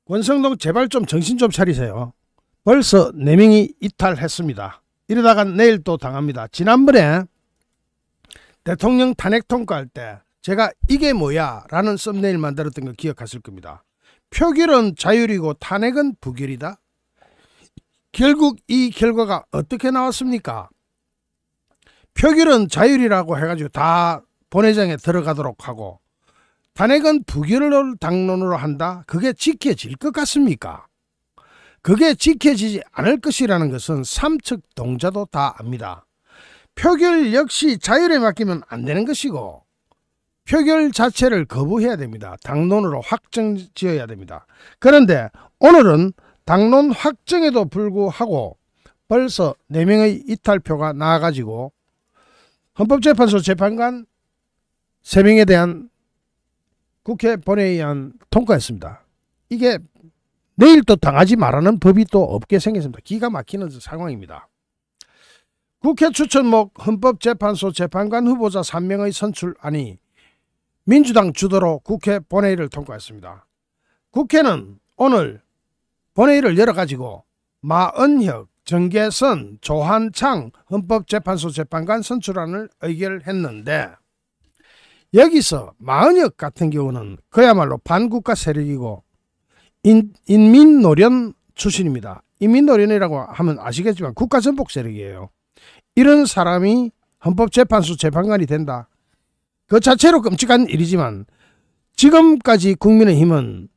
권성동 제발 좀 정신 좀 차리세요. 벌써 4명이 이탈했습니다. 이러다가 내일 또 당합니다. 지난번에 대통령 탄핵 통과할 때 제가 이게 뭐야 라는 썸네일 만들었던 거 기억하실 겁니다. 표결은 자율이고 탄핵은 부결이다. 결국 이 결과가 어떻게 나왔습니까? 표결은 자율이라고 해가지고 다 본회의장에 들어가도록 하고 탄핵은 부결을 당론으로 한다. 그게 지켜질 것 같습니까? 그게 지켜지지 않을 것이라는 것은 삼척 동자도 다 압니다. 표결 역시 자율에 맡기면 안 되는 것이고 표결 자체를 거부해야 됩니다. 당론으로 확정 지어야 됩니다. 그런데 오늘은 당론 확정에도 불구하고 벌써 4명의 이탈표가 나와가지고 헌법재판소 재판관 3명에 대한 국회 본회의안 통과했습니다. 이게 내일 또 당하지 말라는 법이 또 없게 생겼습니다. 기가 막히는 상황입니다. 국회 추천목 헌법재판소 재판관 후보자 3명의 선출안이 민주당 주도로 국회 본회의를 통과했습니다. 국회는 오늘 본회의를 열어가지고 마은혁, 정계선, 조한창 헌법재판소 재판관 선출안을 의결했는데 여기서 마은혁 같은 경우는 그야말로 반국가 세력이고 인민노련 출신입니다. 인민노련이라고 하면 아시겠지만 국가전복 세력이에요. 이런 사람이 헌법재판소 재판관이 된다. 그 자체로 끔찍한 일이지만 지금까지 국민의힘은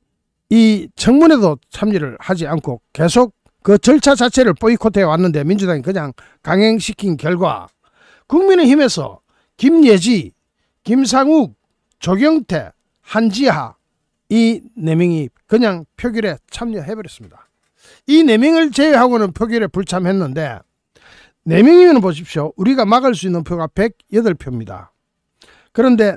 이 청문회도 참여를 하지 않고 계속 그 절차 자체를 보이콧해 왔는데 민주당이 그냥 강행시킨 결과 국민의힘에서 김예지, 김상욱, 조경태, 한지하 이 4명이 그냥 표결에 참여해버렸습니다. 이 4명을 제외하고는 표결에 불참했는데 4명이면 보십시오. 우리가 막을 수 있는 표가 108표입니다. 그런데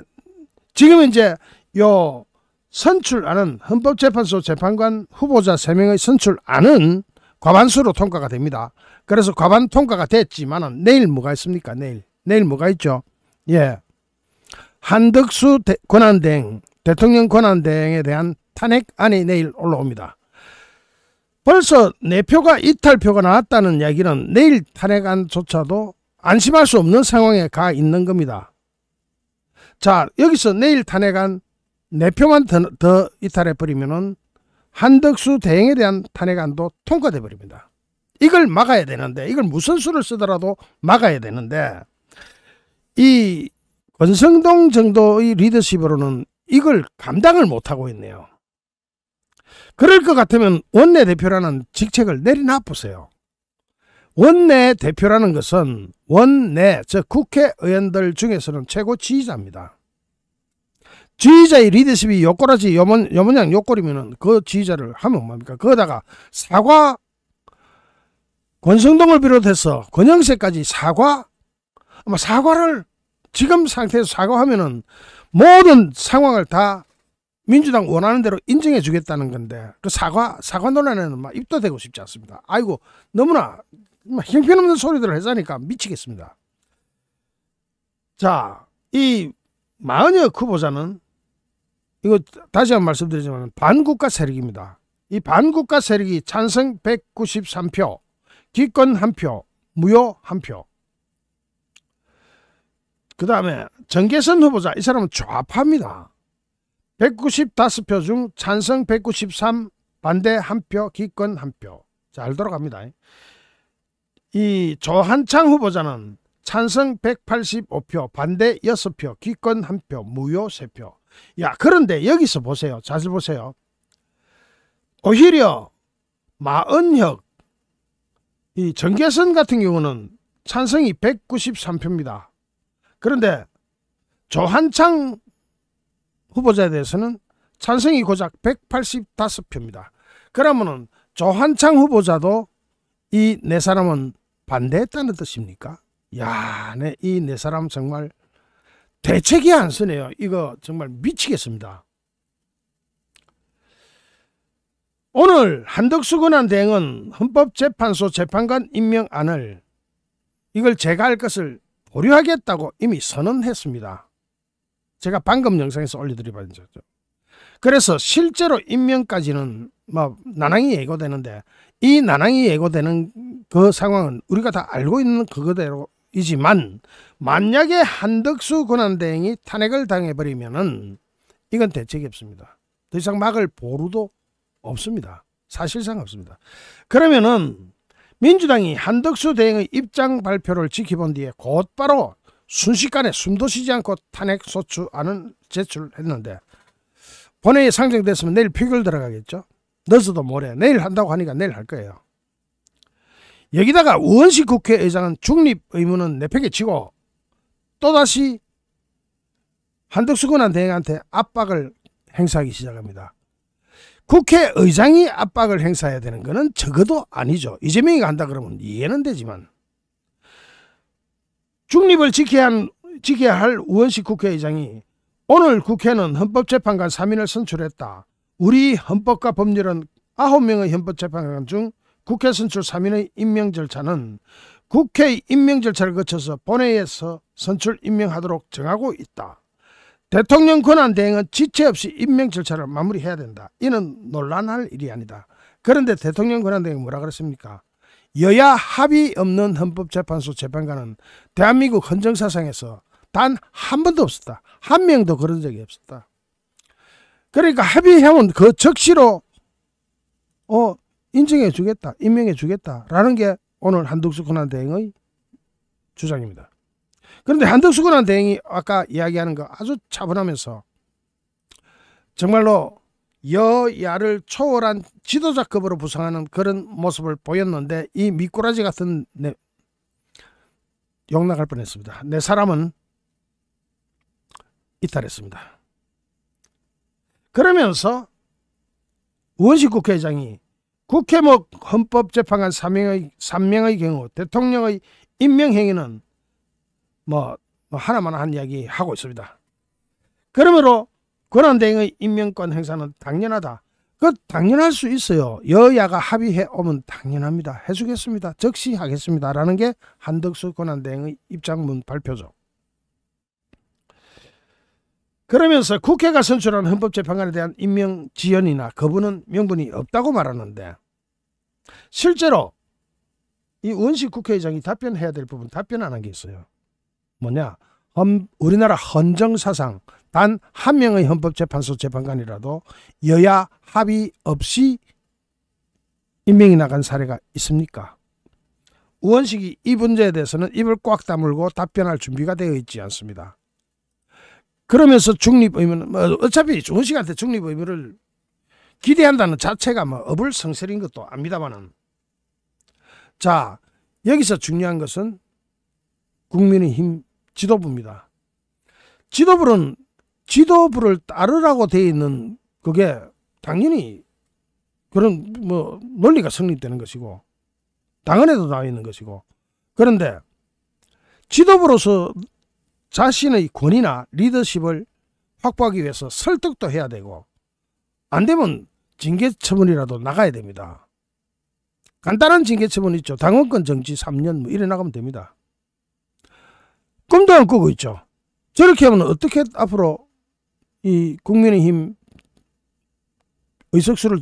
지금 이제 요 선출안은 헌법재판소 재판관 후보자 3명의 선출안은 과반수로 통과가 됩니다. 그래서 과반 통과가 됐지만은 내일 뭐가 있습니까? 내일 뭐가 있죠? 예. 한덕수 권한대행, 대통령 권한대행에 대한 탄핵안이 내일 올라옵니다. 벌써 4표가 이탈표가 나왔다는 이야기는 내일 탄핵안조차도 안심할 수 없는 상황에 가 있는 겁니다. 자, 여기서 내일 탄핵안 4표만 더 이탈해버리면은 한덕수 대행에 대한 탄핵안도 통과돼 버립니다. 이걸 막아야 되는데, 이걸 무슨 수를 쓰더라도 막아야 되는데, 이 권성동 정도의 리더십으로는 이걸 감당을 못하고 있네요. 그럴 것 같으면 원내대표라는 직책을 내려놔 보세요. 원내대표라는 것은 원내, 즉 국회의원들 중에서는 최고 지휘자입니다. 지휘자의 리더십이 요꼬라지 요모양 요꼴이면은 그 지휘자를 하면 뭡니까? 거기다가 사과, 권성동을 비롯해서 권영세까지 사과를 지금 상태에서 사과하면은 모든 상황을 다 민주당 원하는 대로 인정해 주겠다는 건데 그 사과 논란에는 막 입도 대고 싶지 않습니다. 아이고 너무나 형편없는 소리들을 해자니까 미치겠습니다. 자, 이 마은혁 후보자는 이거 다시 한번 말씀드리지만 반국가 세력입니다. 이 반국가 세력이 찬성 193표, 기권 1표, 무효 1표. 그 다음에 정계선 후보자, 이 사람은 좌파입니다. 195표 중 찬성 193, 반대 1표, 기권 1표. 잘 돌아갑니다. 이 조한창 후보자는 찬성 185표, 반대 6표, 기권 1표, 무효 3표. 야, 그런데 여기서 보세요. 잘 보세요. 오히려 마은혁, 이 정계선 같은 경우는 찬성이 193표입니다. 그런데 조한창 후보자에 대해서는 찬성이 고작 185표입니다. 그러면은 조한창 후보자도 이 4사람은 반대했다는 뜻입니까? 야, 이 4사람 정말 대책이 안 서네요. 이거 정말 미치겠습니다. 오늘 한덕수 권한대행은 헌법재판소 재판관 임명안을 이걸 제가 할 것을 보류하겠다고 이미 선언했습니다. 제가 방금 영상에서 올려드려봤죠. 그래서 실제로 임명까지는 뭐 난항이 예고되는데, 이 난항이 예고되는 그 상황은 우리가 다 알고 있는 그거대로이지만, 만약에 한덕수 권한대행이 탄핵을 당해버리면은 이건 대책이 없습니다. 더 이상 막을 보루도 없습니다. 사실상 없습니다. 그러면은 민주당이 한덕수 대행의 입장 발표를 지켜본 뒤에 곧바로 순식간에 숨도 쉬지 않고 탄핵 소추안을 제출했는데, 본회의에 상정됐으면 내일 표결 들어가겠죠. 늦어도 모레, 내일 한다고 하니까 내일 할 거예요. 여기다가 우원식 국회의장은 중립 의무는 내팽개 치고 또다시 한덕수 권한대행한테 압박을 행사하기 시작합니다. 국회의장이 압박을 행사해야 되는 것은 적어도 아니죠. 이재명이 간다 그러면 이해는 되지만, 중립을 지켜야 할 우원식 국회의장이 오늘 국회는 헌법재판관 3인을 선출했다. 우리 헌법과 법률은 9명의 헌법재판관 중 국회 선출 3인의 임명 절차는 국회의 임명 절차를 거쳐서 본회의에서 선출 임명하도록 정하고 있다. 대통령 권한대행은 지체 없이 임명 절차를 마무리해야 된다. 이는 논란할 일이 아니다. 그런데 대통령 권한대행은 뭐라 그랬습니까? 여야 합의 없는 헌법재판소 재판관은 대한민국 헌정사상에서 단 한 번도 없었다. 한 명도 그런 적이 없었다. 그러니까 합의하면 그 적시로 인정해 주겠다, 임명해 주겠다라는 게 오늘 한덕수 권한대행의 주장입니다. 그런데 한덕수 권한대행이 아까 이야기하는 거 아주 차분하면서 정말로 여야를 초월한 지도자급으로 부상하는 그런 모습을 보였는데, 이 미꾸라지 같은 욕나갈 뻔했습니다. 내 사람은 이탈했습니다. 그러면서 우원식 국회의장이 국회목 헌법재판관 3명의 경우 대통령의 임명행위는 뭐 하나만 한 이야기 하고 있습니다. 그러므로 권한대행의 임명권 행사는 당연하다. 그 당연할 수 있어요. 여야가 합의해 오면 당연합니다. 해주겠습니다. 적시하겠습니다. 라는 게 한덕수 권한대행의 입장문 발표죠. 그러면서 국회가 선출한 헌법재판관에 대한 임명 지연이나 거부는 명분이 없다고 말하는데, 실제로 이 우원식 국회의장이 답변해야 될 부분 답변 안 한 게 있어요. 뭐냐? 우리나라 헌정사상 단 한 명의 헌법재판소 재판관이라도 여야 합의 없이 임명이 나간 사례가 있습니까? 우원식이 이 문제에 대해서는 입을 꽉 다물고 답변할 준비가 되어 있지 않습니다. 그러면서 중립 의무는 어차피 우원식한테 중립 의무를 기대한다는 자체가 어불성설인 것도 압니다만은, 자, 여기서 중요한 것은 국민의힘 지도부입니다. 지도부를 따르라고 되어 있는 그게 당연히 그런 논리가 성립되는 것이고 당헌에도 나와 있는 것이고, 그런데 지도부로서 자신의 권위나 리더십을 확보하기 위해서 설득도 해야 되고, 안 되면 징계처분이라도 나가야 됩니다. 간단한 징계처분 있죠. 당원권 정지 3년 이래 나가면 됩니다. 꿈도 안 꾸고 있죠. 저렇게 하면 어떻게 앞으로 이 국민의힘 의석수를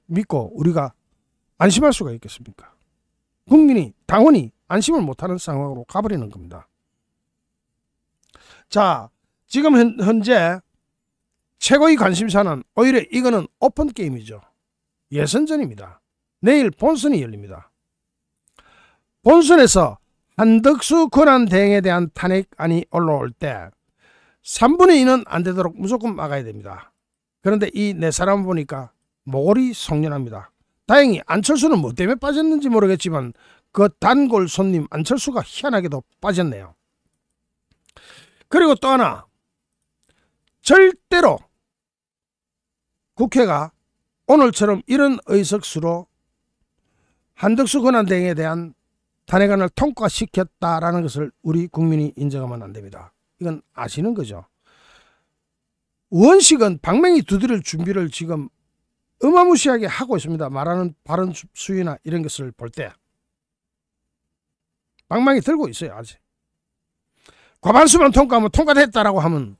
믿고 우리가 안심할 수가 있겠습니까? 당원이 안심을 못하는 상황으로 가버리는 겁니다. 자, 지금 현재 최고의 관심사는 오히려 이거는 오픈 게임이죠. 예선전입니다. 내일 본선이 열립니다. 본선에서 한덕수 권한대행에 대한 탄핵안이 올라올 때 3분의 2는 안 되도록 무조건 막아야 됩니다. 그런데 이 네 사람 보니까 모골이 송연합니다. 다행히 안철수는 뭐 때문에 빠졌는지 모르겠지만 그 단골 손님 안철수가 희한하게도 빠졌네요. 그리고 또 하나, 절대로 국회가 오늘처럼 이런 의석수로 한덕수 권한대행에 대한 탄핵안을 통과시켰다라는 것을 우리 국민이 인정하면 안 됩니다. 이건 아시는 거죠. 우원식은 방맹이 두드릴 준비를 지금 어마무시하게 하고 있습니다. 말하는 발언 수위나 이런 것을 볼 때 방망이 들고 있어요. 아직 과반수만 통과하면 통과됐다라고 하면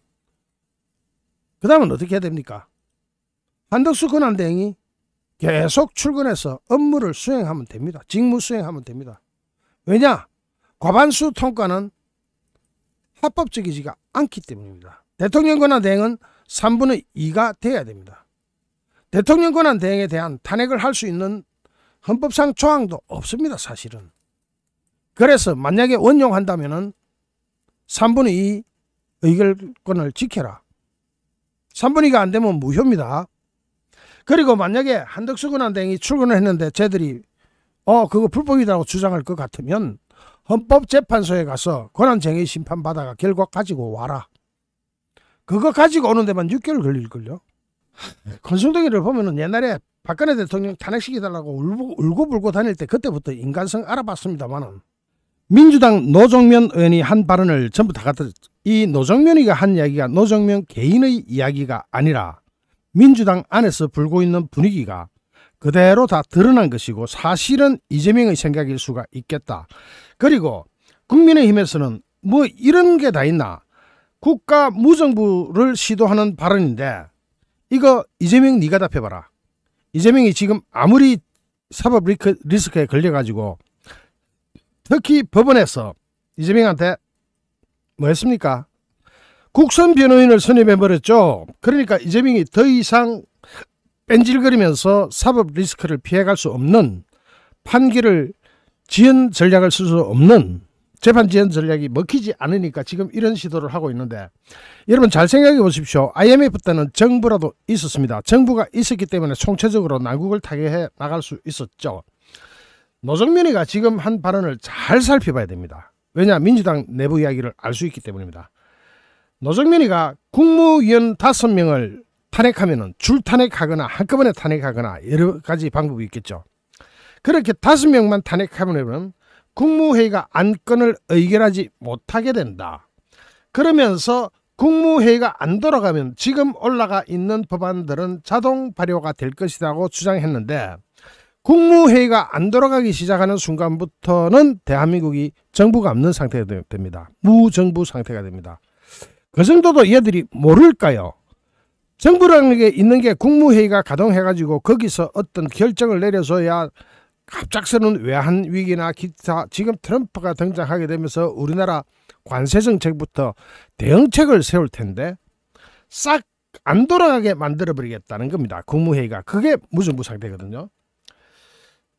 그 다음은 어떻게 해야 됩니까? 한덕수 권한대행이 계속 출근해서 업무를 수행하면 됩니다. 직무 수행하면 됩니다. 왜냐? 과반수 통과는 합법적이지가 않기 때문입니다. 대통령 권한 대행은 3분의 2가 돼야 됩니다. 대통령 권한 대행에 대한 탄핵을 할 수 있는 헌법상 조항도 없습니다. 사실은. 그래서 만약에 원용한다면은 3분의 2 의결권을 지켜라. 3분의 2가 안 되면 무효입니다. 그리고 만약에 한덕수 권한대행이 출근을 했는데 쟤들이 그거 불법이라고 주장할 것 같으면 헌법재판소에 가서 권한쟁의 심판 받아가 결과 가지고 와라. 그거 가지고 오는 데만 6개월 걸릴걸요. 권성동이를 보면은 옛날에 박근혜 대통령 탄핵시키달라고 울고불고 다닐 때 그때부터 인간성 알아봤습니다만은, 민주당 노정면 의원이 한 발언을 전부 다 갖다, 이 노정면이가 한 이야기가 노정면 개인의 이야기가 아니라 민주당 안에서 불고 있는 분위기가 그대로 다 드러난 것이고, 사실은 이재명의 생각일 수가 있겠다. 그리고 국민의힘에서는 뭐 이런 게 다 있나, 국가 무정부를 시도하는 발언인데 이거 이재명 네가 답해봐라. 이재명이 지금 아무리 사법 리스크에 걸려가지고 특히 법원에서 이재명한테 뭐 했습니까? 국선 변호인을 선임해버렸죠. 그러니까 이재명이 더 이상 뺀질거리면서 사법 리스크를 피해갈 수 없는, 판결을 지연 전략을 쓸 수 없는 재판 지연 전략이 먹히지 않으니까 지금 이런 시도를 하고 있는데, 여러분 잘 생각해 보십시오. IMF 때는 정부라도 있었습니다. 정부가 있었기 때문에 총체적으로 난국을 타개해 나갈 수 있었죠. 노정면이가 지금 한 발언을 잘 살펴봐야 됩니다. 왜냐? 민주당 내부 이야기를 알 수 있기 때문입니다. 노정면이가 국무위원 5명을 탄핵하면은 줄 탄핵하거나 한꺼번에 탄핵하거나 여러 가지 방법이 있겠죠. 그렇게 5명만 탄핵하면 국무회의가 안건을 의결하지 못하게 된다. 그러면서 국무회의가 안 돌아가면 지금 올라가 있는 법안들은 자동 발효가 될 것이라고 주장했는데, 국무회의가 안 돌아가기 시작하는 순간부터는 대한민국이 정부가 없는 상태가 됩니다. 무정부 상태가 됩니다. 그 정도도 얘들이 모를까요? 정부라는 게 있는 게 국무회의가 가동해가지고 거기서 어떤 결정을 내려서야 갑작스러운 외환 위기나 기타, 지금 트럼프가 등장하게 되면서 우리나라 관세 정책부터 대응책을 세울 텐데 싹 안 돌아가게 만들어버리겠다는 겁니다. 국무회의가. 그게 무정부 상태거든요.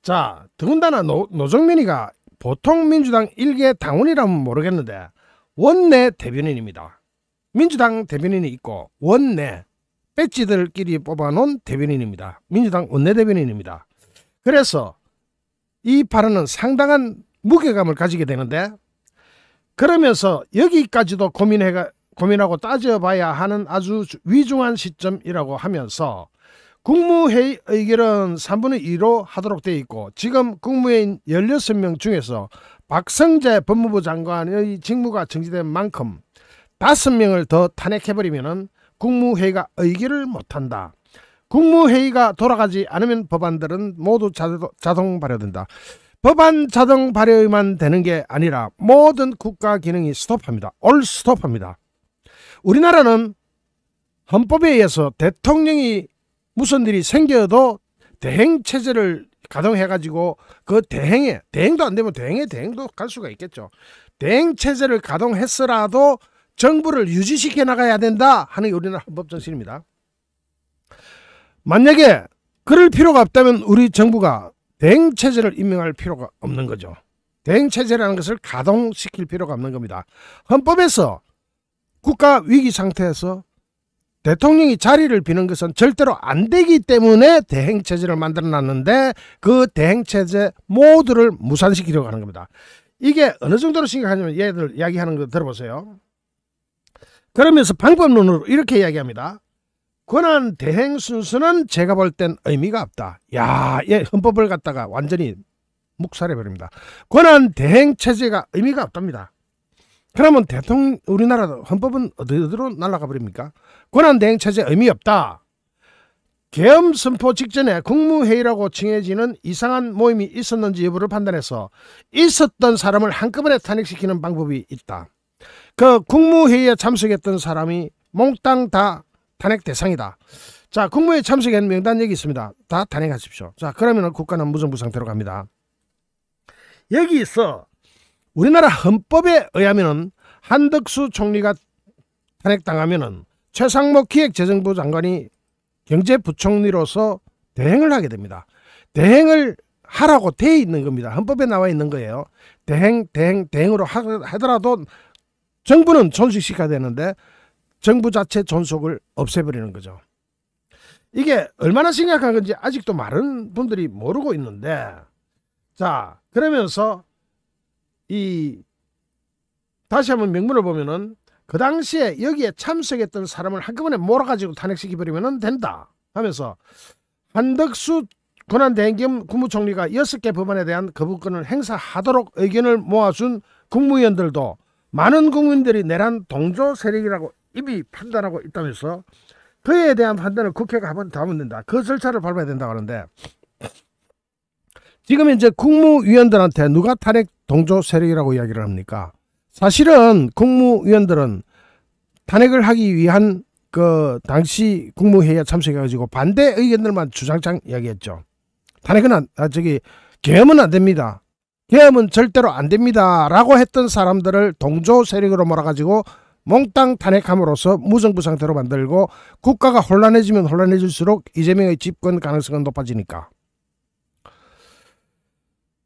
자, 더군다나 노정면이가 보통 민주당 일개 당원이라면 모르겠는데 원내 대변인입니다. 민주당 대변인이 있고 원내 배지들끼리 뽑아놓은 대변인입니다. 민주당 원내대변인입니다. 그래서 이 발언은 상당한 무게감을 가지게 되는데, 그러면서 여기까지도 고민하고 따져봐야 하는 아주 위중한 시점이라고 하면서 국무회의 의결은 3분의 2로 하도록 되어 있고, 지금 국무회의인 16명 중에서 박성재 법무부 장관의 직무가 정지된 만큼 5명을 더 탄핵해버리면 국무회의가 의결을 못한다. 국무회의가 돌아가지 않으면 법안들은 모두 자동 발효된다. 법안 자동 발효만 되는 게 아니라 모든 국가 기능이 스톱합니다. 올 스톱합니다. 우리나라는 헌법에 의해서 대통령이 무슨 일이 생겨도 대행체제를 가동해가지고 그 대행도 안 되면 대행도 갈 수가 있겠죠. 대행체제를 가동했으라도 정부를 유지시켜 나가야 된다 하는 게 우리나라 헌법 정신입니다. 만약에 그럴 필요가 없다면 우리 정부가 대행체제를 임명할 필요가 없는 거죠. 대행체제라는 것을 가동시킬 필요가 없는 겁니다. 헌법에서 국가 위기 상태에서 대통령이 자리를 비는 것은 절대로 안 되기 때문에 대행체제를 만들어 놨는데, 그 대행체제 모두를 무산시키려고 하는 겁니다. 이게 어느 정도로 심각하냐면 얘들 이야기하는 거 들어보세요. 그러면서 방법론으로 이렇게 이야기합니다. 권한 대행 순서는 제가 볼 땐 의미가 없다. 야, 얘 헌법을 갖다가 완전히 묵살해버립니다. 권한 대행 체제가 의미가 없답니다. 그러면 우리나라 헌법은 어디로 날아가 버립니까? 권한 대행 체제 의미 없다. 계엄 선포 직전에 국무회의라고 칭해지는 이상한 모임이 있었는지 여부를 판단해서 있었던 사람을 한꺼번에 탄핵시키는 방법이 있다. 그 국무회의에 참석했던 사람이 몽땅 다 탄핵 대상이다. 자, 국무회의 참석한 명단 여기 있습니다. 다 탄핵하십시오. 자, 그러면 국가는 무정부 상태로 갑니다. 여기서 우리나라 헌법에 의하면은 한덕수 총리가 탄핵당하면은 최상목 기획재정부 장관이 경제부총리로서 대행을 하게 됩니다. 대행을 하라고 돼 있는 겁니다. 헌법에 나와 있는 거예요. 대행으로 하더라도 정부는 존속시켜야 되는데 정부 자체 존속을 없애버리는 거죠. 이게 얼마나 심각한 건지 아직도 많은 분들이 모르고 있는데, 자, 그러면서 다시 한번 명문을 보면은 그 당시에 여기에 참석했던 사람을 한꺼번에 몰아가지고 탄핵시켜버리면 된다 하면서 한덕수 권한대행 겸 국무총리가 6개 법안에 대한 거부권을 행사하도록 의견을 모아준 국무위원들도 많은 국민들이 내란 동조 세력이라고 이미 판단하고 있다면서 그에 대한 판단을 국회가 한번 더 하면 된다. 그 절차를 밟아야 된다고 하는데, 지금 이제 국무위원들한테 누가 탄핵 동조 세력이라고 이야기를 합니까? 사실은 국무위원들은 탄핵을 하기 위한 그 당시 국무회의에 참석해가지고 반대 의견들만 주장창 이야기했죠. 탄핵은 계엄은 안 됩니다. 계엄은 절대로 안 됩니다. 라고 했던 사람들을 동조 세력으로 몰아가지고 몽땅 탄핵함으로써 무정부 상태로 만들고 국가가 혼란해지면 혼란해질수록 이재명의 집권 가능성은 높아지니까.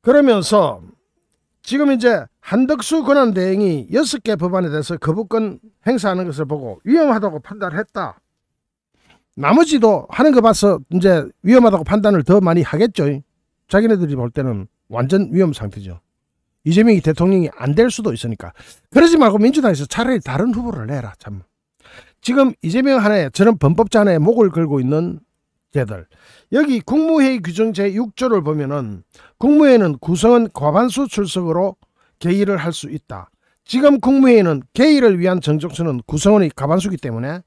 그러면서 지금 이제 한덕수 권한대행이 6개 법안에 대해서 거부권 행사하는 것을 보고 위험하다고 판단했다. 나머지도 하는 거 봐서 이제 위험하다고 판단을 더 많이 하겠죠. 자기네들이 볼 때는 완전 위험 상태죠. 이재명이 대통령이 안 될 수도 있으니까. 그러지 말고 민주당에서 차라리 다른 후보를 내라. 참. 지금 이재명 하나에 저런 범법자 하나에 목을 걸고 있는 쟤들. 여기 국무회의 규정 제6조를 보면은 국무회의는 구성원 과반수 출석으로 개의를 할 수 있다. 지금 국무회의는 개의를 위한 정족수는 구성원이 과반수이기 때문에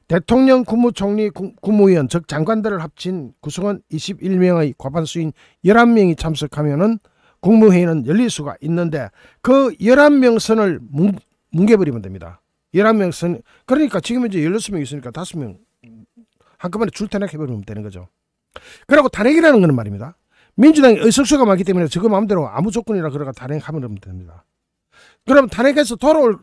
대통령, 국무총리, 국무위원 즉 장관들을 합친 구성원 21명의 과반수인 11명이 참석하면은 국무회의는 열릴 수가 있는데 그 11명 선을 뭉개버리면 됩니다. 11명 선. 그러니까 지금 이제 16명 있으니까 5명 한꺼번에 줄탄핵해버리면 되는 거죠. 그리고 탄핵이라는 것은 말입니다. 민주당이 의석수가 많기 때문에 저거 마음대로 아무 조건이나 그러가 탄핵하면 됩니다. 그럼 탄핵해서 돌아올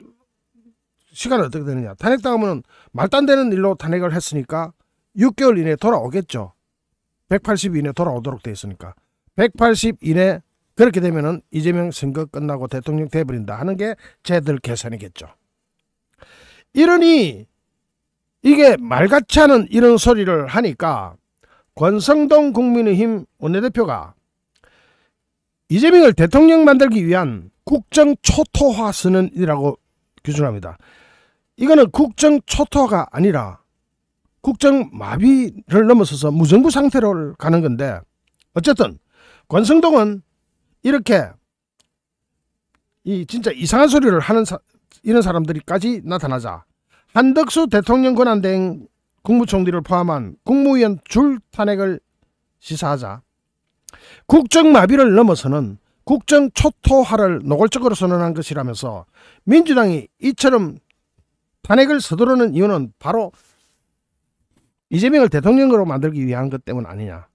시간은 어떻게 되느냐. 탄핵당하면 말도 안 되는 일로 탄핵을 했으니까 6개월 이내에 돌아오겠죠. 180 이내에 돌아오도록 돼 있으니까. 180 이내 그렇게 되면은 이재명 선거 끝나고 대통령 돼버린다 하는 게 쟤들 계산이겠죠. 이러니 이게 말같지 않은 이런 소리를 하니까 권성동 국민의힘 원내대표가 이재명을 대통령 만들기 위한 국정 초토화 선언이라고 규정합니다. 이거는 국정 초토화가 아니라 국정 마비를 넘어서서 무정부 상태로 가는 건데, 어쨌든 권성동은 이렇게 진짜 이상한 소리를 하는 이런 사람들이까지 나타나자 한덕수 대통령 권한대행 국무총리를 포함한 국무위원 줄 탄핵을 시사하자 국정마비를 넘어서는 국정 초토화를 노골적으로 선언한 것이라면서 민주당이 이처럼 탄핵을 서두르는 이유는 바로 이재명을 대통령으로 만들기 위한 것 때문 아니냐.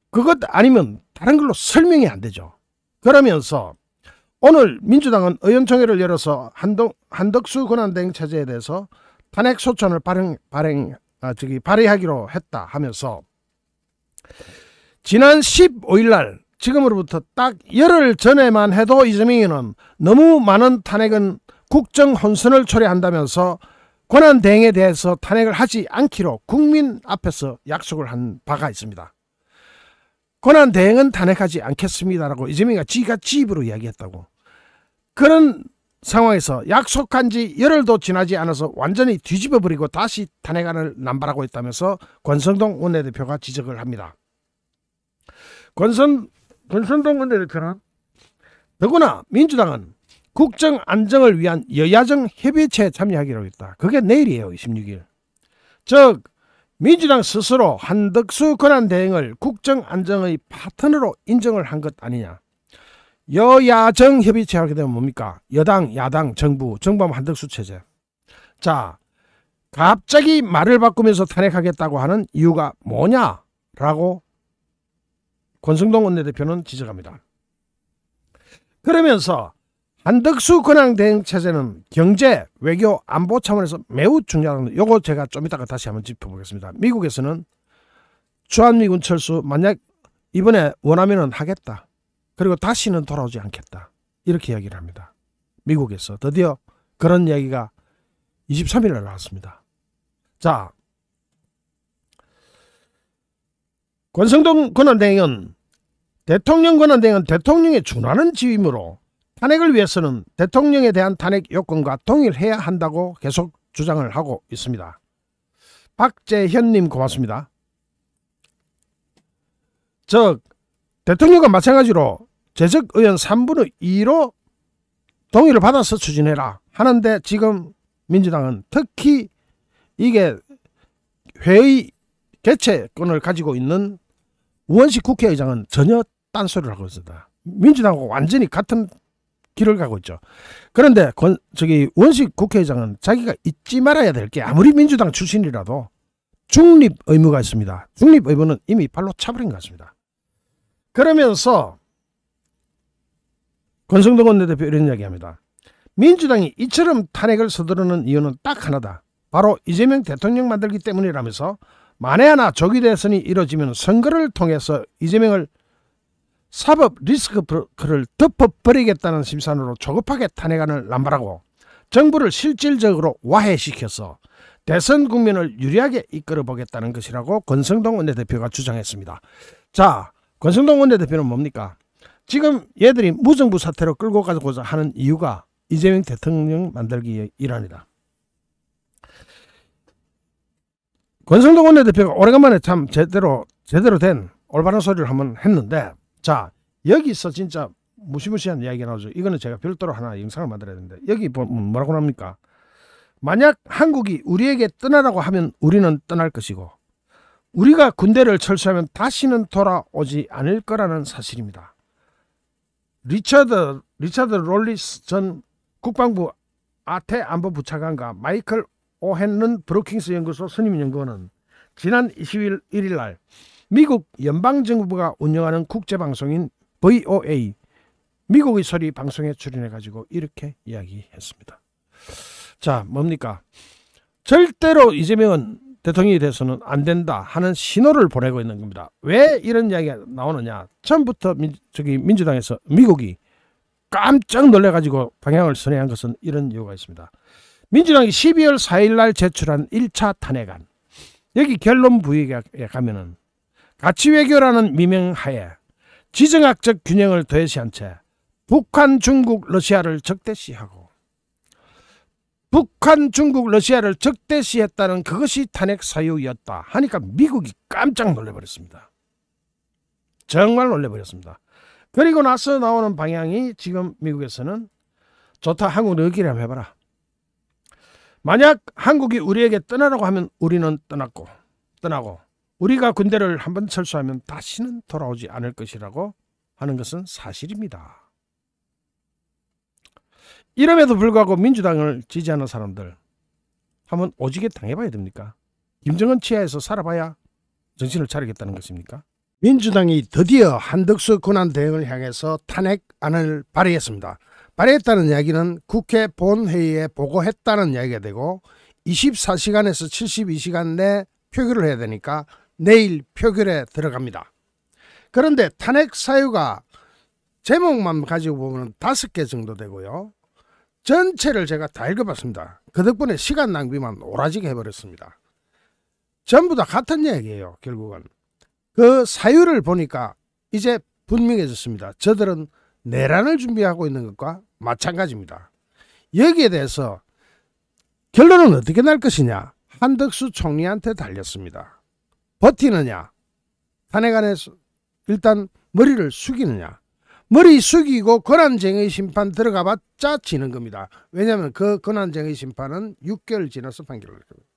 그것 아니면 다른 걸로 설명이 안 되죠. 그러면서 오늘 민주당은 의원총회를 열어서 한덕수 권한대행 체제에 대해서 탄핵 소천을 발의하기로 했다 하면서 지난 15일 날 지금으로부터 딱 열흘 전에만 해도 이재명이는 너무 많은 탄핵은 국정 혼선을 초래한다면서 권한대행에 대해서 탄핵을 하지 않기로 국민 앞에서 약속을 한 바가 있습니다. 권한대행은 탄핵하지 않겠습니다라고 이재명이가 지가 지 입으로 이야기했다고. 그런 상황에서 약속한 지 열흘도 지나지 않아서 완전히 뒤집어버리고 다시 탄핵안을 남발하고 있다면서 권성동 원내대표가 지적을 합니다. 권성동 원내대표는 더구나 민주당은 국정 안정을 위한 여야정 협의체에 참여하기로 했다. 그게 내일이에요. 26일. 즉 민주당 스스로 한덕수 권한대행을 국정 안정의 파트너로 인정을 한 것 아니냐. 여야정 협의체 하게 되면 뭡니까? 여당, 야당, 정부하면 한덕수 체제. 자, 갑자기 말을 바꾸면서 탄핵하겠다고 하는 이유가 뭐냐라고 권성동 원내대표는 지적합니다. 그러면서 한덕수 권한대행 체제는 경제, 외교, 안보 차원에서 매우 중요하다는, 요거 제가 좀 이따가 다시 한번 짚어보겠습니다. 미국에서는 주한미군 철수 만약 이번에 원하면은 하겠다. 그리고 다시는 돌아오지 않겠다. 이렇게 이야기를 합니다. 미국에서 드디어 그런 이야기가 23일에 나왔습니다. 자, 권성동 권한대행은 대통령 권한대행은 대통령에 준하는 지위이므로 탄핵을 위해서는 대통령에 대한 탄핵 요건과 동일해야 한다고 계속 주장을 하고 있습니다. 박재현님 고맙습니다. 대통령과 마찬가지로 재적의원 3분의 2로 동의를 받아서 추진해라 하는데 지금 민주당은 특히 이게 회의 개최권을 가지고 있는 우원식 국회의장은 전혀 딴소리를 하고 있습니다. 민주당하고 완전히 같은 길을 가고 있죠. 그런데 우원식 국회의장은 자기가 잊지 말아야 될 게 아무리 민주당 출신이라도 중립 의무가 있습니다. 중립 의무는 이미 발로 차버린 것 같습니다. 그러면서 권성동 원내대표 이런 이야기합니다. 민주당이 이처럼 탄핵을 서두르는 이유는 딱 하나다. 바로 이재명 대통령 만들기 때문이라면서 만에 하나 조기 대선이 이뤄지면 선거를 통해서 이재명을 사법 리스크를 덮어버리겠다는 심산으로 조급하게 탄핵안을 남발하고 정부를 실질적으로 와해시켜서 대선 국면을 유리하게 이끌어보겠다는 것이라고 권성동 원내대표가 주장했습니다. 자, 권성동 원내대표는 뭡니까? 지금 얘들이 무정부 사태로 끌고 가고자 하는 이유가 이재명 대통령 만들기의 일환이다. 권성동 원내대표가 오래간만에 참 제대로 된 올바른 소리를 한번 했는데, 자, 여기서 진짜 무시무시한 이야기가 나오죠. 이거는 제가 별도로 하나 영상을 만들어야 되는데, 여기 뭐라고 합니까? 만약 한국이 우리에게 떠나라고 하면 우리는 떠날 것이고 우리가 군대를 철수하면 다시는 돌아오지 않을 거라는 사실입니다. 리차드 롤리스 전 국방부 아태안보부 차관과 마이클 오헨런 브루킹스 연구소 선임 연구원은 지난 21일 날 미국 연방정부가 운영하는 국제방송인 VOA 미국의 소리 방송에 출연해가지고 이렇게 이야기했습니다. 자, 뭡니까? 절대로 이재명은 대통령이 돼서는 안 된다 하는 신호를 보내고 있는 겁니다. 왜 이런 이야기가 나오느냐? 처음부터 민주당에서 미국이 깜짝 놀래가지고 방향을 선회한 것은 이런 이유가 있습니다. 민주당이 12월 4일 날 제출한 1차 탄핵안, 여기 결론 부위에 가면은 가치외교라는 미명하에 지정학적 균형을 도외시한 채 북한, 중국, 러시아를 적대시하고 북한, 중국, 러시아를 적대시했다는 그것이 탄핵 사유였다 하니까 미국이 깜짝 놀래버렸습니다. 정말 놀래버렸습니다. 그리고 나서 나오는 방향이 지금 미국에서는 좋다, 한국 너희끼리 한번 해봐라. 만약 한국이 우리에게 떠나라고 하면 우리는 떠나고 우리가 군대를 한번 철수하면 다시는 돌아오지 않을 것이라고 하는 것은 사실입니다. 이름에도 불구하고 민주당을 지지하는 사람들 한번 오지게 당해봐야 됩니까? 김정은 치하에서 살아봐야 정신을 차리겠다는 것입니까? 민주당이 드디어 한덕수 권한대행을 향해서 탄핵안을 발의했습니다. 발의했다는 이야기는 국회 본회의에 보고했다는 이야기가 되고 24시간에서 72시간 내 표결을 해야 되니까 내일 표결에 들어갑니다. 그런데 탄핵 사유가 제목만 가지고 보면 5개 정도 되고요. 전체를 제가 다 읽어봤습니다. 그 덕분에 시간 낭비만 오라지게 해버렸습니다. 전부 다 같은 이야기예요. 결국은 그 사유를 보니까 이제 분명해졌습니다. 저들은 내란을 준비하고 있는 것과 마찬가지입니다. 여기에 대해서 결론은 어떻게 날 것이냐? 한덕수 총리한테 달렸습니다. 버티느냐? 탄핵안에서 일단 머리를 숙이느냐? 머리 숙이고 권한쟁의 심판 들어가봤자 지는 겁니다. 왜냐하면 그 권한쟁의 심판은 6개월 지나서 판결을 할 겁니다.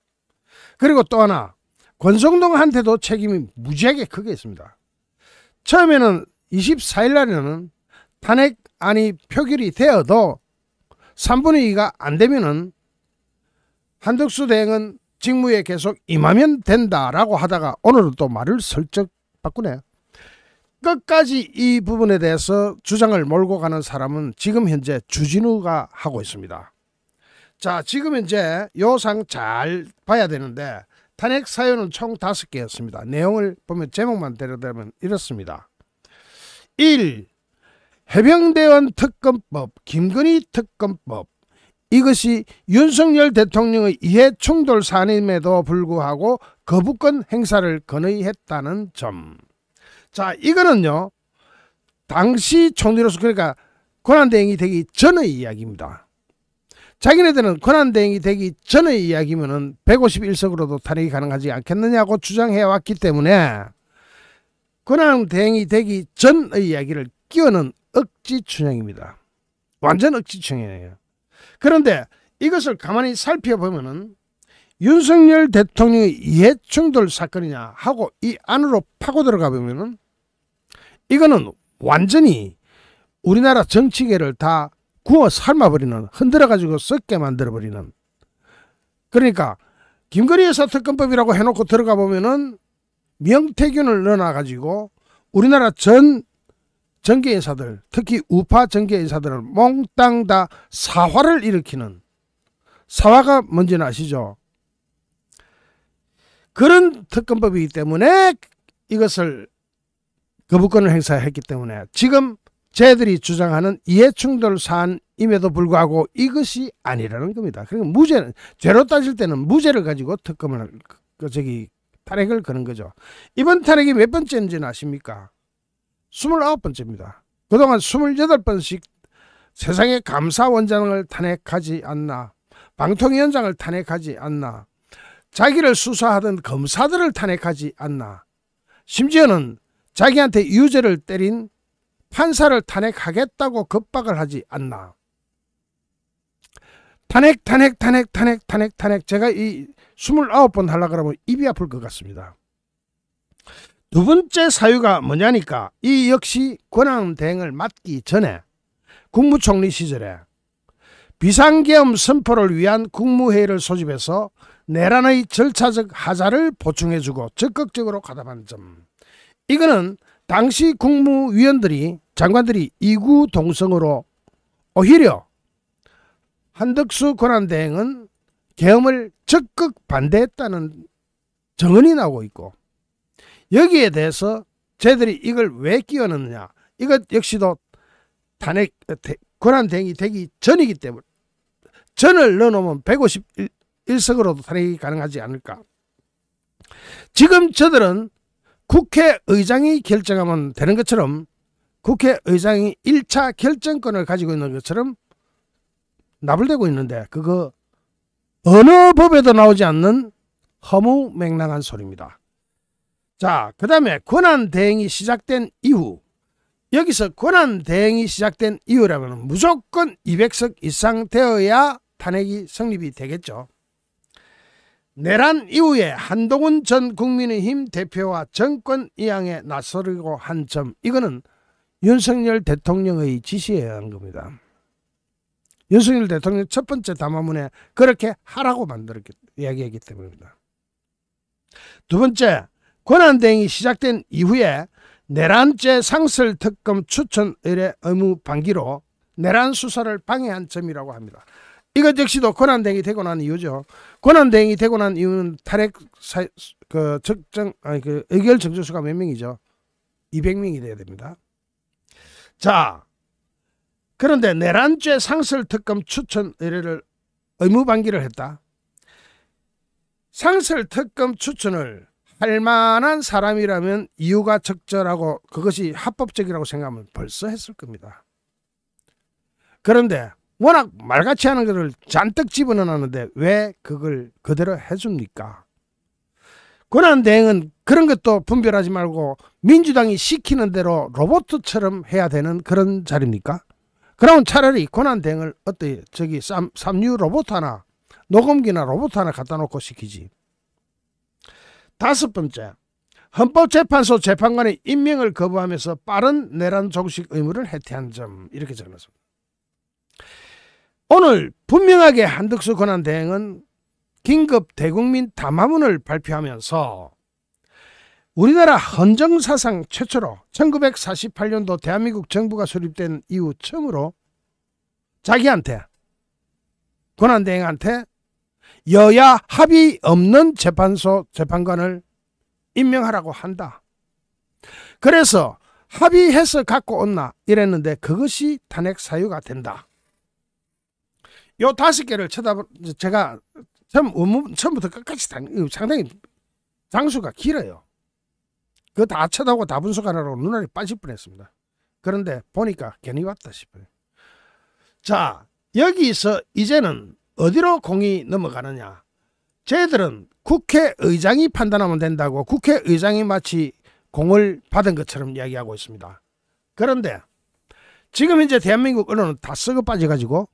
그리고 또 하나, 권성동한테도 책임이 무지하게 크게 있습니다. 처음에는 24일 날에는 탄핵안이 표결이 되어도 3분의 2가 안 되면은 한덕수 대행은 직무에 계속 임하면 된다라고 하다가 오늘은 또 말을 슬쩍 바꾸네. 끝까지 이 부분에 대해서 주장을 몰고 가는 사람은 지금 현재 주진우가 하고 있습니다. 자, 지금 현재 요상 잘 봐야 되는데 탄핵 사유는 총 5개였습니다. 내용을 보면 제목만 대려되면 이렇습니다. 1. 해병대원 특검법, 김건희 특검법. 이것이 윤석열 대통령의 이해충돌 사안임에도 불구하고 거부권 행사를 건의했다는 점. 자, 이거는요, 당시 총리로서, 그러니까 권한대행이 되기 전의 이야기입니다. 자기네들은 권한대행이 되기 전의 이야기면은 151석으로도 탄핵이 가능하지 않겠느냐고 주장해왔기 때문에 권한대행이 되기 전의 이야기를 끼워넣은 억지 춘향입니다. 완전 억지 춘향이에요. 그런데 이것을 가만히 살펴보면은 윤석열 대통령의 이해충돌 사건이냐 하고 이 안으로 파고 들어가 보면은 이거는 완전히 우리나라 정치계를 다 구워 삶아버리는, 흔들어가지고 썩게 만들어버리는. 그러니까 김건희 여사 특검법이라고 해놓고 들어가 보면은 명태균을 넣어놔가지고 우리나라 전 정계인사들, 특히 우파 정계인사들을 몽땅 다 사화를 일으키는, 사화가 뭔지는 아시죠? 그런 특검법이기 때문에 이것을 거부권을 행사했기 때문에 지금 쟤들이 주장하는 이해충돌 사안임에도 불구하고 이것이 아니라는 겁니다. 그러니까 무죄는, 죄로 따질 때는 무죄를 가지고 특검을 탄핵을 거는 거죠. 이번 탄핵이 몇 번째인지는 아십니까? 29번째입니다. 그동안 28번씩 세상의 감사원장을 탄핵하지 않나, 방통위원장을 탄핵하지 않나, 자기를 수사하던 검사들을 탄핵하지 않나, 심지어는 자기한테 유죄를 때린 판사를 탄핵하겠다고 겁박을 하지 않나. 탄핵. 제가 이 29번 하려고 그러면 입이 아플 것 같습니다. 두 번째 사유가 뭐냐니까, 이 역시 권한대행을 맡기 전에 국무총리 시절에 비상계엄 선포를 위한 국무회의를 소집해서 내란의 절차적 하자를 보충해주고 적극적으로 가담한 점. 이거는 당시 국무위원들이, 장관들이 이구동성으로 오히려 한덕수 권한대행은 계엄을 적극 반대했다는 정언이 나오고 있고, 여기에 대해서 쟤들이 이걸 왜 끼워넣느냐, 이것 역시도 탄핵 권한대행이 되기 전이기 때문에, 전을 넣어놓으면 151석으로도 탄핵이 가능하지 않을까. 지금 저들은 국회의장이 결정하면 되는 것처럼, 국회의장이 1차 결정권을 가지고 있는 것처럼 나불대고 있는데, 그거 어느 법에도 나오지 않는 허무맹랑한 소리입니다. 자, 그 다음에 권한대행이 시작된 이후, 여기서 권한대행이 시작된 이후라면 무조건 200석 이상 되어야 탄핵이 성립이 되겠죠. 내란 이후에 한동훈 전 국민의힘 대표와 정권 이양에 나서려고 한 점, 이거는 윤석열 대통령의 지시에 의한 겁니다. 윤석열 대통령 첫 번째 담화문에 그렇게 하라고 이야기했기 때문입니다. 두 번째, 권한대행이 시작된 이후에 내란죄 상설특검 추천 의뢰 의무 방기로 내란 수사를 방해한 점이라고 합니다. 이것 역시도 권한대행이 되고 난 이유죠. 권한대행이 되고 난 이유는 탄핵 의결 정지수가 몇 명이죠? 200명이 돼야 됩니다. 자, 그런데 내란죄 상설특검 추천 의뢰를 의무 방기를 했다. 상설특검 추천을 할 만한 사람이라면 이유가 적절하고 그것이 합법적이라고 생각하면 벌써 했을 겁니다. 그런데 워낙 말같이 하는 것을 잔뜩 집어넣었는데 왜 그걸 그대로 해줍니까? 권한대행은 그런 것도 분별하지 말고 민주당이 시키는 대로 로봇처럼 해야 되는 그런 자리입니까? 그러면 차라리 권한대행을 삼류 로봇 하나, 녹음기나 로봇 하나 갖다 놓고 시키지. 다섯 번째, 헌법재판소 재판관의 임명을 거부하면서 빠른 내란 종식 의무를 해태한 점, 이렇게 적어놨습니다. 오늘 분명하게 한덕수 권한대행은 긴급 대국민 담화문을 발표하면서 우리나라 헌정사상 최초로 1948년도 대한민국 정부가 수립된 이후 처음으로 자기한테, 권한대행한테 여야 합의 없는 재판소 재판관을 임명하라고 한다. 그래서 합의해서 갖고 온나 이랬는데 그것이 탄핵 사유가 된다. 요 5개를 제가 처음부터 끝까지 상당히 장수가 길어요. 그거 다 쳐다보고 다 분석하느라고 눈알이 빠질 뻔했습니다. 그런데 보니까 괜히 왔다 싶어요. 자, 여기서 이제는 어디로 공이 넘어가느냐. 쟤들은 국회의장이 판단하면 된다고 국회의장이 마치 공을 받은 것처럼 이야기하고 있습니다. 그런데 지금 이제 대한민국 언론은 다 썩어 빠져가지고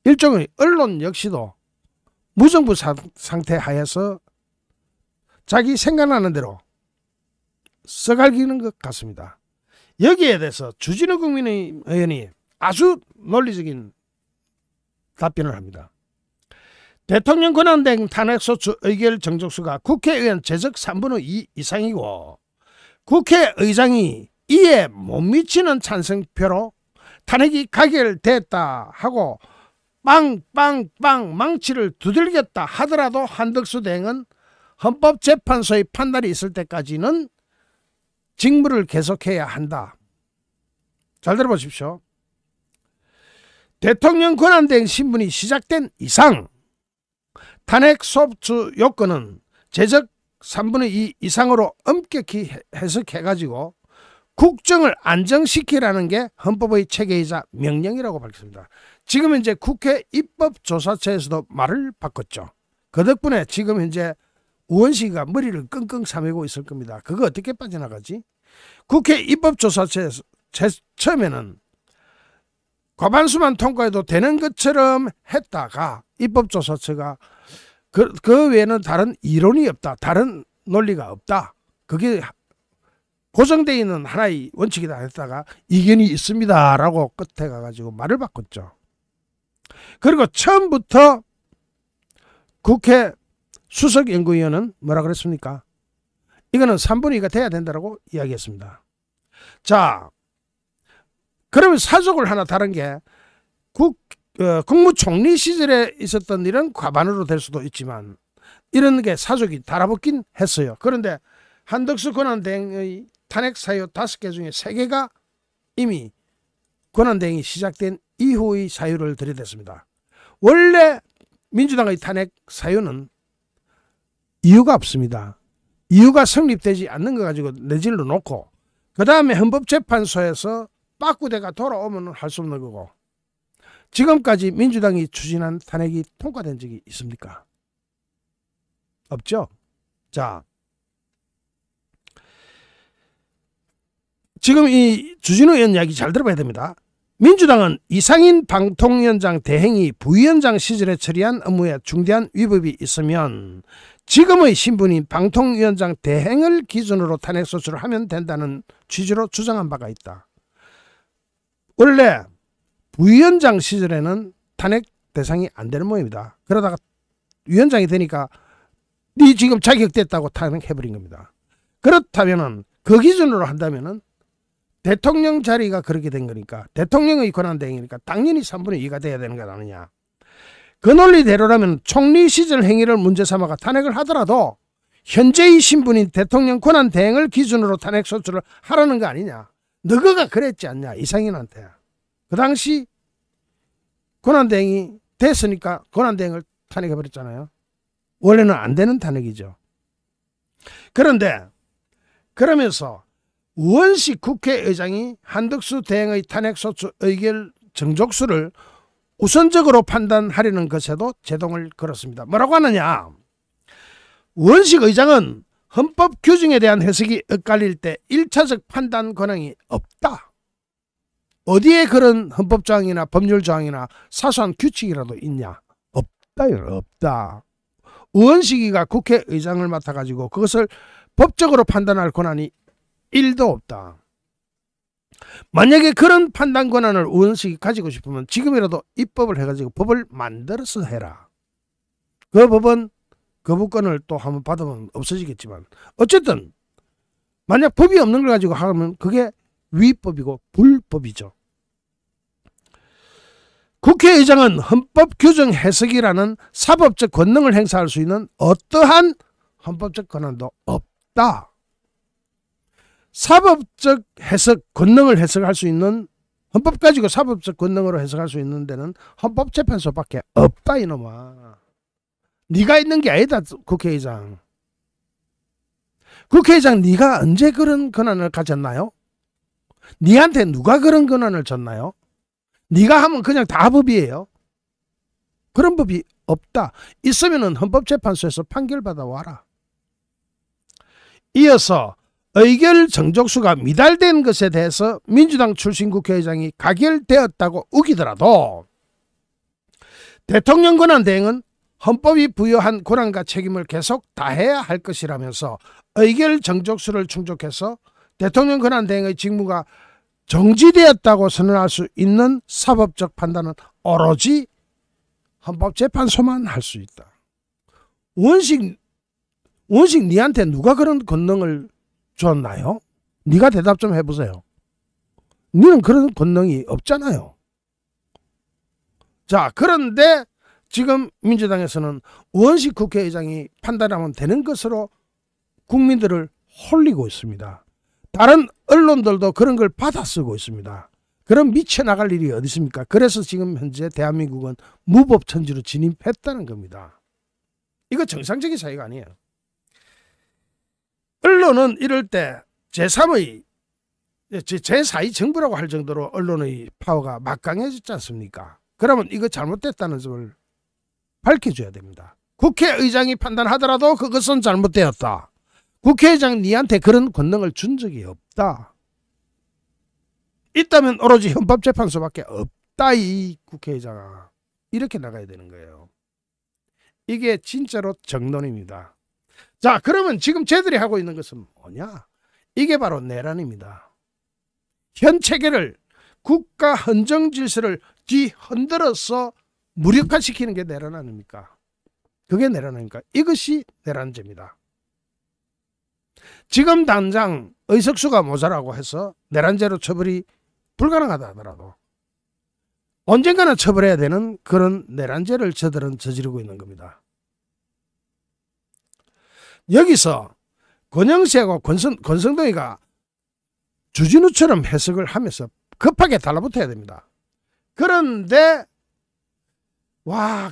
일종의 언론 역시도 무정부 상태 하에서 자기 생각나는 대로 써갈기는 것 같습니다. 여기에 대해서 주진우 국민의힘 의원이 아주 논리적인 답변을 합니다. 대통령 권한대행 탄핵소추 의결 정족수가 국회의원 제적 3분의 2 이상이고 국회의장이 이에 못 미치는 찬성표로 탄핵이 가결됐다 하고 빵빵빵 망치를 두들겼다 하더라도 한덕수 대행은 헌법재판소의 판단이 있을 때까지는 직무를 계속해야 한다. 잘 들어보십시오. 대통령 권한대행 신분이 시작된 이상 탄핵 소추 요건은 제적 3분의 2 이상으로 엄격히 해석해가지고 국정을 안정시키라는 게 헌법의 체계이자 명령이라고 밝혔습니다. 지금 현재 국회 입법조사처에서도 말을 바꿨죠. 그 덕분에 지금 현재 우원식이가 머리를 끙끙 사매고 있을 겁니다. 그거 어떻게 빠져나가지? 국회 입법조사처에서 처음에는 과반수만 통과해도 되는 것처럼 했다가 입법조사처가 그 외에는 다른 이론이 없다. 다른 논리가 없다. 그게 고정되어 있는 하나의 원칙이다 했다가 이견이 있습니다 라고 끝에 가가지고 말을 바꿨죠. 그리고 처음부터 국회 수석연구위원은 뭐라 그랬습니까? 이거는 3분의 2가 돼야 된다고 이야기했습니다. 자, 그러면 사족을 하나 다른 게 국무총리 시절에 있었던 일은 과반으로 될 수도 있지만 이런 게 사족이 달아붙긴 했어요. 그런데 한덕수 권한대행의 탄핵 사유 5개 중에 3개가 이미 권한대행이 시작된 이후의 사유를 들이댔습니다. 원래 민주당의 탄핵 사유는 이유가 없습니다. 이유가 성립되지 않는 거 가지고 내질러 놓고 그 다음에 헌법재판소에서 빠꾸대가 돌아오면 할 수 없는 거고 지금까지 민주당이 추진한 탄핵이 통과된 적이 있습니까? 없죠. 자, 지금 이 주진우 의원 이야기 잘 들어봐야 됩니다. 민주당은 이상인 방통위원장 대행이 부위원장 시절에 처리한 업무에 중대한 위법이 있으면 지금의 신분인 방통위원장 대행을 기준으로 탄핵소추를 하면 된다는 취지로 주장한 바가 있다. 원래 부위원장 시절에는 탄핵 대상이 안 되는 모양입니다. 그러다가 위원장이 되니까 네 지금 자격됐다고 탄핵해버린 겁니다. 그렇다면 그 기준으로 한다면 대통령 자리가 그렇게 된 거니까 대통령의 권한대행이니까 당연히 3분의 2가 돼야 되는 거 아니냐. 그 논리대로라면 총리 시절 행위를 문제 삼아가 탄핵을 하더라도 현재의 신분인 대통령 권한대행을 기준으로 탄핵소추를 하라는 거 아니냐. 너가 그랬지 않냐 이상인한테. 그 당시 권한대행이 됐으니까 권한대행을 탄핵해버렸잖아요. 원래는 안 되는 탄핵이죠. 그런데 그러면서 우원식 국회의장이 한덕수 대행의 탄핵소추 의결 정족수를 우선적으로 판단하려는 것에도 제동을 걸었습니다. 뭐라고 하느냐. 우원식 의장은 헌법 규정에 대한 해석이 엇갈릴 때 1차적 판단 권한이 없다. 어디에 그런 헌법조항이나 법률조항이나 사소한 규칙이라도 있냐. 없다요. 없다. 우원식이가 국회의장을 맡아가지고 그것을 법적으로 판단할 권한이 1도 없다. 만약에 그런 판단 권한을 우원식이 가지고 싶으면 지금이라도 입법을 해가지고 법을 만들어서 해라. 그 법원 거부권을 또 한번 받으면 없어지겠지만 어쨌든 만약 법이 없는 걸 가지고 하면 그게 위법이고 불법이죠. 국회의장은 헌법 규정 해석이라는 사법적 권능을 행사할 수 있는 어떠한 헌법적 권한도 없다. 사법적 해석, 권능을 해석할 수 있는, 헌법 가지고 사법적 권능으로 해석할 수 있는 데는 헌법재판소밖에 없다 이놈아. 네가 있는 게 아니다. 국회의장. 국회의장 네가 언제 그런 권한을 가졌나요? 네한테 누가 그런 권한을 줬나요? 네가 하면 그냥 다 법이에요. 그런 법이 없다. 있으면은 헌법재판소에서 판결받아 와라. 이어서 의결 정족수가 미달된 것에 대해서 민주당 출신 국회의장이 가결되었다고 우기더라도 대통령 권한 대행은 헌법이 부여한 권한과 책임을 계속 다해야 할 것이라면서 의결 정족수를 충족해서 대통령 권한 대행의 직무가 정지되었다고 선언할 수 있는 사법적 판단은 오로지 헌법재판소만 할 수 있다. 원식 니한테 누가 그런 권능을 줬나요? 네가 대답 좀 해보세요. 니는 그런 권능이 없잖아요. 자, 그런데 지금 민주당에서는 원식 국회의장이 판단하면 되는 것으로 국민들을 홀리고 있습니다. 다른 언론들도 그런 걸 받아쓰고 있습니다. 그럼 미쳐나갈 일이 어디 있습니까? 그래서 지금 현재 대한민국은 무법천지로 진입했다는 겁니다. 이거 정상적인 사회가 아니에요. 언론은 이럴 때 제3의 제4의 정부라고 할 정도로 언론의 파워가 막강해졌지 않습니까? 그러면 이거 잘못됐다는 점을 밝혀줘야 됩니다. 국회의장이 판단하더라도 그것은 잘못되었다. 국회의장 니한테 그런 권능을 준 적이 없다. 있다면 오로지 헌법재판소밖에 없다. 이 국회의장아. 이렇게 나가야 되는 거예요. 이게 진짜로 정론입니다. 자, 그러면 지금 쟤들이 하고 있는 것은 뭐냐? 이게 바로 내란입니다. 현 체계를, 국가 헌정 질서를 뒤흔들어서 무력화시키는 게 내란 아닙니까? 그게 내란 아닙니까? 이것이 내란죄입니다. 지금 당장 의석수가 모자라고 해서 내란죄로 처벌이 불가능하다 하더라도 언젠가는 처벌해야 되는 그런 내란죄를 저들은 저지르고 있는 겁니다. 여기서 권영세하고 권성동이가 주진우처럼 해석을 하면서 급하게 달라붙어야 됩니다. 그런데 와,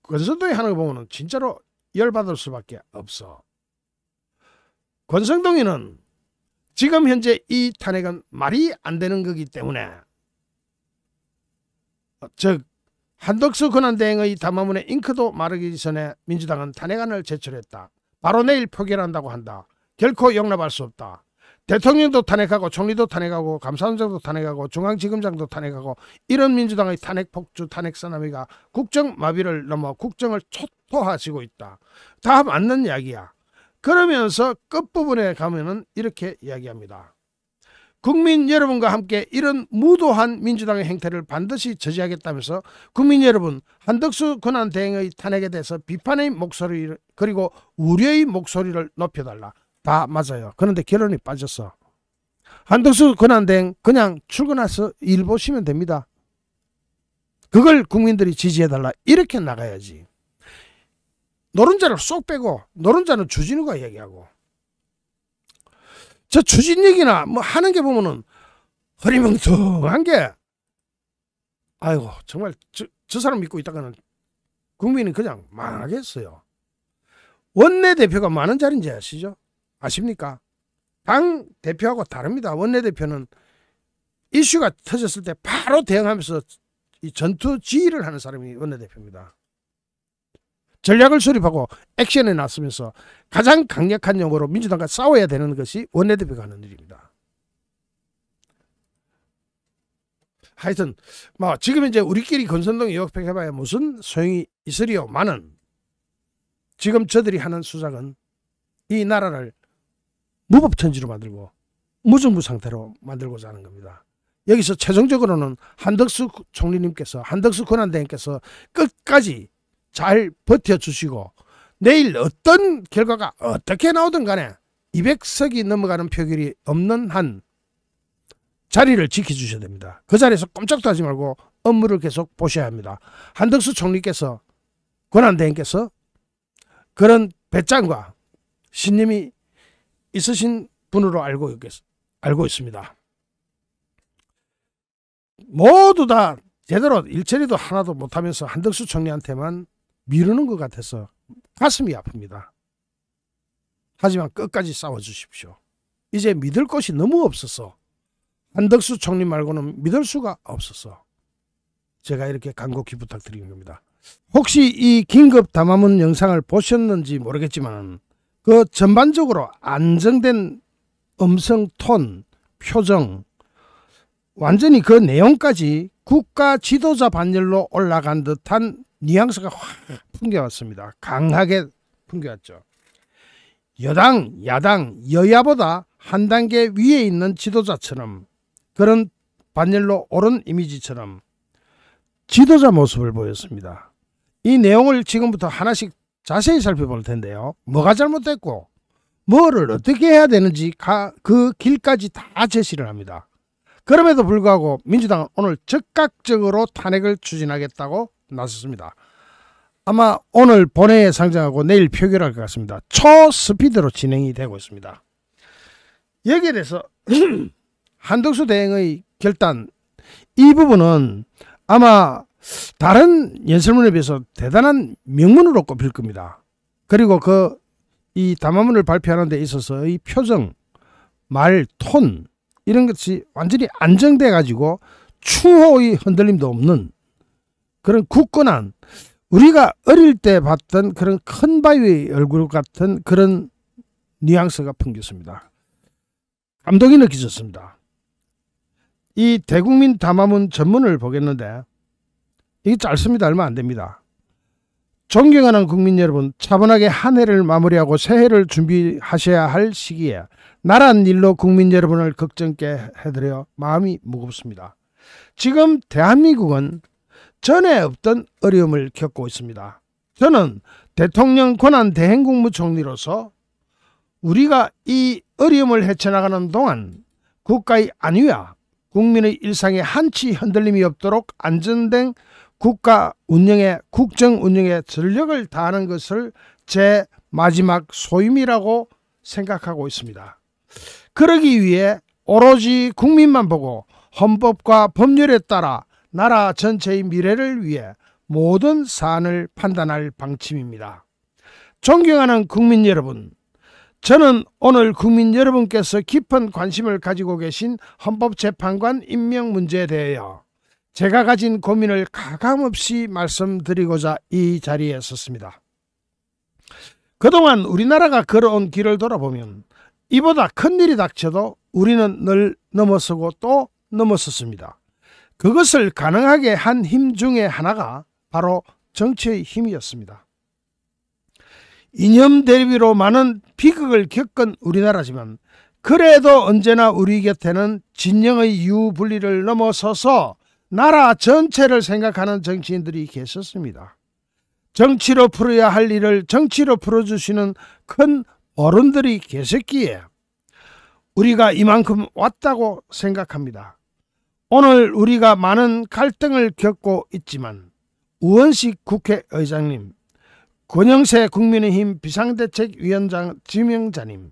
권성동이 하는 거 보면 진짜로 열받을 수밖에 없어. 권성동이는 지금 현재 이 탄핵은 말이 안 되는 거기 때문에 즉 한덕수 권한대행의 담화문의 잉크도 마르기 전에 민주당은 탄핵안을 제출했다. 바로 내일 표결한다고 한다. 결코 용납할 수 없다. 대통령도 탄핵하고 총리도 탄핵하고 감사원장도 탄핵하고 중앙지검장도 탄핵하고 이런 민주당의 탄핵 폭주 탄핵 사나미가 국정 마비를 넘어 국정을 초토화시키고 있다. 다 맞는 이야기야. 그러면서 끝부분에 가면은 이렇게 이야기합니다. 국민 여러분과 함께 이런 무도한 민주당의 행태를 반드시 저지하겠다면서 국민 여러분, 한덕수 권한대행의 탄핵에 대해서 비판의 목소리 그리고 우려의 목소리를 높여달라. 다 맞아요. 그런데 결론이 빠졌어. 한덕수 권한대행 그냥 출근해서 일 보시면 됩니다. 그걸 국민들이 지지해달라. 이렇게 나가야지. 노른자를 쏙 빼고 노른자는 주진우가 얘기하고 저 추진 얘기나 뭐 하는 게 보면은 허리멍텅한 게 아이고 정말 저 사람 믿고 있다가는 국민이 그냥 망하겠어요. 원내대표가 많은 자리인지 아시죠? 아십니까? 당 대표하고 다릅니다. 원내대표는 이슈가 터졌을 때 바로 대응하면서 이 전투 지휘를 하는 사람이 원내대표입니다. 전략을 수립하고 액션에 나서면서 가장 강력한 용어로 민주당과 싸워야 되는 것이 원내대표가 하는 일입니다. 하여튼 뭐 지금 이제 우리끼리 권선동 의혹해봐야 무슨 소용이 있으리요마는 지금 저들이 하는 수작은 이 나라를 무법천지로 만들고 무정부 상태로 만들고자 하는 겁니다. 여기서 최종적으로는 한덕수 총리님께서 한덕수 권한대행께서 끝까지 잘 버텨주시고 내일 어떤 결과가 어떻게 나오든 간에 200석이 넘어가는 표결이 없는 한 자리를 지켜주셔야 됩니다. 그 자리에서 꼼짝도 하지 말고 업무를 계속 보셔야 합니다. 한덕수 총리께서, 권한대행께서 그런 배짱과 신념이 있으신 분으로 알고 있습니다. 모두 다 제대로 일처리도 하나도 못하면서 한덕수 총리한테만 미루는 것 같아서 가슴이 아픕니다. 하지만 끝까지 싸워주십시오. 이제 믿을 것이 너무 없어서, 한덕수 총리 말고는 믿을 수가 없어서 제가 이렇게 간곡히 부탁드리는 겁니다. 혹시 이 긴급 담화문 영상을 보셨는지 모르겠지만 그 전반적으로 안정된 음성 톤, 표정, 완전히 그 내용까지 국가 지도자 반열로 올라간 듯한 뉘앙스가 확 풍겨왔습니다. 강하게 풍겨왔죠. 여당, 야당, 여야보다 한 단계 위에 있는 지도자처럼, 그런 반열로 오른 이미지처럼 지도자 모습을 보였습니다. 이 내용을 지금부터 하나씩 자세히 살펴볼 텐데요. 뭐가 잘못됐고 뭐를 어떻게 해야 되는지 그 길까지 다 제시를 합니다. 그럼에도 불구하고 민주당은 오늘 즉각적으로 탄핵을 추진하겠다고 나섰습니다. 아마 오늘 본회의에 상정하고 내일 표결할 것 같습니다. 초스피드로 진행이 되고 있습니다. 여기에 대해서 한덕수 대행의 결단, 이 부분은 아마 다른 연설문에 비해서 대단한 명문으로 꼽힐 겁니다. 그리고 이 담화문을 발표하는 데 있어서의 표정, 말, 톤, 이런 것이 완전히 안정돼 가지고 추호의 흔들림도 없는 그런 굳건한, 우리가 어릴 때 봤던 그런 큰 바위의 얼굴 같은 그런 뉘앙스가 풍겼습니다. 감동이 느껴졌습니다. 이 대국민 담화문 전문을 보겠는데 이게 짧습니다. 얼마 안 됩니다. 존경하는 국민 여러분, 차분하게 한 해를 마무리하고 새해를 준비하셔야 할 시기에 나란 일로 국민 여러분을 걱정케 해드려 마음이 무겁습니다. 지금 대한민국은 전에 없던 어려움을 겪고 있습니다. 저는 대통령 권한 대행국무총리로서 우리가 이 어려움을 헤쳐나가는 동안 국가의 안위와 국민의 일상에 한치 흔들림이 없도록 안전된 국가 운영에, 국정 운영에 전력을 다하는 것을 제 마지막 소임이라고 생각하고 있습니다. 그러기 위해 오로지 국민만 보고 헌법과 법률에 따라 나라 전체의 미래를 위해 모든 사안을 판단할 방침입니다. 존경하는 국민 여러분, 저는 오늘 국민 여러분께서 깊은 관심을 가지고 계신 헌법재판관 임명 문제에 대하여 제가 가진 고민을 가감없이 말씀드리고자 이 자리에 섰습니다. 그동안 우리나라가 걸어온 길을 돌아보면 이보다 큰 일이 닥쳐도 우리는 늘 넘어서고 또 넘어섰습니다. 그것을 가능하게 한 힘 중에 하나가 바로 정치의 힘이었습니다. 이념 대비로 많은 비극을 겪은 우리나라지만 그래도 언제나 우리 곁에는 진영의 유분리를 넘어서서 나라 전체를 생각하는 정치인들이 계셨습니다. 정치로 풀어야 할 일을 정치로 풀어주시는 큰 어른들이 계셨기에 우리가 이만큼 왔다고 생각합니다. 오늘 우리가 많은 갈등을 겪고 있지만 우원식 국회의장님, 권영세 국민의힘 비상대책위원장 지명자님,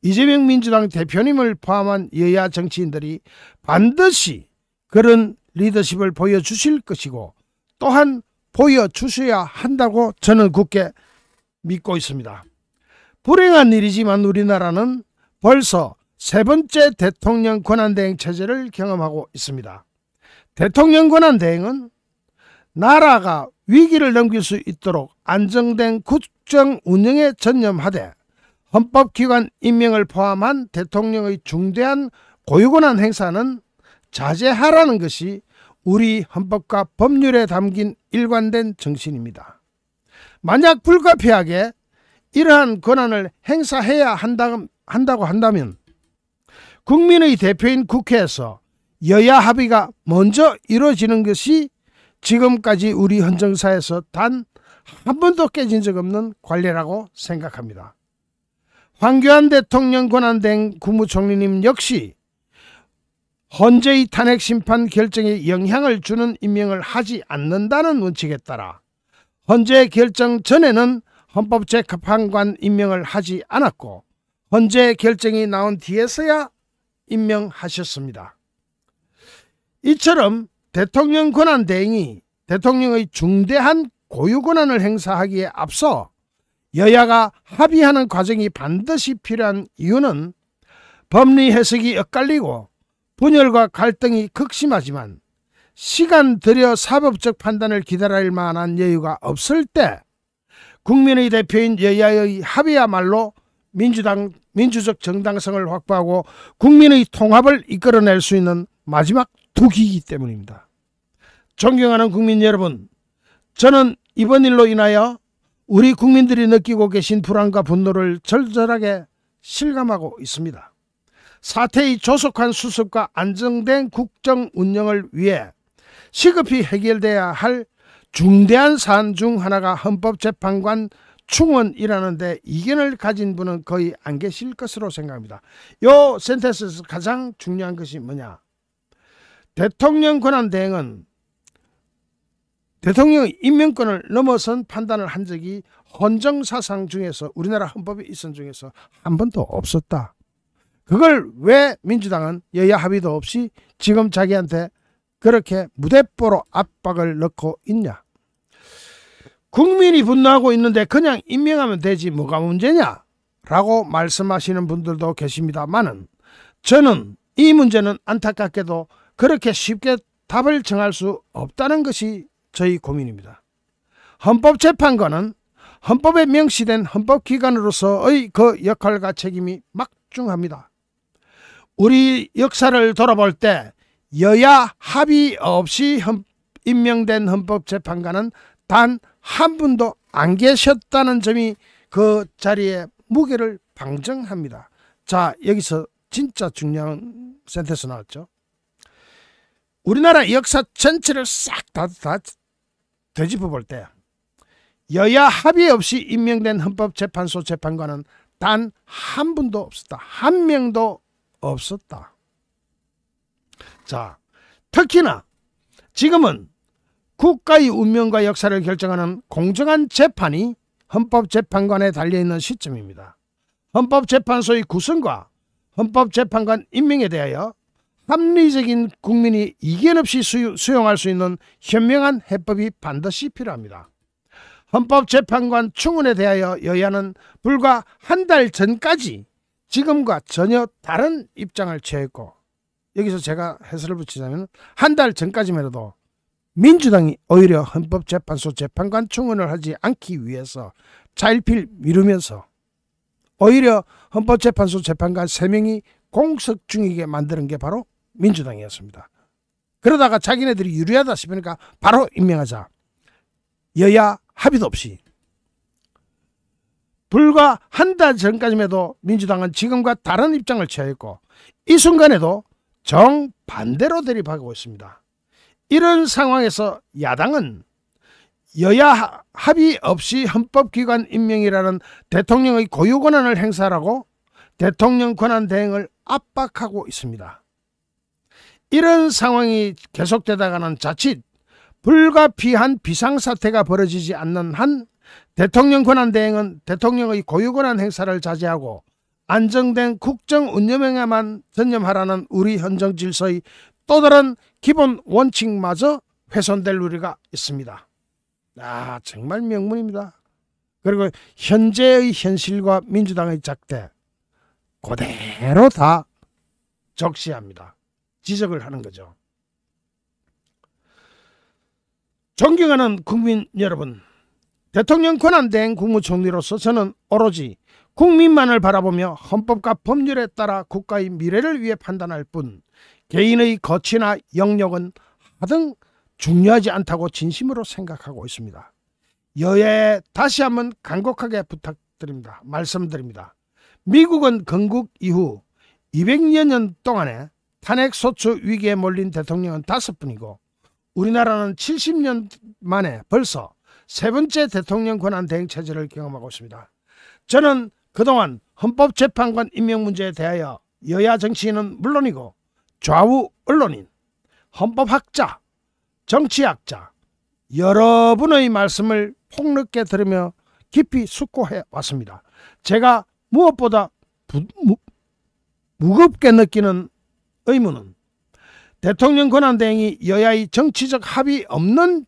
이재명 민주당 대표님을 포함한 여야 정치인들이 반드시 그런 리더십을 보여주실 것이고 또한 보여주셔야 한다고 저는 굳게 믿고 있습니다. 불행한 일이지만 우리나라는 벌써 세 번째 대통령 권한대행 체제를 경험하고 있습니다. 대통령 권한대행은 나라가 위기를 넘길 수 있도록 안정된 국정 운영에 전념하되 헌법기관 임명을 포함한 대통령의 중대한 고유권한 행사는 자제하라는 것이 우리 헌법과 법률에 담긴 일관된 정신입니다. 만약 불가피하게 이러한 권한을 행사해야 한다고 한다면 국민의 대표인 국회에서 여야 합의가 먼저 이루어지는 것이 지금까지 우리 헌정사에서 단 한 번도 깨진 적 없는 관례라고 생각합니다. 황교안 대통령 권한대행 국무총리님 역시 헌재의 탄핵 심판 결정에 영향을 주는 임명을 하지 않는다는 원칙에 따라 헌재 결정 전에는 헌법재판관 임명을 하지 않았고 헌재 결정이 나온 뒤에서야 임명하셨습니다. 이처럼 대통령 권한대행이 대통령의 중대한 고유 권한을 행사하기에 앞서 여야가 합의하는 과정이 반드시 필요한 이유는 법리 해석이 엇갈리고 분열과 갈등이 극심하지만 시간 들여 사법적 판단을 기다릴 만한 여유가 없을 때 국민의 대표인 여야의 합의야말로 민주적 정당성을 확보하고 국민의 통합을 이끌어낼 수 있는 마지막 둑이기 때문입니다. 존경하는 국민 여러분, 저는 이번 일로 인하여 우리 국민들이 느끼고 계신 불안과 분노를 절절하게 실감하고 있습니다. 사태의 조속한 수습과 안정된 국정 운영을 위해 시급히 해결돼야 할 중대한 사안 중 하나가 헌법재판관 충원이라는 데 이견을 가진 분은 거의 안 계실 것으로 생각합니다. 이 센텐스에서 가장 중요한 것이 뭐냐? 대통령 권한대행은 대통령의 임명권을 넘어선 판단을 한 적이 헌정사상 중에서 우리나라 헌법에 있은 중에서 한 번도 없었다. 그걸 왜 민주당은 여야 합의도 없이 지금 자기한테 그렇게 무대뽀로 압박을 넣고 있냐? 국민이 분노하고 있는데 그냥 임명하면 되지 뭐가 문제냐? 라고 말씀하시는 분들도 계십니다만은 저는 이 문제는 안타깝게도 그렇게 쉽게 답을 정할 수 없다는 것이 저희 고민입니다. 헌법재판관은 헌법에 명시된 헌법기관으로서의 그 역할과 책임이 막중합니다. 우리 역사를 돌아볼 때 여야 합의 없이 임명된 헌법재판관은 단 한 분도 안 계셨다는 점이 그 자리의 무게를 방증합니다. 자, 여기서 진짜 중요한 센텐스 나왔죠. 우리나라 역사 전체를 싹 다 되짚어 볼 때 여야 합의 없이 임명된 헌법재판소 재판관은 단 한 분도 없었다. 한 명도 없었다. 자, 특히나 지금은 국가의 운명과 역사를 결정하는 공정한 재판이 헌법재판관에 달려있는 시점입니다. 헌법재판소의 구성과 헌법재판관 임명에 대하여 합리적인 국민이 이견 없이 수용할 수 있는 현명한 해법이 반드시 필요합니다. 헌법재판관 충원에 대하여 여야는 불과 한 달 전까지 지금과 전혀 다른 입장을 취했고, 여기서 제가 해설을 붙이자면 한 달 전까지만 해도 민주당이 오히려 헌법재판소 재판관 충원을 하지 않기 위해서 차일피일 미루면서 오히려 헌법재판소 재판관 3명이 공석 중이게 만드는 게 바로 민주당이었습니다. 그러다가 자기네들이 유리하다 싶으니까 바로 임명하자. 여야 합의도 없이. 불과 한 달 전까지만 해도 민주당은 지금과 다른 입장을 취하였고 이 순간에도 정반대로 대립하고 있습니다. 이런 상황에서 야당은 여야 합의 없이 헌법기관 임명이라는 대통령의 고유 권한을 행사하라고 대통령 권한 대행을 압박하고 있습니다. 이런 상황이 계속되다가는 자칫 불가피한 비상사태가 벌어지지 않는 한 대통령 권한 대행은 대통령의 고유 권한 행사를 자제하고 안정된 국정 운영에만 전념하라는 우리 헌정 질서의 또 다른 기본 원칙마저 훼손될 우려가 있습니다. 아, 정말 명문입니다. 그리고 현재의 현실과 민주당의 작태 그대로 다 적시합니다. 지적을 하는 거죠. 존경하는 국민 여러분, 대통령 권한대행 국무총리로서 저는 오로지 국민만을 바라보며 헌법과 법률에 따라 국가의 미래를 위해 판단할 뿐 개인의 거취나 영역은 하등 중요하지 않다고 진심으로 생각하고 있습니다. 여야에 다시 한번 간곡하게 부탁드립니다. 말씀드립니다. 미국은 건국 이후 200여 년 동안에 탄핵소추 위기에 몰린 대통령은 5분이고 우리나라는 70년 만에 벌써 세 번째 대통령 권한 대행 체제를 경험하고 있습니다. 저는 그동안 헌법재판관 임명 문제에 대하여 여야 정치인은 물론이고 좌우 언론인, 헌법학자, 정치학자 여러분의 말씀을 폭넓게 들으며 깊이 숙고해 왔습니다. 제가 무엇보다 무겁게 느끼는 의무는 대통령 권한대행이 여야의 정치적 합의 없는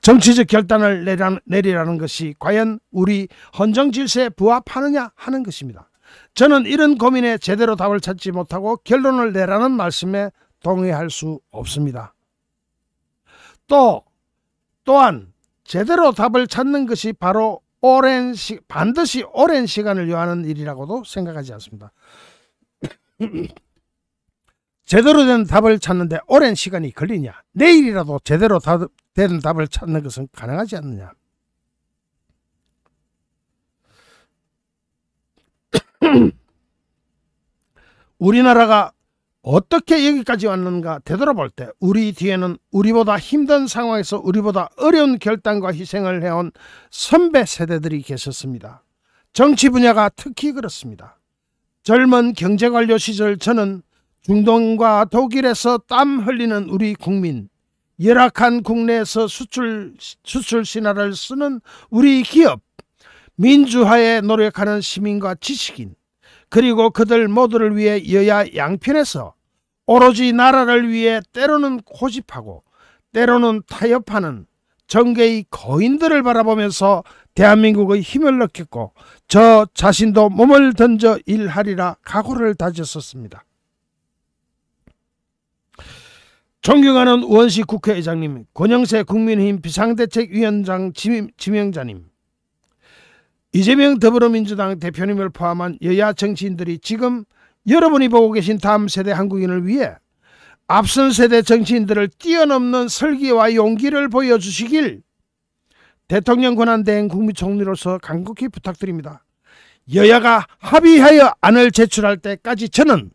정치적 결단을 내리라는 것이 과연 우리 헌정질서에 부합하느냐 하는 것입니다. 저는 이런 고민에 제대로 답을 찾지 못하고 결론을 내라는 말씀에 동의할 수 없습니다. 또한 제대로 답을 찾는 것이 바로 반드시 오랜 시간을 요하는 일이라고도 생각하지 않습니다. 제대로 된 답을 찾는데 오랜 시간이 걸리냐? 내일이라도 제대로 된 답을 찾는 것은 가능하지 않느냐? 우리나라가 어떻게 여기까지 왔는가 되돌아볼 때 우리 뒤에는 우리보다 힘든 상황에서 우리보다 어려운 결단과 희생을 해온 선배 세대들이 계셨습니다. 정치 분야가 특히 그렇습니다. 젊은 경제관료 시절 저는 중동과 독일에서 땀 흘리는 우리 국민, 열악한 국내에서 수출 신화를 쓰는 우리 기업, 민주화에 노력하는 시민과 지식인, 그리고 그들 모두를 위해 여야 양편에서 오로지 나라를 위해 때로는 고집하고 때로는 타협하는 정계의 거인들을 바라보면서 대한민국의 힘을 느꼈고 저 자신도 몸을 던져 일하리라 각오를 다졌었습니다. 존경하는 우원식 국회의장님, 권영세 국민의힘 비상대책위원장 지명자님, 이재명 더불어민주당 대표님을 포함한 여야 정치인들이 지금 여러분이 보고 계신 다음 세대 한국인을 위해 앞선 세대 정치인들을 뛰어넘는 설계와 용기를 보여주시길 대통령 권한대행 국무총리로서 간곡히 부탁드립니다. 여야가 합의하여 안을 제출할 때까지 저는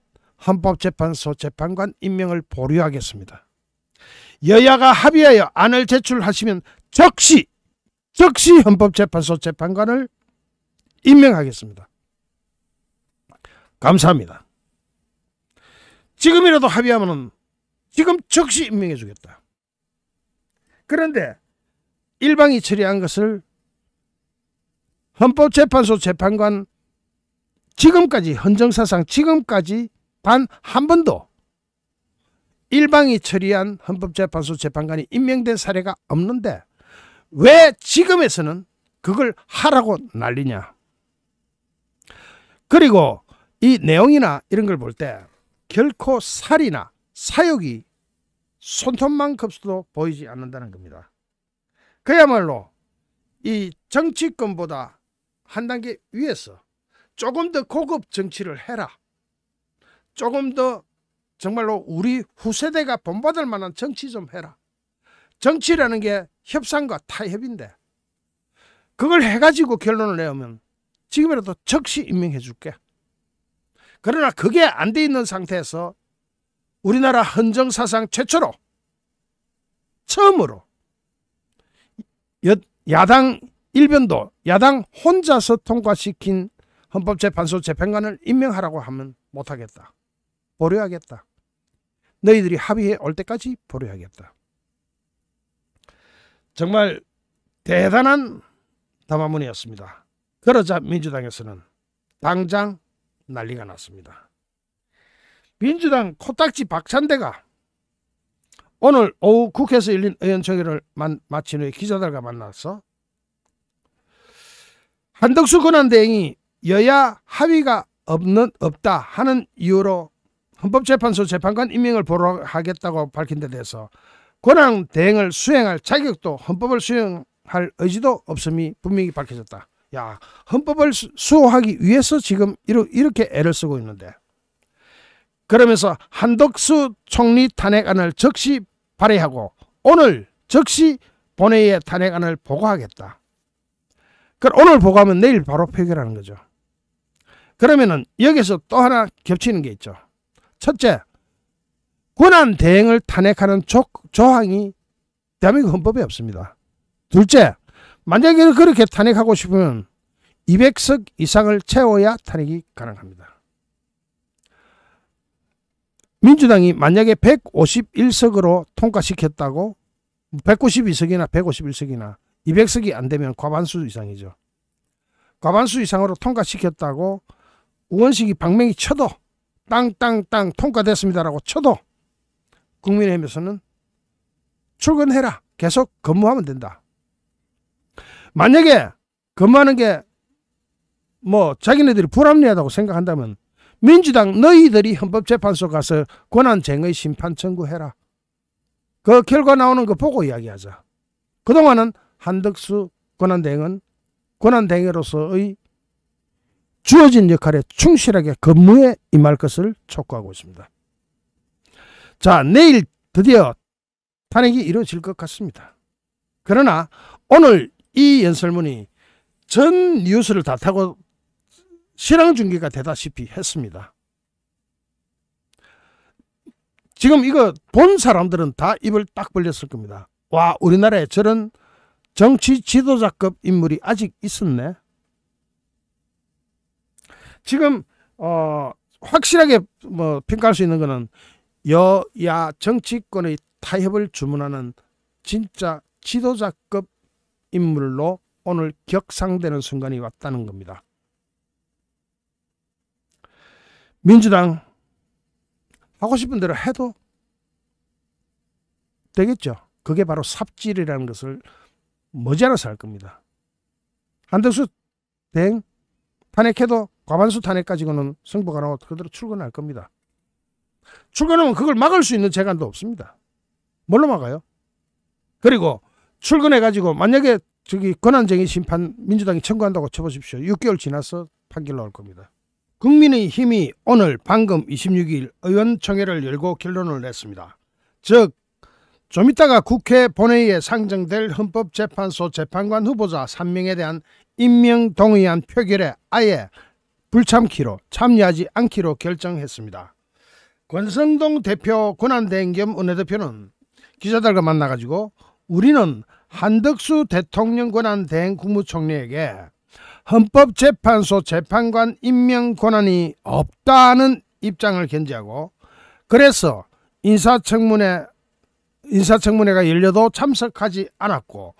헌법재판소 재판관 임명을 보류하겠습니다. 여야가 합의하여 안을 제출하시면 즉시 헌법재판소 재판관을 임명하겠습니다. 감사합니다. 지금이라도 합의하면 지금 즉시 임명해 주겠다. 그런데 일방이 처리한 것을 헌법재판소 재판관 지금까지 헌정사상 지금까지 단 한 번도 일방이 처리한 헌법재판소 재판관이 임명된 사례가 없는데 왜 지금에서는 그걸 하라고 난리냐. 그리고 이 내용이나 이런 걸 볼 때 결코 살이나 사욕이 손톱만큼도 보이지 않는다는 겁니다. 그야말로 이 정치권보다 한 단계 위에서 조금 더 고급 정치를 해라. 조금 더 정말로 우리 후세대가 본받을 만한 정치 좀 해라. 정치라는 게 협상과 타협인데 그걸 해가지고 결론을 내오면 지금이라도 즉시 임명해 줄게. 그러나 그게 안 돼 있는 상태에서 우리나라 헌정사상 최초로 처음으로 야당 일변도 야당 혼자서 통과시킨 헌법재판소 재판관을 임명하라고 하면 못하겠다. 보류하겠다. 너희들이 합의해 올 때까지 보류하겠다. 정말 대단한 담화문이었습니다. 그러자 민주당에서는 당장 난리가 났습니다. 민주당 코딱지 박찬대가 오늘 오후 국회에서 열린 의원총회를 마친 후에 기자들과 만나서 한덕수 권한대행이 여야 합의가 없다 하는 이유로 헌법재판소 재판관 임명을 보류하겠다고 밝힌 데 대해서 권한대행을 수행할 자격도 헌법을 수행할 의지도 없음이 분명히 밝혀졌다. 야, 헌법을 수호하기 위해서 지금 이렇게 애를 쓰고 있는데 그러면서 한덕수 총리 탄핵안을 즉시 발의하고 오늘 즉시 본회의에 탄핵안을 보고하겠다. 오늘 보고하면 내일 바로 표결하는 거죠. 그러면은 여기서 또 하나 겹치는 게 있죠. 첫째, 권한대행을 탄핵하는 조항이 대한민국 헌법에 없습니다. 둘째, 만약에 그렇게 탄핵하고 싶으면 200석 이상을 채워야 탄핵이 가능합니다. 민주당이 만약에 151석으로 통과시켰다고 192석이나 151석이나 200석이 안 되면 과반수 이상이죠. 과반수 이상으로 통과시켰다고 우원식이 방맹이 쳐도 땅땅땅 통과됐습니다라고 쳐도 국민의힘에서는 출근해라. 계속 근무하면 된다. 만약에 근무하는 게 뭐 자기네들이 불합리하다고 생각한다면 민주당 너희들이 헌법재판소 가서 권한쟁의 심판 청구해라. 그 결과 나오는 거 보고 이야기하자. 그동안은 한덕수 권한대행은 권한대행으로서의 주어진 역할에 충실하게 근무에 임할 것을 촉구하고 있습니다. 자, 내일 드디어 탄핵이 이루어질 것 같습니다. 그러나 오늘 이 연설문이 전 뉴스를 다 타고 실황중계가 되다시피 했습니다. 지금 이거 본 사람들은 다 입을 딱 벌렸을 겁니다. 와, 우리나라에 저런 정치 지도자급 인물이 아직 있었네. 지금 확실하게 평가할 수 있는 거는 여야 정치권의 타협을 주문하는 진짜 지도자급 인물로 오늘 격상되는 순간이 왔다는 겁니다. 민주당 하고 싶은 대로 해도 되겠죠. 그게 바로 삽질이라는 것을 머지않아서 할 겁니다. 한덕수 대행 탄핵해도 과반수 탄핵 가지고는 승부가 나고 그대로 출근할 겁니다. 출근하면 그걸 막을 수 있는 재간도 없습니다. 뭘로 막아요? 그리고 출근해가지고 만약에 저기 권한쟁의 심판 민주당이 청구한다고 쳐보십시오. 6개월 지나서 판결 나올 겁니다. 국민의힘이 오늘 방금 26일 의원총회를 열고 결론을 냈습니다. 즉 좀 이따가 국회 본회의에 상정될 헌법재판소 재판관 후보자 3명에 대한 임명 동의안 표결에 아예 불참키로 참여하지 않기로 결정했습니다. 권성동 대표 권한대행 겸 원내대표는 기자들과 만나가지고 우리는 한덕수 대통령 권한대행 국무총리에게 헌법재판소 재판관 임명 권한이 없다는 입장을 견지하고 그래서 인사청문회가 열려도 참석하지 않았고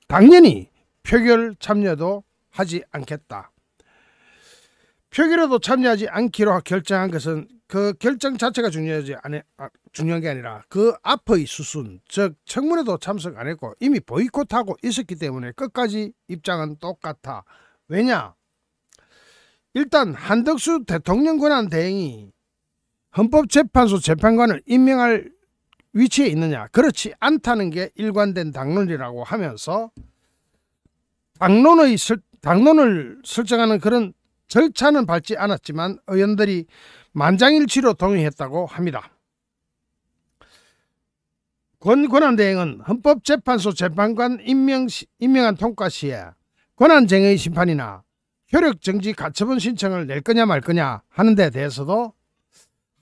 당연히 표결 참여도 하지 않겠다. 표결에도 참여하지 않기로 결정한 것은 그 결정 자체가 중요한 게 아니라 그 앞의 수순, 즉 청문회도 참석 안 했고 이미 보이콧하고 있었기 때문에 끝까지 입장은 똑같아. 왜냐? 일단 한덕수 대통령 권한 대행이 헌법재판소 재판관을 임명할 위치에 있느냐? 그렇지 않다는 게 일관된 당론이라고 하면서 당론을 설정하는 그런 절차는 밟지 않았지만 의원들이 만장일치로 동의했다고 합니다. 권한대행은 헌법재판소 재판관 임명안 통과 시에 권한쟁의 심판이나 효력정지 가처분 신청을 낼 거냐 말 거냐 하는 데 대해서도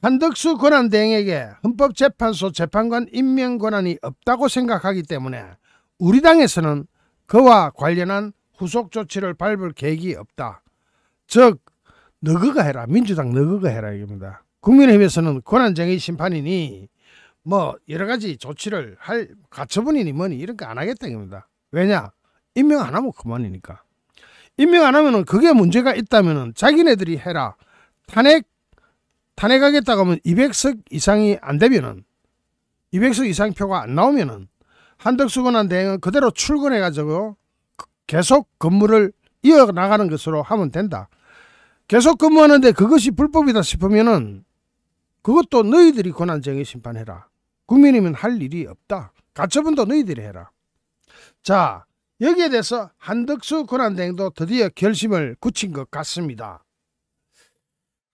한덕수 권한대행에게 헌법재판소 재판관 임명 권한이 없다고 생각하기 때문에 우리 당에서는 그와 관련한 후속 조치를 밟을 계획이 없다. 즉 너그가 해라. 민주당 너그가 해라 이겁니다. 국민의힘에서는 권한쟁의 심판이니 뭐 여러가지 조치를 할 가처분이니 뭐니 이런 거 안 하겠다 이겁니다. 왜냐? 임명 안 하면 그만이니까. 임명 안 하면은 그게 문제가 있다면은 자기네들이 해라. 탄핵하겠다고 하면 200석 이상이 안 되면은 200석 이상 표가 안 나오면은 한덕수 권한대행은 그대로 출근해가지고 계속 근무를 이어나가는 것으로 하면 된다. 계속 근무하는데 그것이 불법이다 싶으면은 그것도 너희들이 권한쟁의 심판해라. 국민이면 할 일이 없다. 가처분도 너희들이 해라. 자, 여기에 대해서 한덕수 권한대행도 드디어 결심을 굳힌 것 같습니다.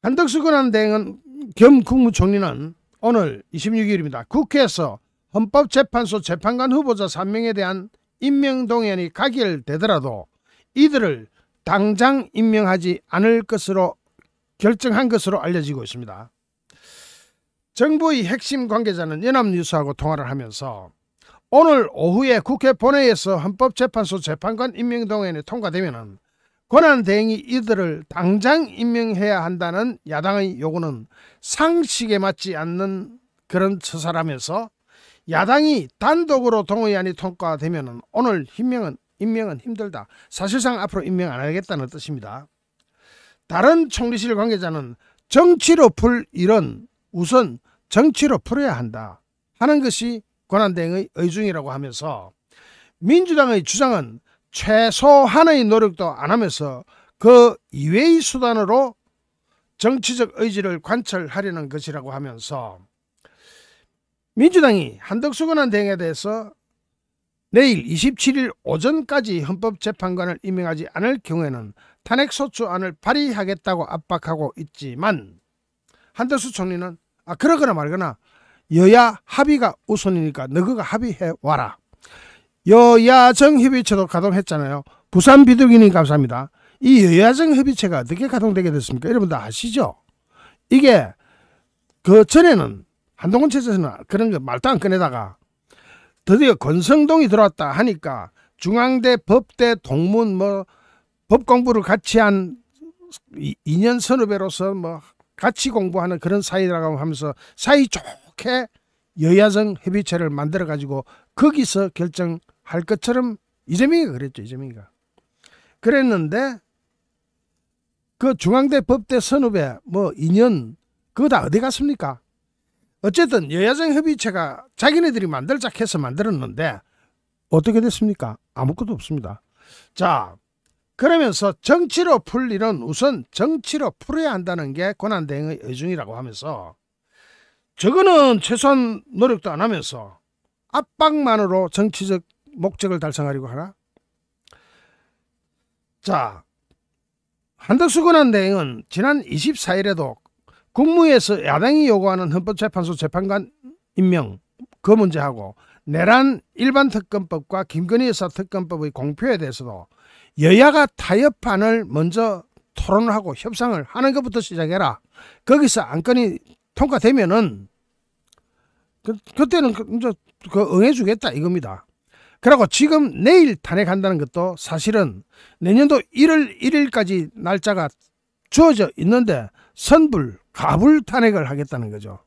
한덕수 권한대행은 겸 국무총리는 오늘 26일입니다. 국회에서 헌법재판소 재판관 후보자 3명에 대한 임명 동의안이 가결되더라도 이들을 당장 임명하지 않을 것으로 결정한 것으로 알려지고 있습니다. 정부의 핵심 관계자는 연합뉴스하고 통화를 하면서 오늘 오후에 국회 본회의에서 헌법재판소 재판관 임명동의안이 통과되면은 권한대행이 이들을 당장 임명해야 한다는 야당의 요구는 상식에 맞지 않는 그런 처사라면서 야당이 단독으로 동의안이 통과되면은 오늘 임명은 힘들다. 사실상 앞으로 임명 안 하겠다는 뜻입니다. 다른 총리실 관계자는 정치로 풀 일은 우선 정치로 풀어야 한다 하는 것이 권한대행의 의중이라고 하면서 민주당의 주장은 최소한의 노력도 안 하면서 그 이외의 수단으로 정치적 의지를 관철하려는 것이라고 하면서 민주당이 한덕수 권한대행에 대해서 내일 27일 오전까지 헌법재판관을 임명하지 않을 경우에는 탄핵소추안을 발의하겠다고 압박하고 있지만 한덕수 총리는 그러거나 말거나 여야 합의가 우선이니까 너희가 합의해와라. 여야정협의체도 가동했잖아요. 부산 비둘기님 감사합니다. 이 여야정협의체가 어떻게 가동되게 됐습니까? 여러분들 아시죠? 이게 그 전에는 한동훈 체제에서는 그런 거 말도 안 꺼내다가 드디어 권성동이 들어왔다 하니까 중앙대 법대 동문 법 공부를 같이 한 2년 선후배로서 같이 공부하는 그런 사이라고 하면서 사이 좋게 여야정 협의체를 만들어 가지고 거기서 결정할 것처럼 이재명이가 그랬죠. 이재명이가 그랬는데 그 중앙대 법대 선후배 2년 그거 다 어디 갔습니까? 어쨌든 여야정 협의체가 자기네들이 만들자 해서 만들었는데 어떻게 됐습니까? 아무것도 없습니다. 자, 그러면서 정치로 풀 일은 우선 정치로 풀어야 한다는 게 권한대행의 의중이라고 하면서 저거는 최소한 노력도 안 하면서 압박만으로 정치적 목적을 달성하려고 하나? 자, 한덕수 권한대행은 지난 24일에도 국무회에서 야당이 요구하는 헌법재판소 재판관 임명 그 문제하고 내란 일반특검법과 김건희 여사 특검법의 공표에 대해서도 여야가 타협안을 먼저 토론을 하고 협상을 하는 것부터 시작해라. 거기서 안건이 통과되면은 그때는 응해주겠다 이겁니다. 그리고 지금 내일 탄핵한다는 것도 사실은 내년도 1월 1일까지 날짜가 주어져 있는데 선불 가불 탄핵을 하겠다는 거죠.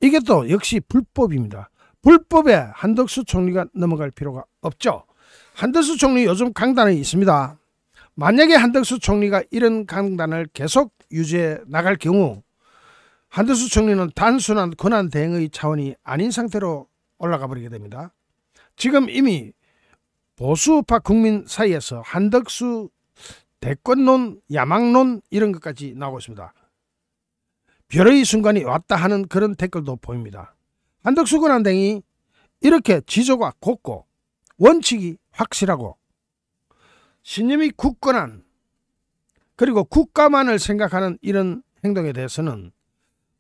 이게 또 역시 불법입니다. 불법에 한덕수 총리가 넘어갈 필요가 없죠. 한덕수 총리 요즘 강단에 있습니다. 만약에 한덕수 총리가 이런 강단을 계속 유지해 나갈 경우 한덕수 총리는 단순한 권한대행의 차원이 아닌 상태로 올라가 버리게 됩니다. 지금 이미 보수파 국민 사이에서 한덕수 대권론, 야망론 이런 것까지 나오고 있습니다. 별의 순간이 왔다 하는 그런 댓글도 보입니다. 한덕수 권한대행이 이렇게 지조가 곱고 원칙이 확실하고 신념이 굳건한 그리고 국가만을 생각하는 이런 행동에 대해서는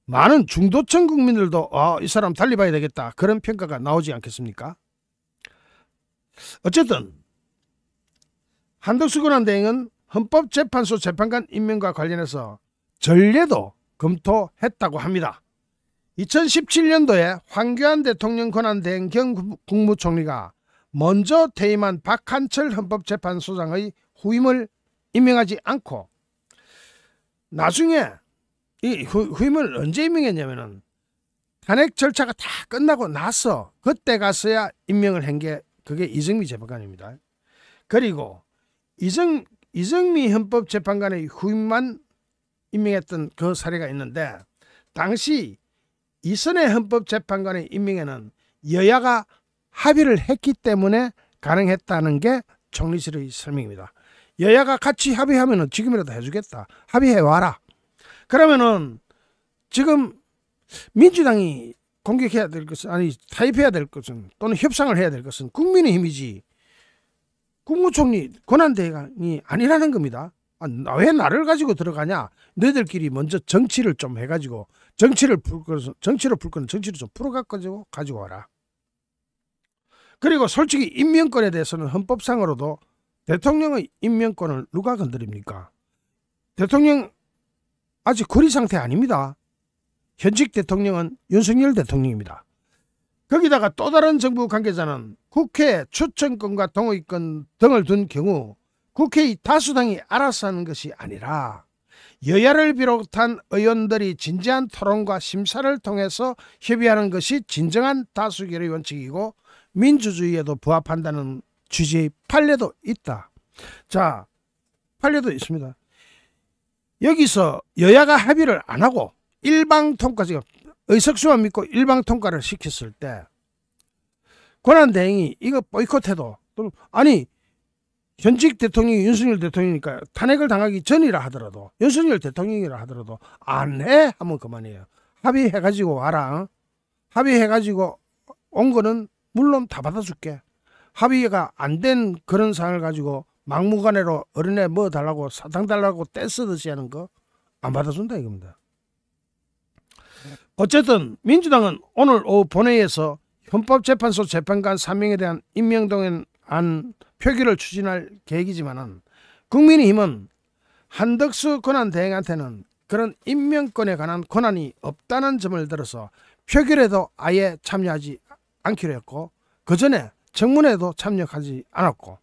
많은 중도층 국민들도 이 사람 달리 봐야 되겠다 그런 평가가 나오지 않겠습니까? 어쨌든 한덕수 권한대행은 헌법재판소 재판관 임명과 관련해서 전례도 검토했다고 합니다. 2017년도에 황교안 대통령 권한대행 겸 국무총리가 먼저 퇴임한 박한철 헌법재판소장의 후임을 임명하지 않고 나중에 이 후임을 언제 임명했냐면은 탄핵 절차가 다 끝나고 나서 그때 가서야 임명을 한 게 그게 이정미 재판관입니다. 그리고 이정미 헌법재판관의 후임만 임명했던 그 사례가 있는데 당시 이선의 헌법재판관의 임명에는 여야가 합의를 했기 때문에 가능했다는 게 총리실의 설명입니다. 여야가 같이 합의하면 지금이라도 해주겠다. 합의해와라. 그러면은 지금 민주당이 공격해야 될 것은 타협해야 될 것은 또는 협상을 해야 될 것은 국민의힘이지 국무총리 권한대행이 아니라는 겁니다. 왜 나를 가지고 들어가냐? 너희들끼리 먼저 정치를 좀 해가지고 정치를 풀 거는 정치를 좀 풀어가지고 가지고 와라. 그리고 솔직히 임명권에 대해서는 헌법상으로도 대통령의 임명권을 누가 건드립니까? 대통령 아직 거리 상태 아닙니다. 현직 대통령은 윤석열 대통령입니다. 거기다가 또 다른 정부 관계자는 국회 추천권과 동의권 등을 둔 경우 국회의 다수당이 알아서 하는 것이 아니라 여야를 비롯한 의원들이 진지한 토론과 심사를 통해서 협의하는 것이 진정한 다수결의 원칙이고 민주주의에도 부합한다는 취지의 판례도 있다. 자, 판례도 있습니다. 여기서 여야가 합의를 안 하고 일방통과제가 의석수만 믿고 일방통과를 시켰을 때 권한대행이 이거 보이콧해도, 아니 현직 대통령이 윤석열 대통령이니까 탄핵을 당하기 전이라 하더라도, 윤석열 대통령이라 하더라도 안 해 하면 그만이에요. 합의해가지고 와라. 합의해가지고 온 거는 물론 다 받아줄게. 합의가 안 된 그런 상황을 가지고 막무가내로 어린애 뭐 달라고 사탕 달라고 떼쓰듯이 하는 거 안 받아준다 이겁니다. 어쨌든 민주당은 오늘 오후 본회의에서 헌법재판소 재판관 3명에 대한 임명동의안 표기를 추진할 계획이지만은 국민의힘은 한덕수 권한대행한테는 그런 임명권에 관한 권한이 없다는 점을 들어서 표결에도 아예 참여하지 않기로 했고, 그 전에 청문회에도 참여하지 않았고,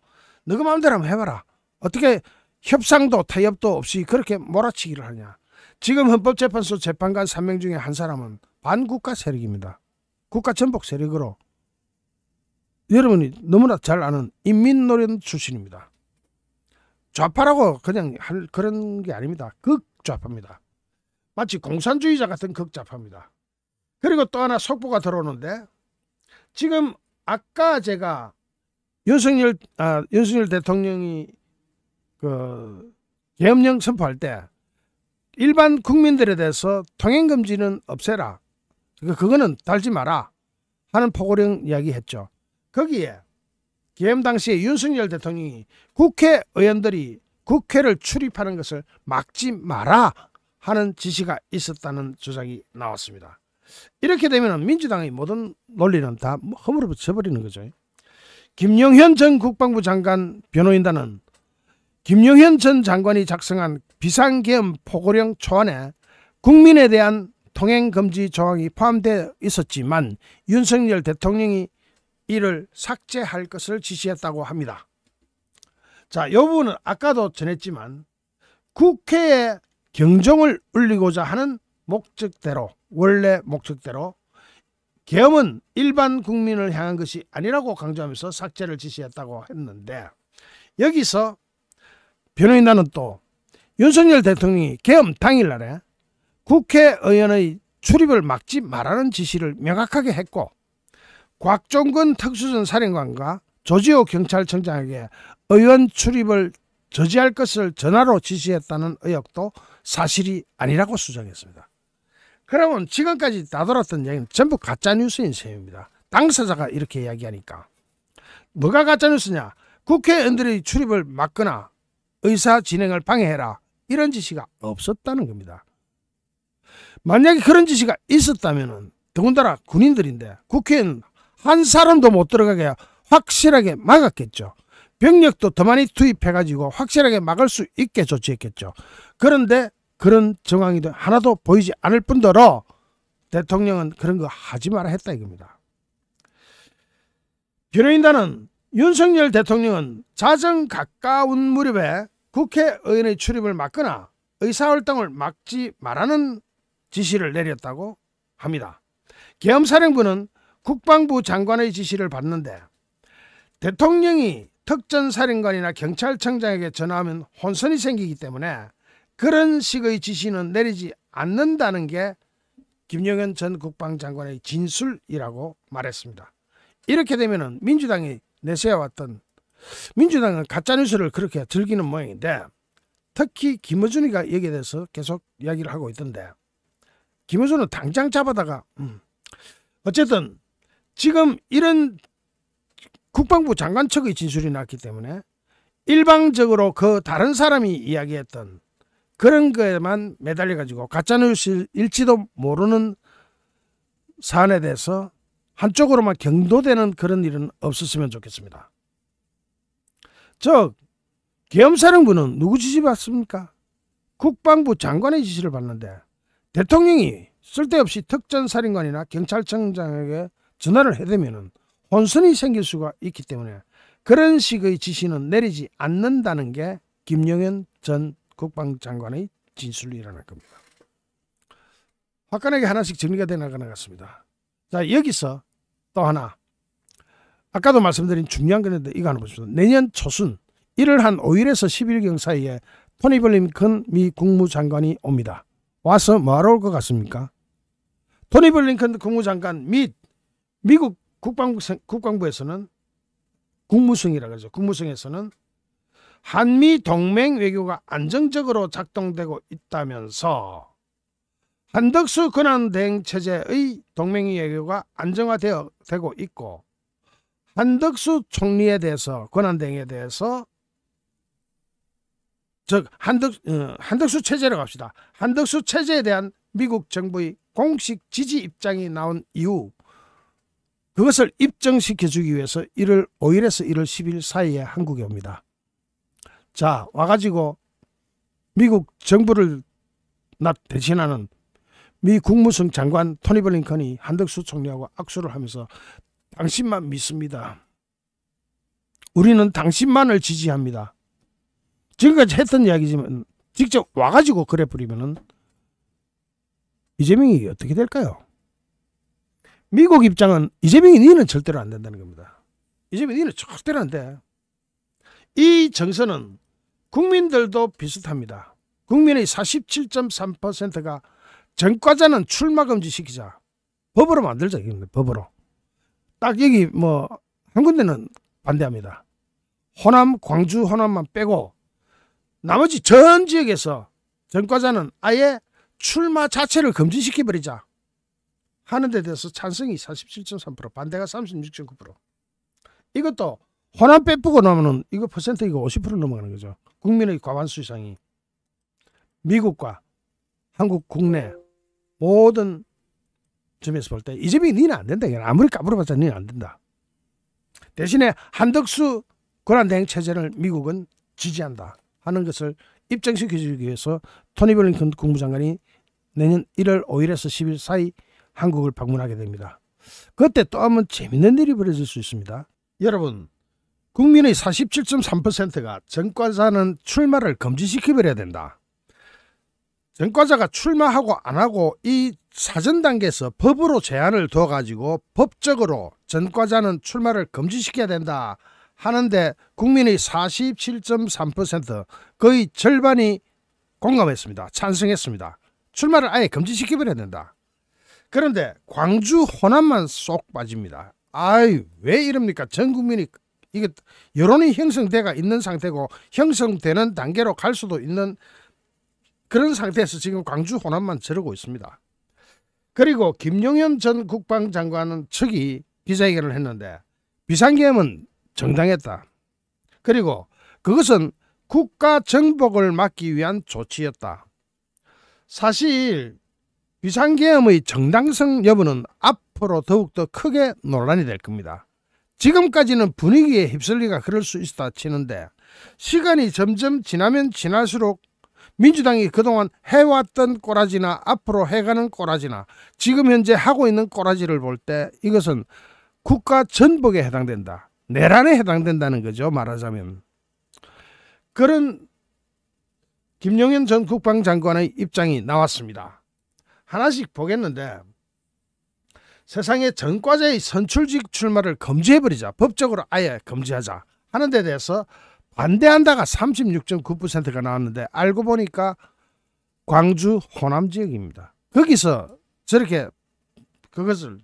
너가 마음대로 한번 해봐라. 어떻게 협상도 타협도 없이 그렇게 몰아치기를 하냐. 지금 헌법재판소 재판관 3명 중에 한 사람은 반국가 세력입니다. 국가 전복 세력으로 여러분이 너무나 잘 아는 인민노련 출신입니다. 좌파라고 그냥 할 그런 게 아닙니다. 극좌파입니다. 마치 공산주의자 같은 극좌파입니다. 그리고 또 하나 속보가 들어오는데, 지금 아까 제가 윤석열 대통령이 그 계엄령 선포할 때 일반 국민들에 대해서 통행금지는 없애라, 그거는 달지 마라 하는 포고령 이야기했죠. 거기에 계엄 당시에 윤석열 대통령이 국회의원들이 국회를 출입하는 것을 막지 마라 하는 지시가 있었다는 주장이 나왔습니다. 이렇게 되면 민주당의 모든 논리는 다 허물어져 버리는 거죠. 김용현 전 국방부 장관 변호인단은 김용현 전 장관이 작성한 비상계엄 포고령 초안에 국민에 대한 통행금지 조항이 포함되어 있었지만 윤석열 대통령이 이를 삭제할 것을 지시했다고 합니다. 자, 이 부분은 아까도 전했지만 국회에 경종을 울리고자 하는 목적대로, 원래 목적대로 계엄은 일반 국민을 향한 것이 아니라고 강조하면서 삭제를 지시했다고 했는데, 여기서 변호인단은 또 윤석열 대통령이 계엄 당일날에 국회의원의 출입을 막지 말라는 지시를 명확하게 했고, 곽종근 특수전 사령관과 조지호 경찰청장에게 의원 출입을 저지할 것을 전화로 지시했다는 의혹도 사실이 아니라고 주장했습니다. 그러면 지금까지 나돌았던 얘기는 전부 가짜뉴스인 셈입니다. 당사자가 이렇게 이야기하니까. 뭐가 가짜뉴스냐? 국회의원들의 출입을 막거나 의사 진행을 방해해라, 이런 지시가 없었다는 겁니다. 만약에 그런 지시가 있었다면 더군다나 군인들인데 국회의원 한 사람도 못 들어가게 확실하게 막았겠죠. 병력도 더 많이 투입해가지고 확실하게 막을 수 있게 조치했겠죠. 그런데 그런 정황이 하나도 보이지 않을 뿐더러 대통령은 그런 거 하지 마라 했다 이겁니다. 변호인단은 윤석열 대통령은 자정 가까운 무렵에 국회의원의 출입을 막거나 의사활동을 막지 말라는 지시를 내렸다고 합니다. 계엄사령부는 국방부 장관의 지시를 받는데 대통령이 특전사령관이나 경찰청장에게 전화하면 혼선이 생기기 때문에 그런 식의 지시는 내리지 않는다는 게 김용현 전 국방장관의 진술이라고 말했습니다. 이렇게 되면 민주당이 내세워왔던, 민주당은 가짜뉴스를 그렇게 즐기는 모양인데, 특히 김어준이가 여기에 대해서 계속 이야기를 하고 있던데, 김어준은 당장 잡아다가 어쨌든 지금 이런 국방부 장관 측의 진술이 났기 때문에 일방적으로 그 다른 사람이 이야기했던 그런 거에만 매달려가지고 가짜뉴스일지도 모르는 사안에 대해서 한쪽으로만 경도되는 그런 일은 없었으면 좋겠습니다. 즉 계엄사령부는 누구 지시 받습니까? 국방부 장관의 지시를 받는데 대통령이 쓸데없이 특전사령관이나 경찰청장에게 전화를 해대면은 혼선이 생길 수가 있기 때문에 그런 식의 지시는 내리지 않는다는 게 김영현 전 국방장관의 진술이라는 겁니다. 화끈하게 하나씩 정리가 돼 나가는 것 같습니다. 자, 여기서 또 하나, 아까도 말씀드린 중요한 건데 이거 하나 보십시오. 내년 초순 1월 한 5일에서 10일경 사이에 토니 블링컨 미 국무장관이 옵니다. 와서 뭐하러 올 것 같습니까? 토니 블링컨 국무장관 및 미국 국방부에서는 국무성이라고 하죠. 국무성에서는 한미 동맹 외교가 안정적으로 작동되고 있다면서 한덕수 권한대행 체제의 동맹 외교가 안정화되고 있고 한덕수 총리에 대해서 권한대행에 대해서 즉 한덕수 체제라고 합시다. 한덕수 체제에 대한 미국 정부의 공식 지지 입장이 나온 이후 그것을 입증시켜주기 위해서 1월 5일에서 1월 10일 사이에 한국에 옵니다. 자, 와가지고 미국 정부를 대신하는 미 국무성 장관 토니 블링컨이 한덕수 총리하고 악수를 하면서 당신만 믿습니다. 우리는 당신만을 지지합니다. 지금까지 했던 이야기지만 직접 와가지고 그래 버리면은 이재명이 어떻게 될까요? 미국 입장은 이재명이 니는 절대로 안 된다는 겁니다. 이재명이 니는 절대로 안 돼. 이 정서는 국민들도 비슷합니다. 국민의 47.3%가 전과자는 출마금지 시키자. 법으로 만들자. 법으로. 딱 여기 뭐 한 군데는 반대합니다. 호남, 광주, 호남만 빼고 나머지 전 지역에서 전과자는 아예 출마 자체를 금지시켜버리자 하는 데 대해서 찬성이 47.3%, 반대가 36.9%. 이것도 호남 빼쁘고 나면은 이거 퍼센트 이거 50% 넘어가는 거죠. 국민의 과반수 이상이 미국과 한국 국내 모든 점에서 볼 때 이재명이 니는 안 된다. 아무리 까불어봤자 니는 안 된다. 대신에 한덕수 권한대행 체제를 미국은 지지한다 하는 것을 입증시켜주기 위해서 토니 블링컨 국무장관이 내년 1월 5일에서 10일 사이 한국을 방문하게 됩니다. 그때 또 한번 재밌는 일이 벌어질 수 있습니다. 여러분, 국민의 47.3%가 전과자는 출마를 금지시켜버려야 된다. 전과자가 출마하고 안 하고 이 사전 단계에서 법으로 제한을 둬가지고 법적으로 전과자는 출마를 금지시켜야 된다 하는데 국민의 47.3% 거의 절반이 공감했습니다. 찬성했습니다. 출마를 아예 금지시켜버려야 된다. 그런데 광주 호남만 쏙 빠집니다. 아이 왜 이럽니까? 전 국민이 이게 여론이 형성돼가 있는 상태고 형성되는 단계로 갈 수도 있는 그런 상태에서 지금 광주 호남만 저러고 있습니다. 그리고 김용현 전 국방장관은 측이 기자회견을 했는데 비상계엄은 정당했다. 그리고 그것은 국가 정복을 막기 위한 조치였다. 사실 비상계엄의 정당성 여부는 앞으로 더욱더 크게 논란이 될 겁니다. 지금까지는 분위기에 휩쓸리가 그럴 수 있다 치는데 시간이 점점 지나면 지날수록 민주당이 그동안 해왔던 꼬라지나 앞으로 해가는 꼬라지나 지금 현재 하고 있는 꼬라지를 볼 때 이것은 국가 전복에 해당된다. 내란에 해당된다는 거죠. 말하자면. 그런 김용현 전 국방장관의 입장이 나왔습니다. 하나씩 보겠는데 세상에 전과자의 선출직 출마를 금지해버리자. 법적으로 아예 금지하자 하는 데 대해서 반대한다가 36.9%가 나왔는데 알고 보니까 광주 호남 지역입니다. 거기서 저렇게 그것을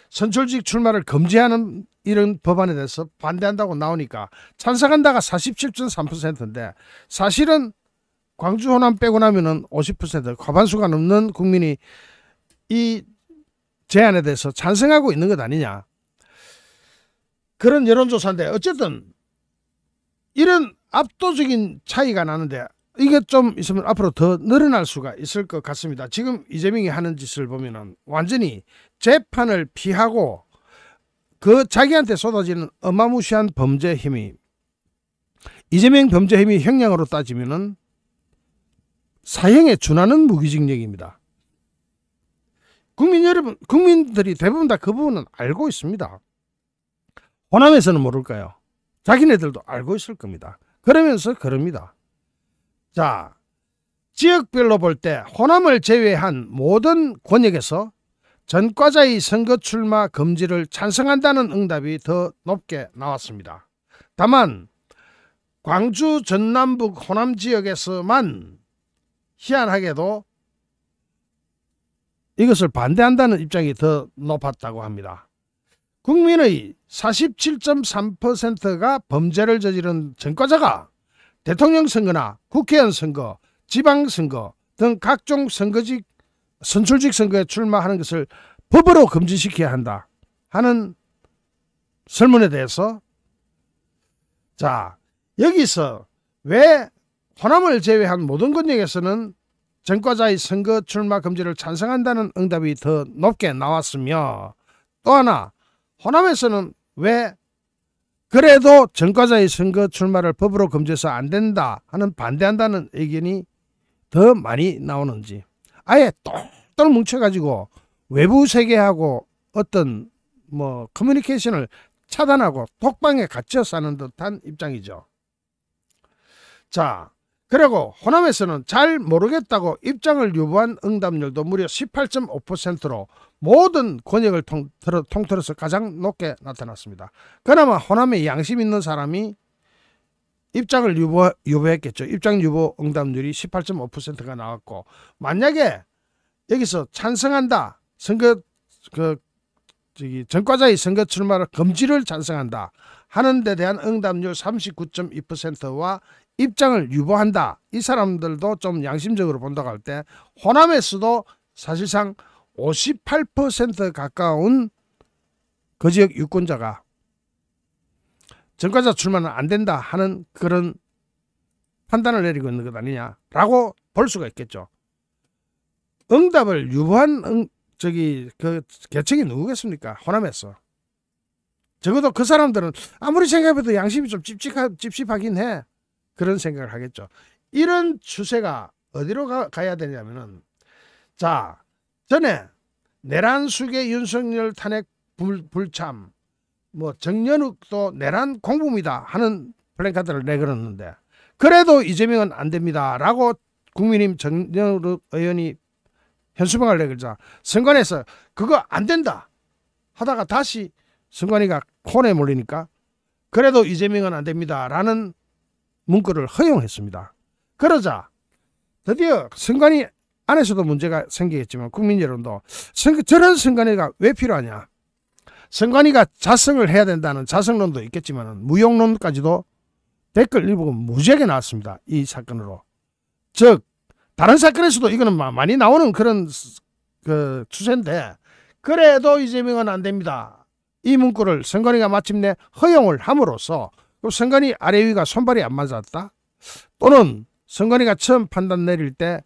선출직 출마를 금지하는 이런 법안에 대해서 반대한다고 나오니까 찬성한다가 47.3%인데 사실은 광주 호남 빼고 나면은 50% 과반수가 넘는 국민이 이 제안에 대해서 찬성하고 있는 것 아니냐. 그런 여론조사인데 어쨌든 이런 압도적인 차이가 나는데 이게 좀 있으면 앞으로 더 늘어날 수가 있을 것 같습니다. 지금 이재명이 하는 짓을 보면은 완전히 재판을 피하고 그 자기한테 쏟아지는 어마무시한 범죄 혐의, 이재명 범죄 혐의 형량으로 따지면은 사형에 준하는 무기징역입니다. 국민 여러분, 국민들이 대부분 다 그 부분은 알고 있습니다. 호남에서는 모를까요? 자기네들도 알고 있을 겁니다. 그러면서 그럽니다. 자, 지역별로 볼 때 호남을 제외한 모든 권역에서 전과자의 선거 출마 금지를 찬성한다는 응답이 더 높게 나왔습니다. 다만 광주 전남북 호남 지역에서만 희한하게도 이것을 반대한다는 입장이 더 높았다고 합니다. 국민의 47.3%가 범죄를 저지른 전과자가 대통령 선거나 국회의원 선거, 지방선거 등 각종 선거직, 선출직 선거에 출마하는 것을 법으로 금지시켜야 한다 하는 설문에 대해서, 자, 여기서 왜 호남을 제외한 모든 권역에서는 전과자의 선거 출마 금지를 찬성한다는 응답이 더 높게 나왔으며, 또 하나 호남에서는 왜 그래도 전과자의 선거 출마를 법으로 금지해서 안 된다 하는 반대한다는 의견이 더 많이 나오는지, 아예 똘똘 뭉쳐가지고 외부 세계하고 어떤 커뮤니케이션을 차단하고 독방에 갇혀 사는 듯한 입장이죠. 자, 그리고 호남에서는 잘 모르겠다고 입장을 유보한 응답률도 무려 18.5%로 모든 권역을 통틀어서 가장 높게 나타났습니다. 그나마 호남에 양심 있는 사람이 입장을 유보했겠죠. 입장 유보 응답률이 18.5%가 나왔고, 만약에 여기서 찬성한다, 전과자의 선거 출마를 금지를 찬성한다 하는 데 대한 응답률 39.2%와 입장을 유보한다, 이 사람들도 좀 양심적으로 본다고 할 때 호남에서도 사실상 58% 가까운 그 지역 유권자가 전과자 출마는 안 된다 하는 그런 판단을 내리고 있는 것 아니냐라고 볼 수가 있겠죠. 응답을 유보한 그 계층이 누구겠습니까? 호남에서. 적어도 그 사람들은 아무리 생각해도 양심이 좀 찝찝하긴 해. 그런 생각을 하겠죠. 이런 추세가 어디로 가야 되냐면은, 자, 전에 내란 수계 윤석열 탄핵 불참, 정연욱도 내란 공범이다 하는 플랜카드를 내걸었는데, 그래도 이재명은 안 됩니다 라고 국민의힘 정연욱 의원이 현수막을 내걸자 선관위에서 그거 안 된다 하다가 다시 선관위가 콘에 몰리니까 그래도 이재명은 안 됩니다 라는 문구를 허용했습니다. 그러자 드디어 선관위 안에서도 문제가 생기겠지만 국민 여러분도 저런 선관위가 왜 필요하냐, 선관위가 자성을 해야 된다는 자성론도 있겠지만 무용론까지도 댓글 일부가 무지하게 나왔습니다. 이 사건으로. 즉 다른 사건에서도 이거는 많이 나오는 그런 그 추세인데, 그래도 이재명은 안 됩니다 이 문구를 선관위가 마침내 허용을 함으로써 선관위 아래 위가 손발이 안 맞았다, 또는 선관위가 처음 판단 내릴 때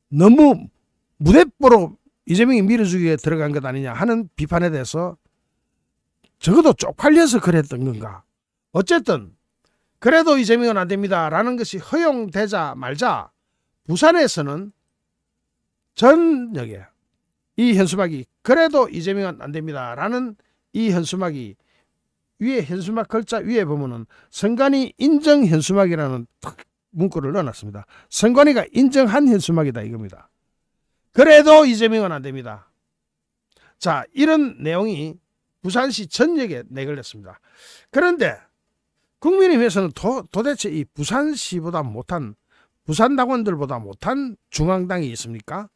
너무 무대뽀로 이재명이 밀어주기에 들어간 것 아니냐 하는 비판에 대해서 적어도 쪽팔려서 그랬던 건가, 어쨌든 그래도 이재명은 안 됩니다 라는 것이 허용되자 말자 부산에서는 전역에 이 현수막이 그래도 이재명은 안 됩니다 라는 이 현수막이 위에 현수막 글자 위에 보면은 선관위 인정 현수막이라는 문구를 넣어놨습니다. 선관위가 인정한 현수막이다 이겁니다. 그래도 이재명은 안 됩니다. 자, 이런 내용이 부산시 전역에 내걸렸습니다. 그런데 국민의힘에서는 도대체 이 부산시보다 못한, 부산당원들보다 못한 중앙당이 있습니까?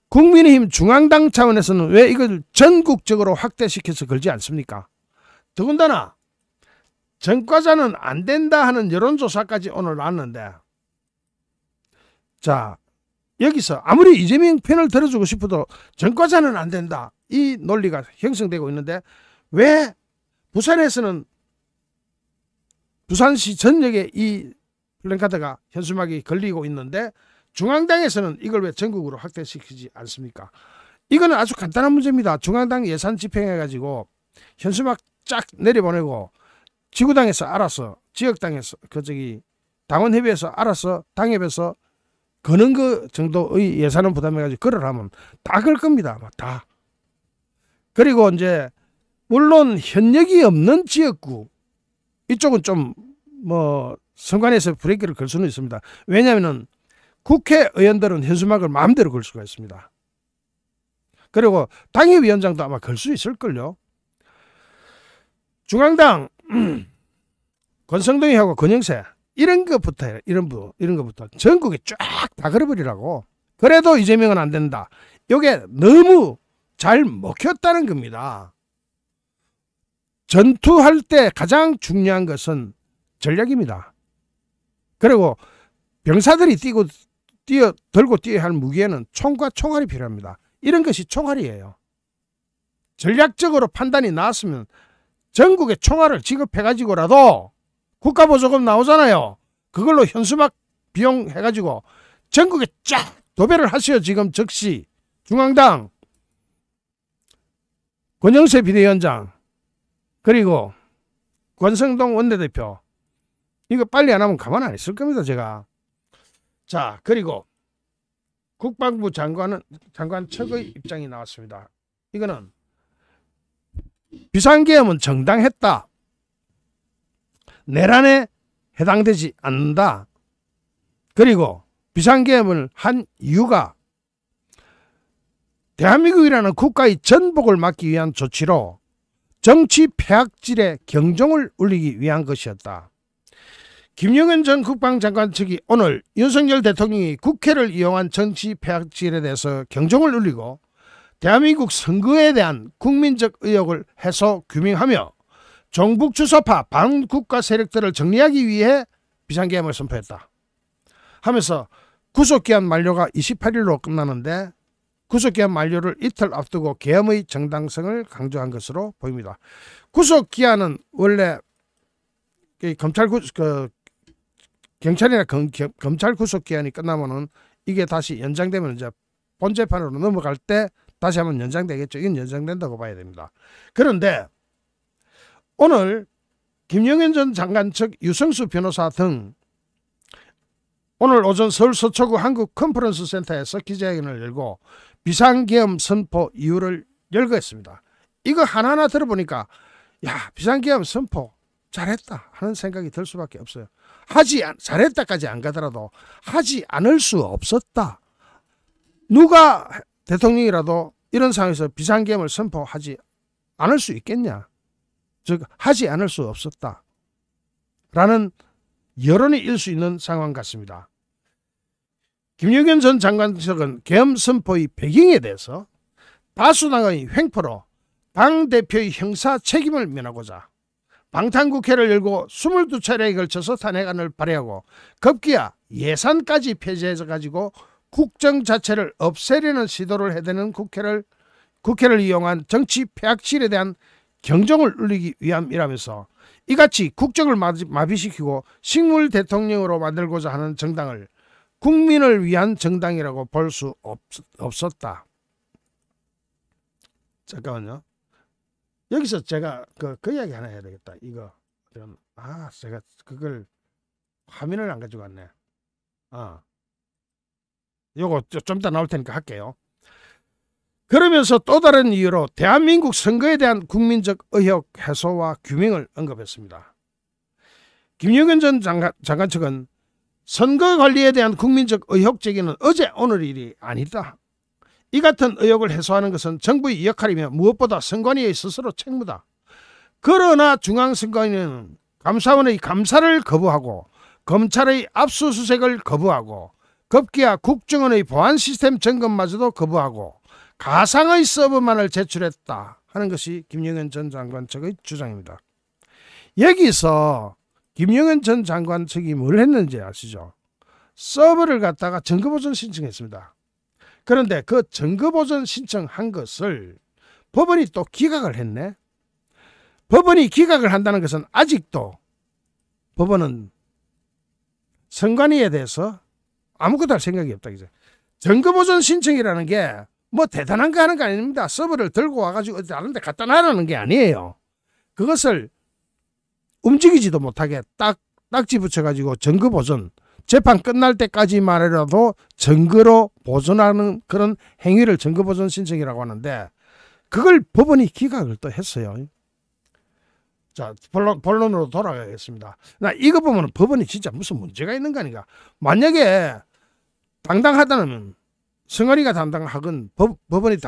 국민의힘 중앙당 차원에서는 왜 이걸 전국적으로 확대시켜서 걸지 않습니까? 더군다나 전과자는 안 된다 하는 여론조사까지 오늘 나왔는데, 자, 여기서 아무리 이재명 편을 들어주고 싶어도 전과자는 안 된다 이 논리가 형성되고 있는데, 왜 부산에서는 부산시 전역에 이 플랜카드가 현수막이 걸리고 있는데 중앙당에서는 이걸 왜 전국으로 확대시키지 않습니까? 이거는 아주 간단한 문제입니다. 중앙당 예산 집행해가지고 현수막 쫙 내려보내고 지구당에서 알아서, 지역당에서 당원협의회에서 알아서 당협에서 거는 그 정도의 예산을 부담해가지고 그걸 하면 다 걸 겁니다. 다. 그리고 이제 물론 현역이 없는 지역구 이쪽은 좀 뭐 선관위에서 브레이크를 걸 수는 있습니다. 왜냐하면 국회의원들은 현수막을 마음대로 걸 수가 있습니다. 그리고 당협위원장도 아마 걸 수 있을걸요. 중앙당 권성동이하고 권영세 이런 것부터 전국에 쫙 다 걸어버리라고. 그래도 이재명은 안 된다. 이게 너무 잘 먹혔다는 겁니다. 전투할 때 가장 중요한 것은 전략입니다. 그리고 병사들이 들고 뛰어야 할 무기에는 총과 총알이 필요합니다. 이런 것이 총알이에요. 전략적으로 판단이 나왔으면 전국에 총알을 지급해가지고라도 국가보조금 나오잖아요. 그걸로 현수막 비용 해가지고 전국에 쫙 도배를 하세요. 지금 즉시 중앙당 권영세 비대위원장 그리고 권성동 원내대표 이거 빨리 안 하면 가만 안 있을 겁니다. 제가. 자, 그리고 국방부 장관 측의 입장이 나왔습니다. 이거는 비상계엄은 정당했다. 내란에 해당되지 않는다. 그리고 비상계엄을 한 이유가 대한민국이라는 국가의 전복을 막기 위한 조치로 정치 폐악질의 경종을 울리기 위한 것이었다. 김영현 전 국방장관 측이 오늘 윤석열 대통령이 국회를 이용한 정치 폐악질에 대해서 경종을 울리고 대한민국 선거에 대한 국민적 의혹을 해소 규명하며 종북 주사파 반국가 세력들을 정리하기 위해 비상계엄을 선포했다 하면서 구속기한 만료가 28일로 끝나는데 구속기한 만료를 이틀 앞두고 계엄의 정당성을 강조한 것으로 보입니다. 구속기한은 원래 경찰이나 검찰 구속기한이 끝나면은 이게 다시 연장되면 이제 본재판으로 넘어갈 때 다시 한번 연장되겠죠. 이건 연장된다고 봐야 됩니다. 그런데 오늘 김영현 전 장관 측 유성수 변호사 등 오늘 오전 서울 서초구 한국 컨퍼런스 센터에서 기자회견을 열고 비상계엄 선포 이유를 열거했습니다. 이거 하나하나 들어보니까 야, 비상계엄 선포 잘했다 하는 생각이 들 수밖에 없어요. 잘했다까지 안 가더라도 하지 않을 수 없었다. 누가 대통령이라도 이런 상황에서 비상계엄을 선포하지 않을 수 있겠냐. 즉 하지 않을 수 없었다 라는 여론이 일 수 있는 상황 같습니다. 김영현 전 장관 측은 계엄 선포의 배경에 대해서 다수당의 횡포로 당대표의 형사 책임을 면하고자 방탄국회를 열고 22차례에 걸쳐서 탄핵안을 발의하고 급기야 예산까지 폐지해가지고 국정 자체를 없애려는 시도를 해대는 국회를 이용한 정치 폐악질에 대한 경종을 울리기 위함이라면서 이같이 국정을 마비시키고 식물 대통령으로 만들고자 하는 정당을 국민을 위한 정당이라고 볼 수 없었다. 잠깐만요. 여기서 제가 그 이야기 하나 해야 되겠다. 이거 제가 그걸 화면을 안 가지고 왔네. 요거 좀 이따 나올 테니까 할게요. 그러면서 또 다른 이유로 대한민국 선거에 대한 국민적 의혹 해소와 규명을 언급했습니다. 김영현 전 장관 측은 선거 관리에 대한 국민적 의혹 제기는 어제 오늘 일이 아니다. 이 같은 의혹을 해소하는 것은 정부의 역할이며 무엇보다 선관위의 스스로 책무다. 그러나 중앙선관위는 감사원의 감사를 거부하고 검찰의 압수수색을 거부하고 급기야 국정원의 보안 시스템 점검마저도 거부하고 가상의 서버만을 제출했다 하는 것이 김영현 전 장관 측의 주장입니다. 여기서 김영현 전 장관 측이 뭘 했는지 아시죠? 서버를 갖다가 점거보전 신청했습니다. 그런데 그 점거보전 신청한 것을 법원이 또 기각을 했네. 법원이 기각을 한다는 것은 아직도 법원은 선관위에 대해서 아무것도 할 생각이 없다. 점거보전 신청이라는 게 뭐 대단한 거 하는 거 아닙니다. 서버를 들고 와가지고 어디 다른 데 갖다 놔라는 게 아니에요. 그것을 움직이지도 못하게 딱지 붙여가지고 점거보전 재판 끝날 때까지 말이라도 증거로 보존하는 그런 행위를 증거보존 신청이라고 하는데 그걸 법원이 기각을 또 했어요. 자, 본론으로 돌아가겠습니다. 나 이거 보면 법원이 진짜 무슨 문제가 있는 거 아닌가. 만약에 당당하다면 성어리가 당당하건 법원이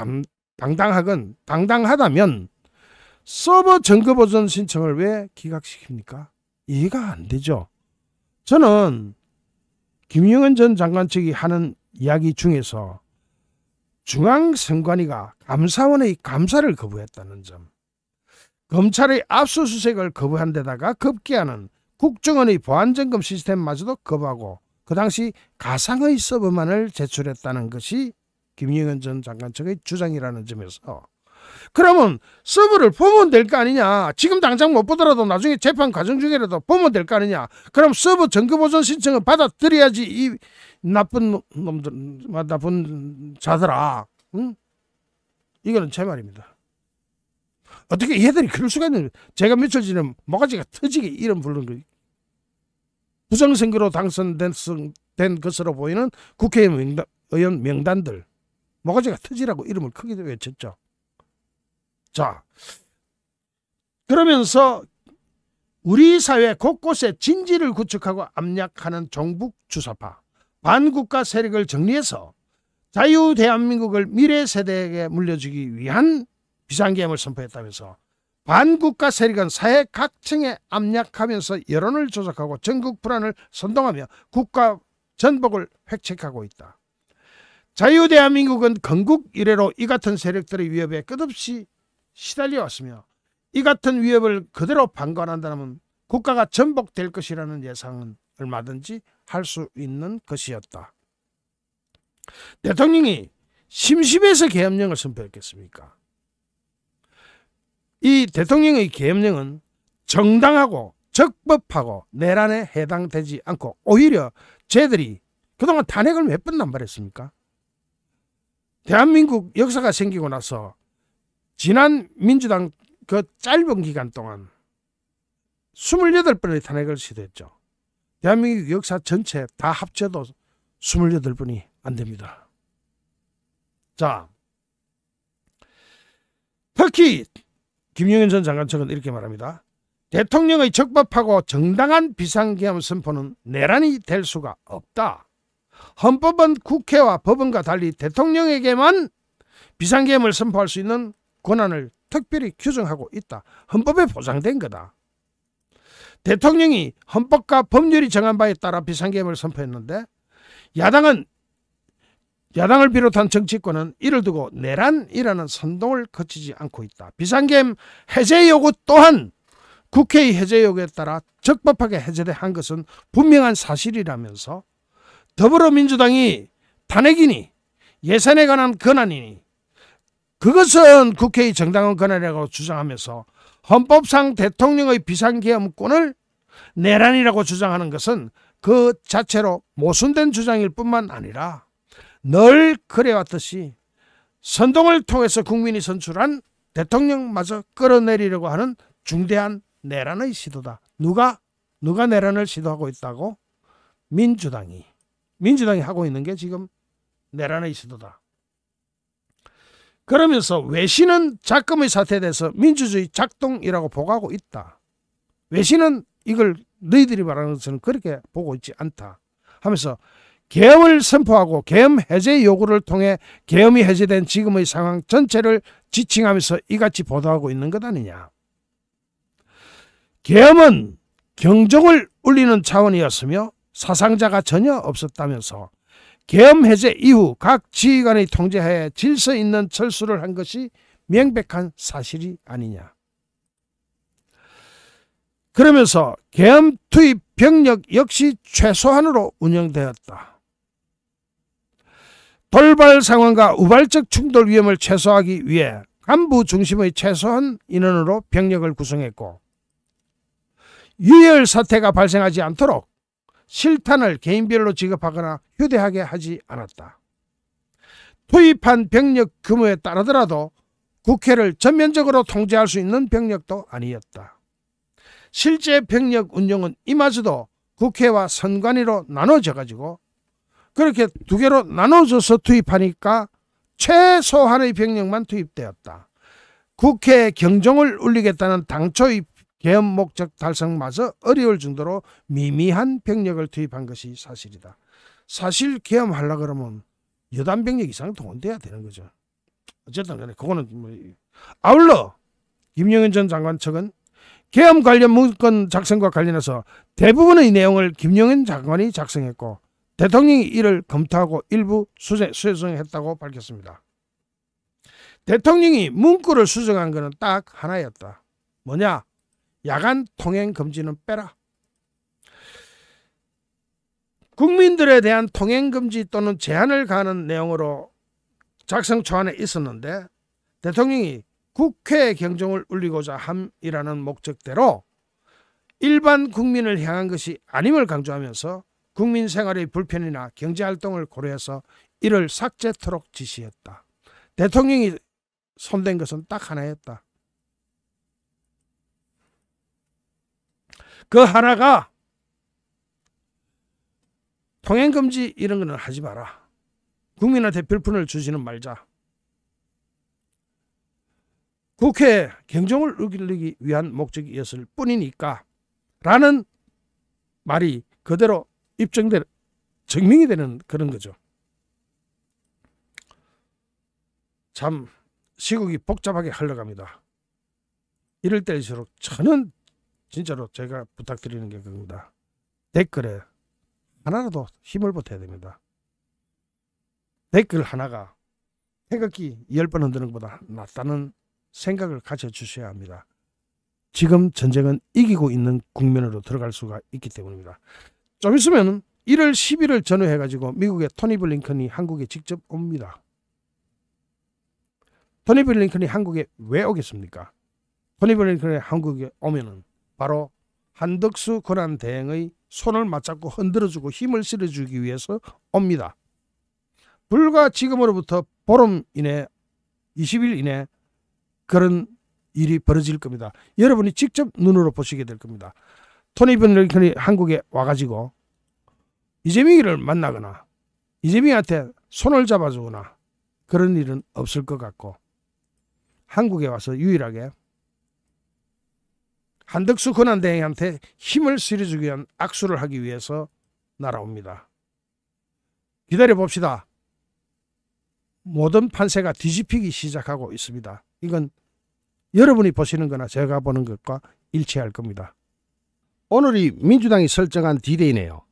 당당하다면 서버 증거보존 신청을 왜 기각시킵니까? 이해가 안 되죠. 저는 김영은 전 장관 측이 하는 이야기 중에서 중앙선관위가 감사원의 감사를 거부했다는 점, 검찰의 압수수색을 거부한 데다가 급기야는 국정원의 보안점검 시스템마저도 거부하고 그 당시 가상의 서버만을 제출했다는 것이 김영은 전 장관 측의 주장이라는 점에서 그러면 서버를 보면 될 거 아니냐. 지금 당장 못 보더라도 나중에 재판 과정 중이라도 보면 될 거 아니냐. 그럼 서버 증거보존 신청을 받아들여야지 이 나쁜 놈들, 나쁜 자들아. 응? 이거는 제 말입니다. 어떻게 얘들이 그럴 수가 있는. 제가 며칠 전에 모가지가 터지게 이름 부르는 거. 부정선거로 당선된 것으로 보이는 국회의원 명단들. 모가지가 터지라고 이름을 크게 외쳤죠. 자, 그러면서 우리 사회 곳곳에 진지를 구축하고 압력하는 종북 주사파, 반국가 세력을 정리해서 자유 대한민국을 미래 세대에게 물려주기 위한 비상계엄을 선포했다면서 반국가 세력은 사회 각층에 압력하면서 여론을 조작하고 전국 불안을 선동하며 국가 전복을 획책하고 있다. 자유 대한민국은 건국 이래로 이 같은 세력들의 위협에 끝없이 시달려왔으며 이 같은 위협을 그대로 방관한다면 국가가 전복될 것이라는 예상은 얼마든지 할 수 있는 것이었다. 대통령이 심심해서 계엄령을 선포했겠습니까? 이 대통령의 계엄령은 정당하고 적법하고 내란에 해당되지 않고 오히려 쟤들이 그동안 탄핵을 몇 번 남발했습니까? 대한민국 역사가 생기고 나서 지난 민주당 그 짧은 기간 동안 28번의 탄핵을 시도했죠. 대한민국 역사 전체 다 합쳐도 28번이 안 됩니다. 자, 특히 김영현 전 장관 측은 이렇게 말합니다. 대통령의 적법하고 정당한 비상계엄 선포는 내란이 될 수가 없다. 헌법은 국회와 법원과 달리 대통령에게만 비상계엄을 선포할 수 있는 권한을 특별히 규정하고 있다. 헌법에 보장된 거다. 대통령이 헌법과 법률이 정한 바에 따라 비상계엄을 선포했는데 야당을 비롯한 정치권은 이를 두고 내란이라는 선동을 거치지 않고 있다. 비상계엄 해제 요구 또한 국회의 해제 요구에 따라 적법하게 해제한 것은 분명한 사실이라면서 더불어민주당이 탄핵이니 예산에 관한 권한이니 그것은 국회의 정당한 권한이라고 주장하면서 헌법상 대통령의 비상계엄권을 내란이라고 주장하는 것은 그 자체로 모순된 주장일 뿐만 아니라 늘 그래왔듯이 선동을 통해서 국민이 선출한 대통령마저 끌어내리려고 하는 중대한 내란의 시도다. 누가 내란을 시도하고 있다고? 민주당이 하고 있는 게 지금 내란의 시도다. 그러면서 외신은 작금의 사태에 대해서 민주주의 작동이라고 보고하고 있다. 외신은 이걸 너희들이 말하는 것은 그렇게 보고 있지 않다 하면서 계엄을 선포하고 계엄 해제 요구를 통해 계엄이 해제된 지금의 상황 전체를 지칭하면서 이같이 보도하고 있는 것 아니냐. 계엄은 경종을 울리는 차원이었으며 사상자가 전혀 없었다면서 계엄 해제 이후 각 지휘관의 통제하에 질서 있는 철수를 한 것이 명백한 사실이 아니냐. 그러면서 계엄 투입 병력 역시 최소한으로 운영되었다. 돌발 상황과 우발적 충돌 위험을 최소화하기 위해 간부 중심의 최소한 인원으로 병력을 구성했고 유혈 사태가 발생하지 않도록 실탄을 개인별로 지급하거나 휴대하게 하지 않았다. 투입한 병력 규모에 따르더라도 국회를 전면적으로 통제할 수 있는 병력도 아니었다. 실제 병력 운용은 이마저도 국회와 선관위로 나눠져 가지고 그렇게 두 개로 나눠져서 투입하니까 최소한의 병력만 투입되었다. 국회 경종을 울리겠다는 당초의 계엄 목적 달성마저 어려울 정도로 미미한 병력을 투입한 것이 사실이다. 사실 계엄하려고 그러면 여단 병력 이상 동원돼야 되는 거죠. 어쨌든 간에 그거는 아울러 김영현 전 장관 측은 계엄 관련 문건 작성과 관련해서 대부분의 내용을 김영현 장관이 작성했고 대통령이 이를 검토하고 일부 수정했다고 밝혔습니다. 대통령이 문구를 수정한 것은 딱 하나였다. 뭐냐? 야간 통행 금지는 빼라. 국민들에 대한 통행 금지 또는 제한을 가하는 내용으로 작성 초안에 있었는데 대통령이 국회 경종을 울리고자 함이라는 목적대로 일반 국민을 향한 것이 아님을 강조하면서 국민 생활의 불편이나 경제활동을 고려해서 이를 삭제토록 지시했다. 대통령이 손댄 것은 딱 하나였다. 그 하나가 통행금지 이런 거는 하지 마라. 국민한테 별푼을 주지는 말자. 국회 경종을 울리기 위한 목적이었을 뿐이니까 라는 말이 그대로 증명이 되는 그런 거죠. 참 시국이 복잡하게 흘러갑니다. 이럴 때일수록 저는 진짜로 제가 부탁드리는 게 그겁니다. 댓글에 하나라도 힘을 보태야 됩니다. 댓글 하나가 태극기 10번 흔드는 것보다 낫다는 생각을 가져주셔야 합니다. 지금 전쟁은 이기고 있는 국면으로 들어갈 수가 있기 때문입니다. 좀 있으면 1월 10일을 전후해가지고 미국의 토니 블링컨이 한국에 직접 옵니다. 토니 블링컨이 한국에 왜 오겠습니까? 토니 블링컨이 한국에 오면은 바로 한덕수 권한대행의 손을 맞잡고 흔들어주고 힘을 실어주기 위해서 옵니다. 불과 지금으로부터 보름 이내 20일 이내 그런 일이 벌어질 겁니다. 여러분이 직접 눈으로 보시게 될 겁니다. 토니 블링컨이 한국에 와가지고 이재명이를 만나거나 이재명한테 손을 잡아주거나 그런 일은 없을 것 같고 한국에 와서 유일하게 한덕수 권한대행한테 힘을 실어주기 위한 악수를 하기 위해서 날아옵니다. 기다려봅시다. 모든 판세가 뒤집히기 시작하고 있습니다. 이건 여러분이 보시는 거나 제가 보는 것과 일치할 겁니다. 오늘이 민주당이 설정한 D-Day네요.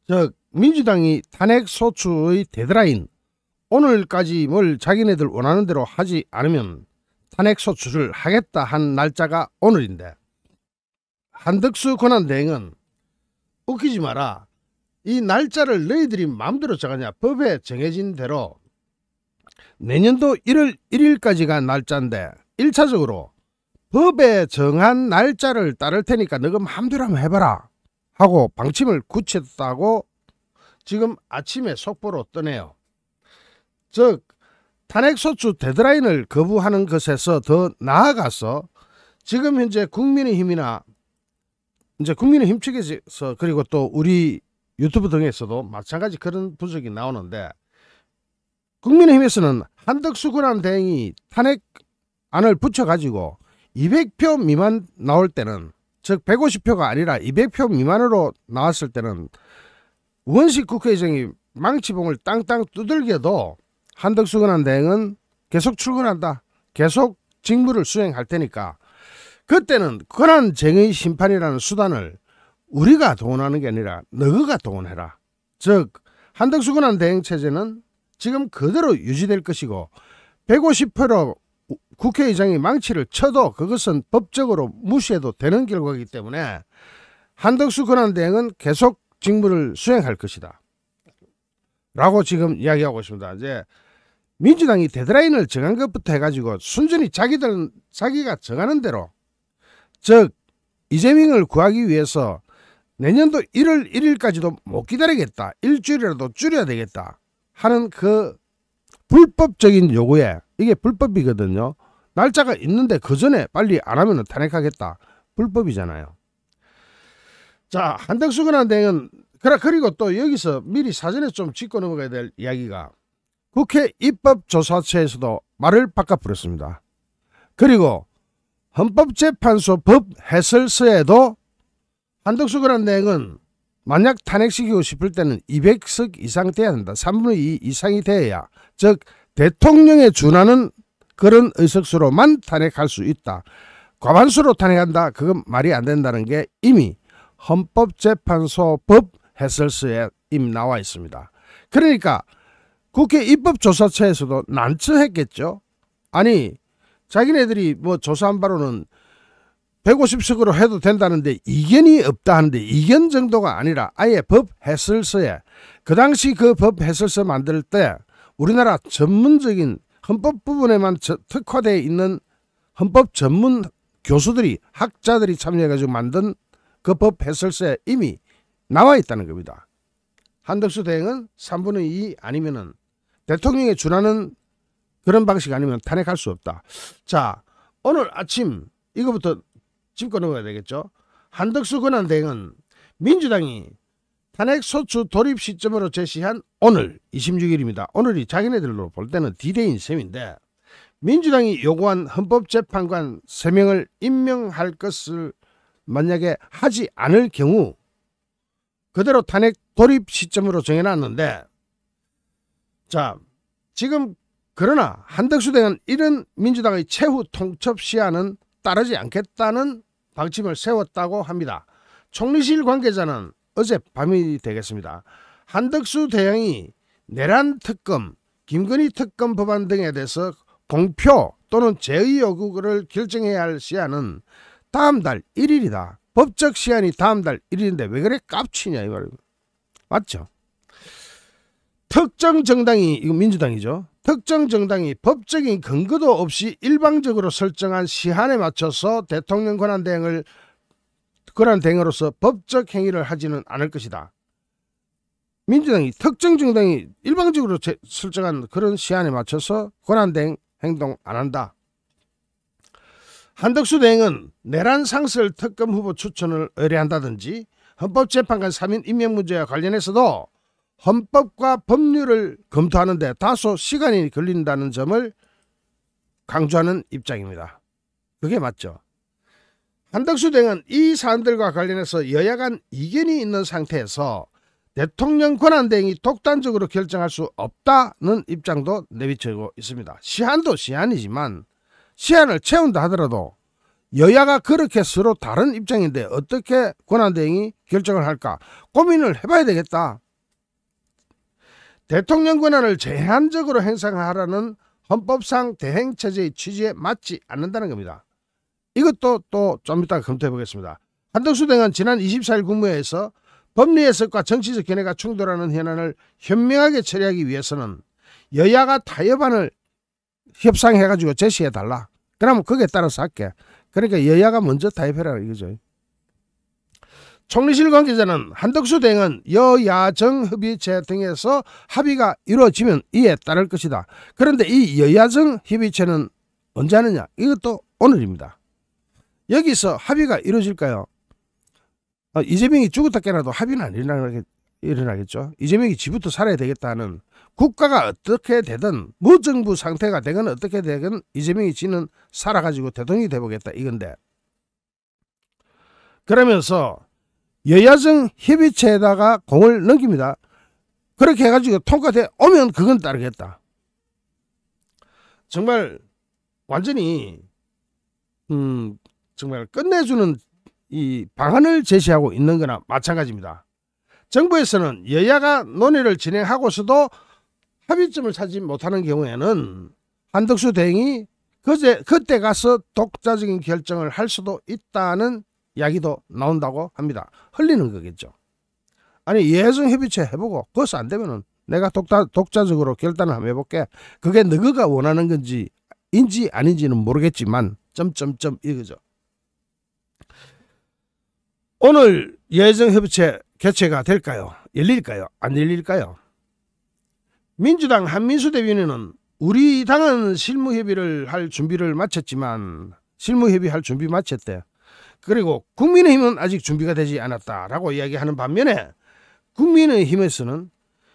즉 민주당이 탄핵 소추의 데드라인 오늘까지 뭘 자기네들 원하는 대로 하지 않으면 탄핵 소추를 하겠다 한 날짜가 오늘인데 한덕수 권한대행은 웃기지 마라. 이 날짜를 너희들이 마음대로 정하냐. 법에 정해진 대로 내년도 1월 1일까지가 날짜인데 1차적으로 법에 정한 날짜를 따를 테니까 너가 마음대로 한번 해봐라 하고 방침을 굳혔다고 지금 아침에 속보로 뜨네요. 즉 탄핵소추 데드라인을 거부하는 것에서 더 나아가서 지금 현재 국민의힘이나 이제 국민의힘 측에서 그리고 또 우리 유튜브 등에서도 마찬가지 그런 분석이 나오는데 국민의힘에서는 한덕수 권한대행이 탄핵안을 붙여가지고 200표 미만 나올 때는 즉 150표가 아니라 200표 미만으로 나왔을 때는 원식 국회의장이 망치봉을 땅땅 두들겨도 한덕수 권한대행은 계속 출근한다. 계속 직무를 수행할 테니까 그때는 권한쟁의 심판이라는 수단을 우리가 동원하는 게 아니라 너가 동원해라. 즉 한덕수 권한대행 체제는 지금 그대로 유지될 것이고 150표로 국회의장이 망치를 쳐도 그것은 법적으로 무시해도 되는 결과이기 때문에 한덕수 권한대행은 계속 직무를 수행할 것이다 라고 지금 이야기하고 있습니다. 이제 민주당이 데드라인을 정한 것부터 해가지고 순전히 자기가 정하는 대로 즉 이재명을 구하기 위해서 내년도 1월 1일까지도 못 기다리겠다. 일주일이라도 줄여야 되겠다 하는 그 불법적인 요구에 이게 불법이거든요. 날짜가 있는데 그 전에 빨리 안 하면 탄핵하겠다. 불법이잖아요. 자, 한덕수 권한대행은 그리고 또 여기서 미리 사전에 좀 짚고 넘어가야 될 이야기가 국회 입법조사처에서도 말을 바꿔버렸습니다. 그리고 헌법재판소 법해설서에도 한덕수 권한대행은 만약 탄핵시키고 싶을 때는 200석 이상 돼야 한다. 3분의 2 이상이 돼야, 즉 대통령에 준하는 그런 의석수로만 탄핵할 수 있다. 과반수로 탄핵한다. 그건 말이 안 된다는 게 이미 헌법재판소 법해설서에 이미 나와 있습니다. 그러니까 국회 입법조사처에서도 난처했겠죠. 아니 자기네들이 뭐 조사한 바로는 150석으로 해도 된다는데 이견이 없다 하는데, 이견 정도가 아니라 아예 법해설서에, 그 당시 그 법해설서 만들 때 우리나라 전문적인 헌법 부분에만 특화되어 있는 헌법 전문 교수들이, 학자들이 참여해가지고 만든 그 법해설서에 이미 나와 있다는 겁니다. 한덕수 대행은 3분의 2 아니면은 대통령에 준하는 그런 방식 아니면 탄핵할 수 없다. 자, 오늘 아침 이거부터 짚고 넘어가야 되겠죠. 한덕수 권한대행은 민주당이 탄핵소추 도입 시점으로 제시한 오늘 26일입니다. 오늘이 자기네들로 볼 때는 D-Day인 셈인데, 민주당이 요구한 헌법재판관 3명을 임명할 것을 만약에 하지 않을 경우 그대로 탄핵 돌입 시점으로 정해놨는데, 자 지금 그러나 한덕수 대행은 이런 민주당의 최후 통첩 시한은 따르지 않겠다는 방침을 세웠다고 합니다. 총리실 관계자는 어제 밤이 되겠습니다. 한덕수 대행이 내란 특검, 김건희 특검 법안 등에 대해서 공표 또는 제의 요구를 결정해야 할 시한은 다음 달 1일이다. 법적 시한이 다음 달 1일인데 왜 그래 깝치냐 이 말이에요. 맞죠? 특정 정당이, 이거 민주당이죠. 특정 정당이 법적인 근거도 없이 일방적으로 설정한 시한에 맞춰서 대통령 권한대행으로서 법적 행위를 하지는 않을 것이다. 민주당이, 특정 정당이 일방적으로 설정한 그런 시한에 맞춰서 권한대행 행동 안 한다. 한덕수 대행은 내란 상설 특검 후보 추천을 의뢰한다든지 헌법재판관 3인 임명 문제와 관련해서도 헌법과 법률을 검토하는데 다소 시간이 걸린다는 점을 강조하는 입장입니다. 그게 맞죠. 한덕수 대행은 이 사안들과 관련해서 여야 간 이견이 있는 상태에서 대통령 권한대행이 독단적으로 결정할 수 없다는 입장도 내비치고 있습니다. 시한도 시한이지만 시한을 채운다 하더라도 여야가 그렇게 서로 다른 입장인데 어떻게 권한대행이 결정을 할까 고민을 해봐야 되겠다. 대통령 권한을 제한적으로 행사하라는 헌법상 대행체제의 취지에 맞지 않는다는 겁니다. 이것도 또 좀 이따 검토해 보겠습니다. 한덕수 대행은 지난 24일 국무회에서 법리 해석과 정치적 견해가 충돌하는 현안을 현명하게 처리하기 위해서는 여야가 타협안을 협상해가지고 제시해달라. 그러면 거기에 따라서 할게. 그러니까 여야가 먼저 타협해라 이거죠. 총리실 관계자는 한덕수 대행은 여야정 협의체 등에서 합의가 이루어지면 이에 따를 것이다. 그런데 이 여야정 협의체는 언제 하느냐? 이것도 오늘입니다. 여기서 합의가 이루어질까요? 이재명이 죽었다 깨나도 합의는 안 일어나겠죠. 이재명이 지부터 살아야 되겠다는, 국가가 어떻게 되든 무정부 상태가 되건 어떻게 되건 이재명이 지는 살아가지고 대통령이 돼보겠다 이건데, 그러면서 여야정 협의체에다가 공을 넘깁니다. 그렇게 해가지고 통과돼 오면 그건 따르겠다. 정말 완전히 정말 끝내주는 이 방안을 제시하고 있는 거나 마찬가지입니다. 정부에서는 여야가 논의를 진행하고서도 합의점을 찾지 못하는 경우에는 한덕수 대행이 그때 가서 독자적인 결정을 할 수도 있다는 이야기도 나온다고 합니다. 흘리는 거겠죠. 아니 여야정 협의체 해보고 그것이 안 되면은 내가 독자적으로 결단을 한번 해볼게. 그게 너가 원하는 건지 인지 아닌지는 모르겠지만 점점점 이거죠. 오늘 여야정 협의체 개최가 될까요? 열릴까요? 안 열릴까요? 민주당 한민수 대변인은 우리 당은 실무협의를 할 준비를 마쳤지만 실무협의할 준비 마쳤대. 그리고 국민의힘은 아직 준비가 되지 않았다라고 이야기하는 반면에 국민의힘에서는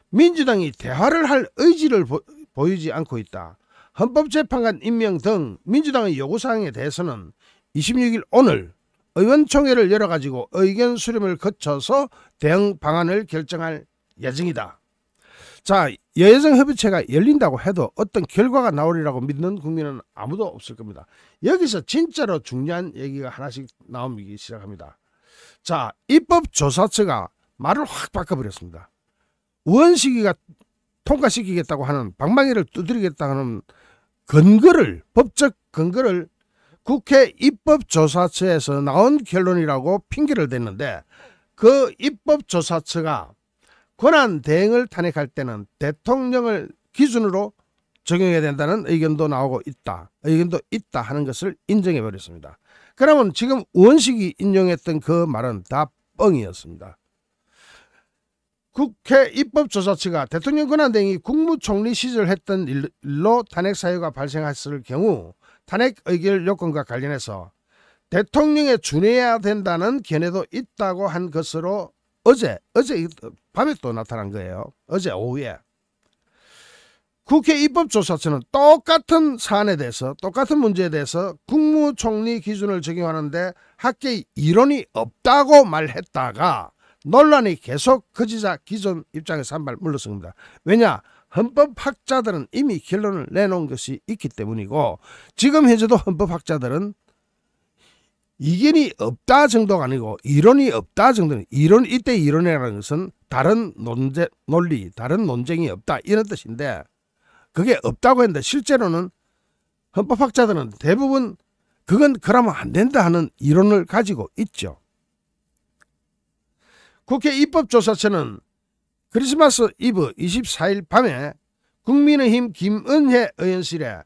민주당이 대화를 할 의지를 보이지 않고 있다. 헌법재판관 임명 등 민주당의 요구사항에 대해서는 26일 오늘 의원총회를 열어가지고 의견 수렴을 거쳐서 대응 방안을 결정할 예정이다. 자, 여야정 협의체가 열린다고 해도 어떤 결과가 나오리라고 믿는 국민은 아무도 없을 겁니다. 여기서 진짜로 중요한 얘기가 하나씩 나오기 시작합니다. 자, 입법조사처가 말을 확 바꿔버렸습니다. 우원식이가 통과시키겠다고 하는 방망이를 두드리겠다고 하는 근거를, 법적 근거를 국회 입법조사처에서 나온 결론이라고 핑계를 댔는데, 그 입법조사처가 권한대행을 탄핵할 때는 대통령을 기준으로 적용해야 된다는 의견도 나오고 있다. 의견도 있다 하는 것을 인정해 버렸습니다. 그러면 지금 우원식이 인용했던 그 말은 다 뻥이었습니다. 국회 입법조사처가 대통령 권한대행이 국무총리 시절 했던 일로 탄핵 사유가 발생했을 경우 탄핵 의결 요건과 관련해서 대통령에 준해야 된다는 견해도 있다고 한 것으로 어제 밤에 또 나타난 거예요. 어제 오후에. 국회 입법조사처는 똑같은 사안에 대해서, 똑같은 문제에 대해서 국무총리 기준을 적용하는데 학계 이론이 없다고 말했다가 논란이 계속 커지자 기존 입장에서 한 발 물러섭니다. 왜냐? 헌법학자들은 이미 결론을 내놓은 것이 있기 때문이고, 지금 현재도 헌법학자들은 이견이 없다 정도가 아니고 이론이 없다 정도는, 이때 이론이라는 것은 다른 논리, 다른 논쟁이 없다 이런 뜻인데, 그게 없다고 했는데 실제로는 헌법학자들은 대부분 그건 그러면 안 된다 하는 이론을 가지고 있죠. 국회 입법조사처는 크리스마스 이브 24일 밤에 국민의힘 김은혜 의원실에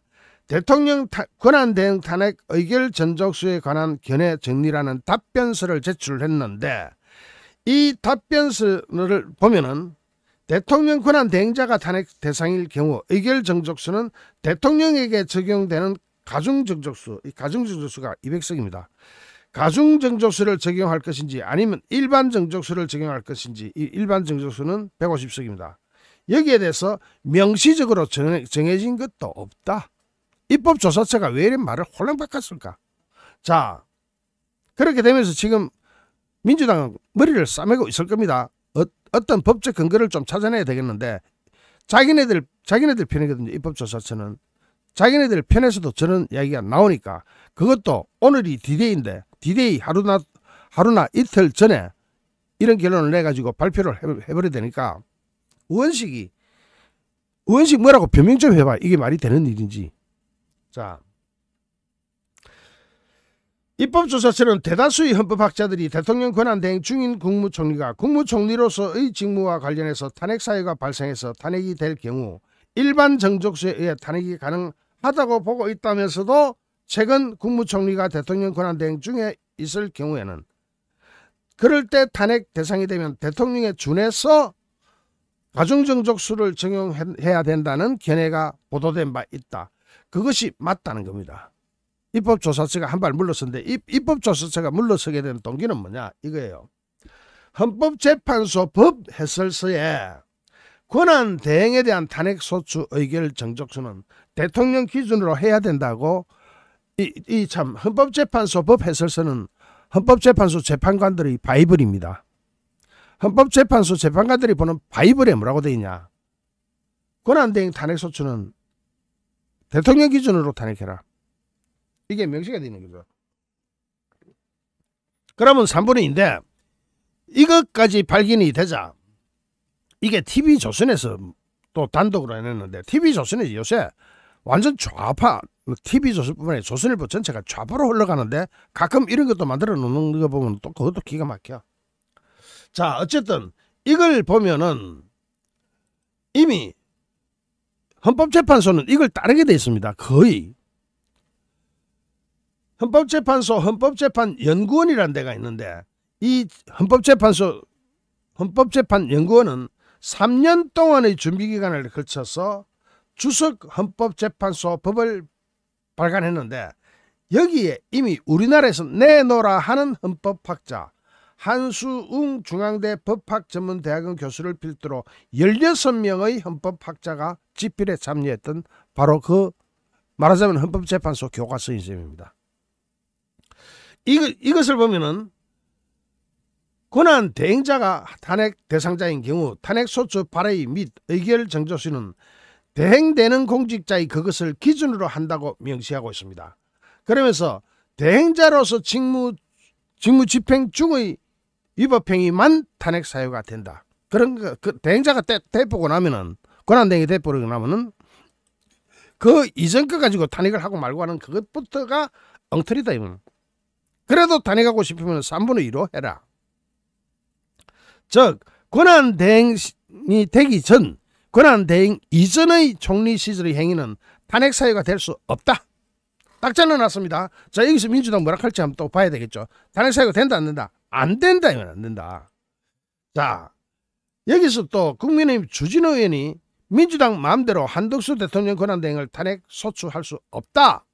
대통령 권한대행 탄핵 의결 전적수에 관한 견해 정리라는 답변서를 제출했는데, 이 답변서를 보면은 대통령 권한대행자가 탄핵 대상일 경우 의결 정적수는 대통령에게 적용되는 가중정적수, 이 가중정적수가 200석입니다. 가중정적수를 적용할 것인지 아니면 일반 정적수를 적용할 것인지, 이 일반 정적수는 150석입니다. 여기에 대해서 명시적으로 정해진 것도 없다. 입법조사처가 왜 이런 말을 홀랑 바꿨을까? 자, 그렇게 되면서 지금 민주당은 머리를 싸매고 있을 겁니다. 어떤 법적 근거를 좀 찾아내야 되겠는데, 자기네들 편이거든요. 입법조사처는 자기네들 편에서도 저런 이야기가 나오니까, 그것도 오늘이 디데이인데 디데이 하루나 이틀 전에 이런 결론을 내가지고 발표를 해버려야 되니까, 우원식 뭐라고 변명 좀 해봐. 이게 말이 되는 일인지. 자, 입법조사처는 대다수의 헌법학자들이 대통령 권한대행 중인 국무총리가 국무총리로서의 직무와 관련해서 탄핵 사유가 발생해서 탄핵이 될 경우 일반 정적수에 의해 탄핵이 가능하다고 보고 있다면서도, 최근 국무총리가 대통령 권한대행 중에 있을 경우에는 그럴 때 탄핵 대상이 되면 대통령에 준해서 가중정적수를 적용해야 된다는 견해가 보도된 바 있다. 그것이 맞다는 겁니다. 입법조사처가 한 발 물러섰는데, 입법조사처가 물러서게 된 동기는 뭐냐 이거예요. 헌법재판소 법해설서에 권한대행에 대한 탄핵소추 의결 정적수는 대통령 기준으로 해야 된다고, 참 헌법재판소 법해설서는 헌법재판소 재판관들의 바이블입니다. 헌법재판소 재판관들이 보는 바이블에 뭐라고 되어 있냐? 권한대행 탄핵소추는 대통령 기준으로 탄핵해라. 이게 명시가 되는 거죠. 그러면 3분의 2인데, 이것까지 발견이 되자 이게 TV조선에서 또 단독으로 해냈는데, TV조선이 요새 완전 좌파, TV조선뿐만 아니라 조선일보 전체가 좌파로 흘러가는데, 가끔 이런 것도 만들어 놓는 거 보면 또 그것도 기가 막혀. 자, 어쨌든 이걸 보면은 이미 헌법재판소는 이걸 따르게 돼 있습니다. 거의. 헌법재판연구원이라는 데가 있는데, 이 헌법재판연구원은 3년 동안의 준비기간을 거쳐서 주석 헌법재판소 법을 발간했는데, 여기에 이미 우리나라에서 내놓으라 하는 헌법학자 한수웅 중앙대 법학전문대학원 교수를 필두로 16명의 헌법학자가 집필에 참여했던 바로 그 말하자면 헌법재판소 교과서인 셈입니다. 이것을 보면은 권한 대행자가 탄핵 대상자인 경우 탄핵소추 발의 및 의결 정조수는 대행되는 공직자의 그것을 기준으로 한다고 명시하고 있습니다. 그러면서 대행자로서 직무 집행 중의 위법행위만 탄핵 사유가 된다. 그런 그 대행자가 대포고 나면은 권한 대행이 대포고 나면은 그 이전 거 가지고 탄핵을 하고 말고 하는 그것부터가 엉터리다 이건. 그래도 탄핵하고 싶으면 3분의 2로 해라. 즉 권한 대행이 되기 전 권한 대행 이전의 총리 시절의 행위는 탄핵 사유가 될 수 없다. 딱 잘라놨습니다. 자, 여기서 민주당 뭐라 할지 한번 또 봐야 되겠죠. 탄핵 사유가 된다 안 된다? 안 된다 이면 안 된다. 자, 여기서 또 국민의힘 주진우 의원이 민주당 마음대로 한덕수 대통령 권한대행을 탄핵 소추할 수 없다.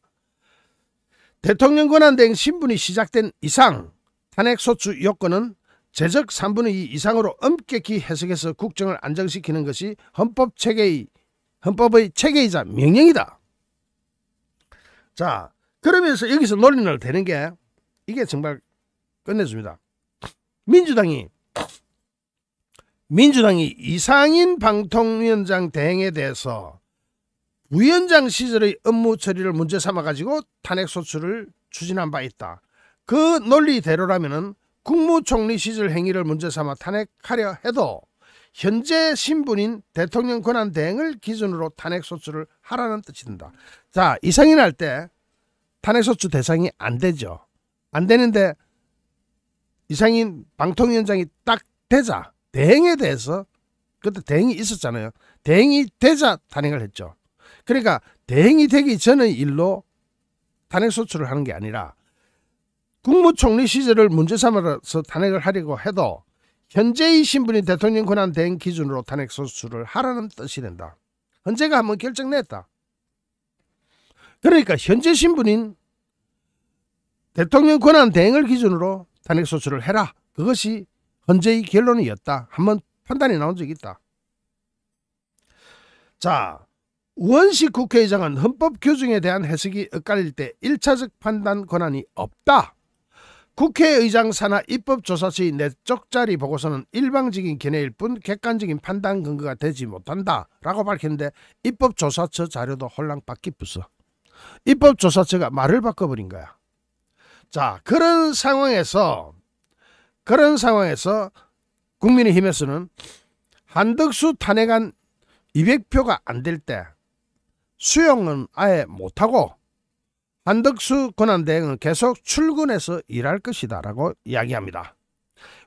대통령 권한대행 신분이 시작된 이상 탄핵 소추 요건은 제적 3분의 2 이상으로 엄격히 해석해서 국정을 안정시키는 것이 헌법의 체계이자 명령이다. 자, 그러면서 여기서 논리를 대는 게 이게 정말 끝내줍니다. 민주당이 이상인 방통위원장 대행에 대해서 위원장 시절의 업무 처리를 문제 삼아가지고 탄핵소추를 추진한 바 있다. 그 논리대로라면은 국무총리 시절 행위를 문제 삼아 탄핵하려 해도 현재 신분인 대통령 권한 대행을 기준으로 탄핵소추를 하라는 뜻이 된다. 자, 이상인 할 때 탄핵소추 대상이 안 되죠. 안 되는데 이상인 방통위원장이 딱 되자 대행에 대해서 그때 대행이 있었잖아요. 대행이 되자 탄핵을 했죠. 그러니까 대행이 되기 전의 일로 탄핵소추를 하는 게 아니라 국무총리 시절을 문제 삼아서 탄핵을 하려고 해도 현재의 신분이 대통령 권한 대행 기준으로 탄핵소추를 하라는 뜻이 된다. 헌재가 한번 결정냈다. 그러니까 현재 신분인 대통령 권한 대행을 기준으로 탄핵소추를 해라. 그것이 헌재의 결론이었다. 한번 판단이 나온 적이 있다. 자, 우원식 국회의장은 헌법 규정에 대한 해석이 엇갈릴 때 1차적 판단 권한이 없다. 국회의장 산하 입법조사처의 내적 자리 보고서는 일방적인 견해일 뿐 객관적인 판단 근거가 되지 못한다 라고 밝혔는데 입법조사처 자료도 홀랑 바뀌었어. 입법조사처가 말을 바꿔버린 거야. 자, 그런 상황에서 국민의힘에서는 한덕수 탄핵안 200표가 안 될 때 수용은 아예 못하고 한덕수 권한대행은 계속 출근해서 일할 것이다 라고 이야기합니다.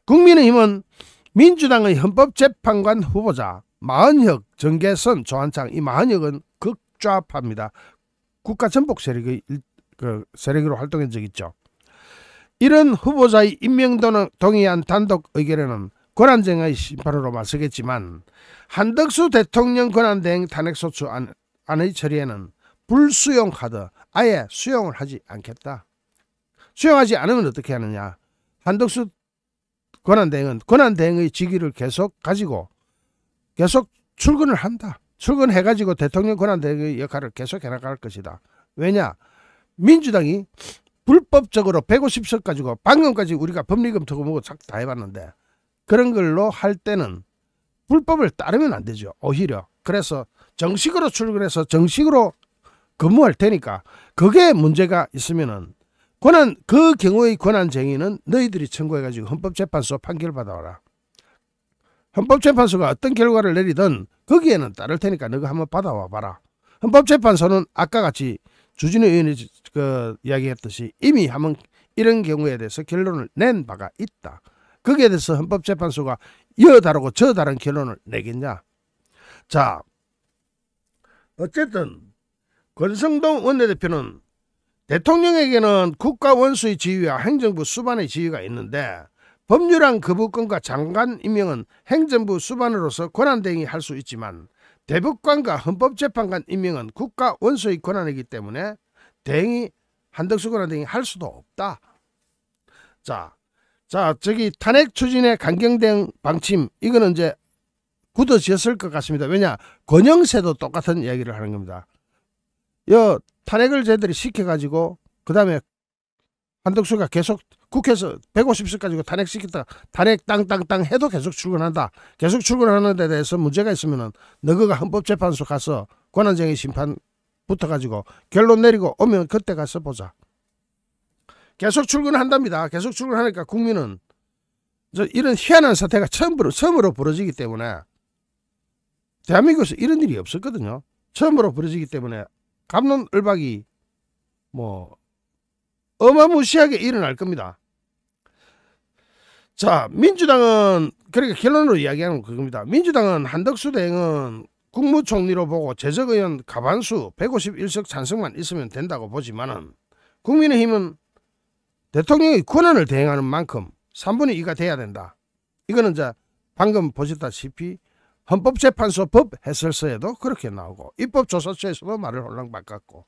국민의힘은 민주당의 헌법재판관 후보자 마은혁, 정계선, 조한창 이 마은혁은 극좌파입니다. 국가전복 세력으로 활동한 적 있죠. 이런 후보자의 임명 동의안 단독 의결에는 권한대행의 심판으로 맞서겠지만 한덕수 대통령 권한대행 탄핵소추 안의 처리에는 불수용 카드 아예 수용을 하지 않겠다. 수용하지 않으면 어떻게 하느냐. 한덕수 권한대행은 권한대행의 직위를 계속 가지고 계속 출근을 한다. 출근해가지고 대통령 권한대행의 역할을 계속 해나갈 것이다. 왜냐? 민주당이 불법적으로 150석 가지고 방금까지 우리가 법리검토고 뭐고 다 해봤는데 그런 걸로 할 때는 불법을 따르면 안 되죠. 오히려. 그래서 정식으로 출근해서 정식으로 근무할 테니까 그게 문제가 있으면은 그 경우의 권한쟁의는 너희들이 청구해가지고 헌법재판소 판결 받아와라. 헌법재판소가 어떤 결과를 내리든 거기에는 따를 테니까 너가 한번 받아와 봐라. 헌법재판소는 아까 같이 주진우 의원이 이야기했듯이 이미 한번 이런 경우에 대해서 결론을 낸 바가 있다. 거기에 대해서 헌법재판소가 여다르고 저다른 결론을 내겠냐. 자, 어쨌든 권성동 원내대표는 대통령에게는 국가 원수의 지위와 행정부 수반의 지위가 있는데 법률안 거부권과 장관 임명은 행정부 수반으로서 권한대행이 할 수 있지만 대법관과 헌법재판관 임명은 국가 원수의 권한이기 때문에 대행이 한덕수 권한대행이 할 수도 없다. 자, 저기 탄핵 추진의 강경대응 방침, 이거는 이제 굳어졌을 것 같습니다. 왜냐, 권영세도 똑같은 이야기를 하는 겁니다. 탄핵을 쟤들이 시켜가지고 그 다음에 한덕수가 계속 국회에서 150석 가지고 탄핵시켰다가 탄핵 땅땅땅 해도 계속 출근한다. 계속 출근하는 데 대해서 문제가 있으면은 너가 헌법재판소 가서 권한쟁의 심판 붙어가지고 결론 내리고 오면 그때 가서 보자. 계속 출근한답니다. 계속 출근하니까 국민은 이런 희한한 사태가 처음으로 벌어지기 때문에, 대한민국에서 이런 일이 없었거든요. 처음으로 벌어지기 때문에 갑론을박이 뭐 어마무시하게 일어날 겁니다. 자, 민주당은 그러니까 결론으로 이야기하는 그겁니다. 민주당은 한덕수 대행은 국무총리로 보고 재적의원 과반수 151석 찬성만 있으면 된다고 보지만은, 국민의힘은 대통령의 권한을 대행하는 만큼 3분의 2가 돼야 된다. 이거는 이제 방금 보셨다시피 헌법재판소 법 해설서에도 그렇게 나오고 입법조사처에서도 말을 홀랑 바꿨고,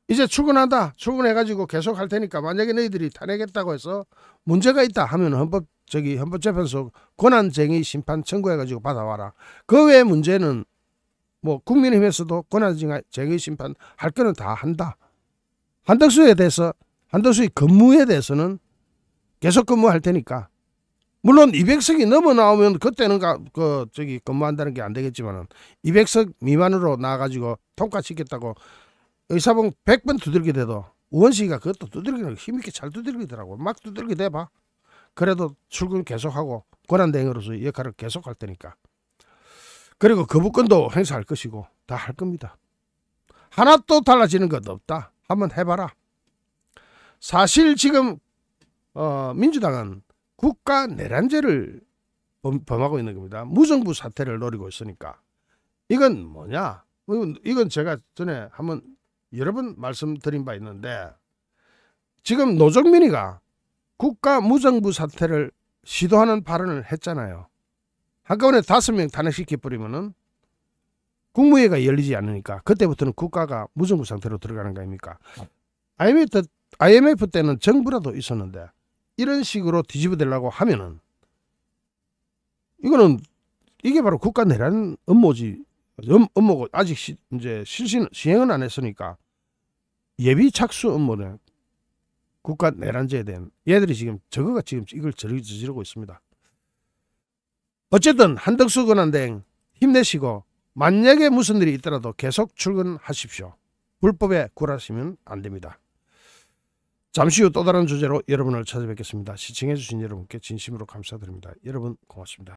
이제 출근한다. 출근해가지고 계속 할 테니까 만약에 너희들이 탄핵했다고 해서 문제가 있다 하면 헌법재판소 권한쟁의 심판 청구해가지고 받아와라. 그 외의 문제는 뭐 국민의힘에서도 권한쟁의 심판 할 거는 다 한다. 한덕수의 근무에 대해서는 계속 근무할 테니까, 물론 200석이 넘어 나오면 그때는 근무한다는 게 안 되겠지만은 200석 미만으로 나와가지고 통과시켰다고 의사봉 100번 두들겨 대도 우원식이가 그것도 두들기는 힘있게 잘 두들기더라고. 막 두들겨 대봐. 그래도 출근 계속하고 권한대행으로서 역할을 계속할 테니까. 그리고 거부권도 행사할 것이고 다 할 겁니다. 하나도 달라지는 것 없다. 한번 해봐라. 사실 지금 민주당은 국가 내란죄를 범하고 있는 겁니다. 무정부 사태를 노리고 있으니까. 이건 뭐냐? 이건 제가 전에 한번 여러 번 말씀드린 바 있는데, 지금 노정민이가 국가 무정부 사태를 시도하는 발언을 했잖아요. 한꺼번에 5명 탄핵시켜버리면은 국무회의가 열리지 않으니까 그때부터는 국가가 무정부 상태로 들어가는 거 아닙니까? IMF 때는 정부라도 있었는데 이런 식으로 뒤집어대려고 하면은 이게 바로 국가 내란 업무지. 업무고 아직 이제 시행은 안 했으니까 예비 착수 업무는 국가 내란죄에 대한 얘들이 지금 이걸 저지르고 있습니다. 어쨌든 한덕수 권한대행 힘내시고 만약에 무슨 일이 있더라도 계속 출근하십시오. 불법에 굴하시면 안 됩니다. 잠시 후 또 다른 주제로 여러분을 찾아뵙겠습니다. 시청해 주신 여러분께 진심으로 감사드립니다. 여러분 고맙습니다.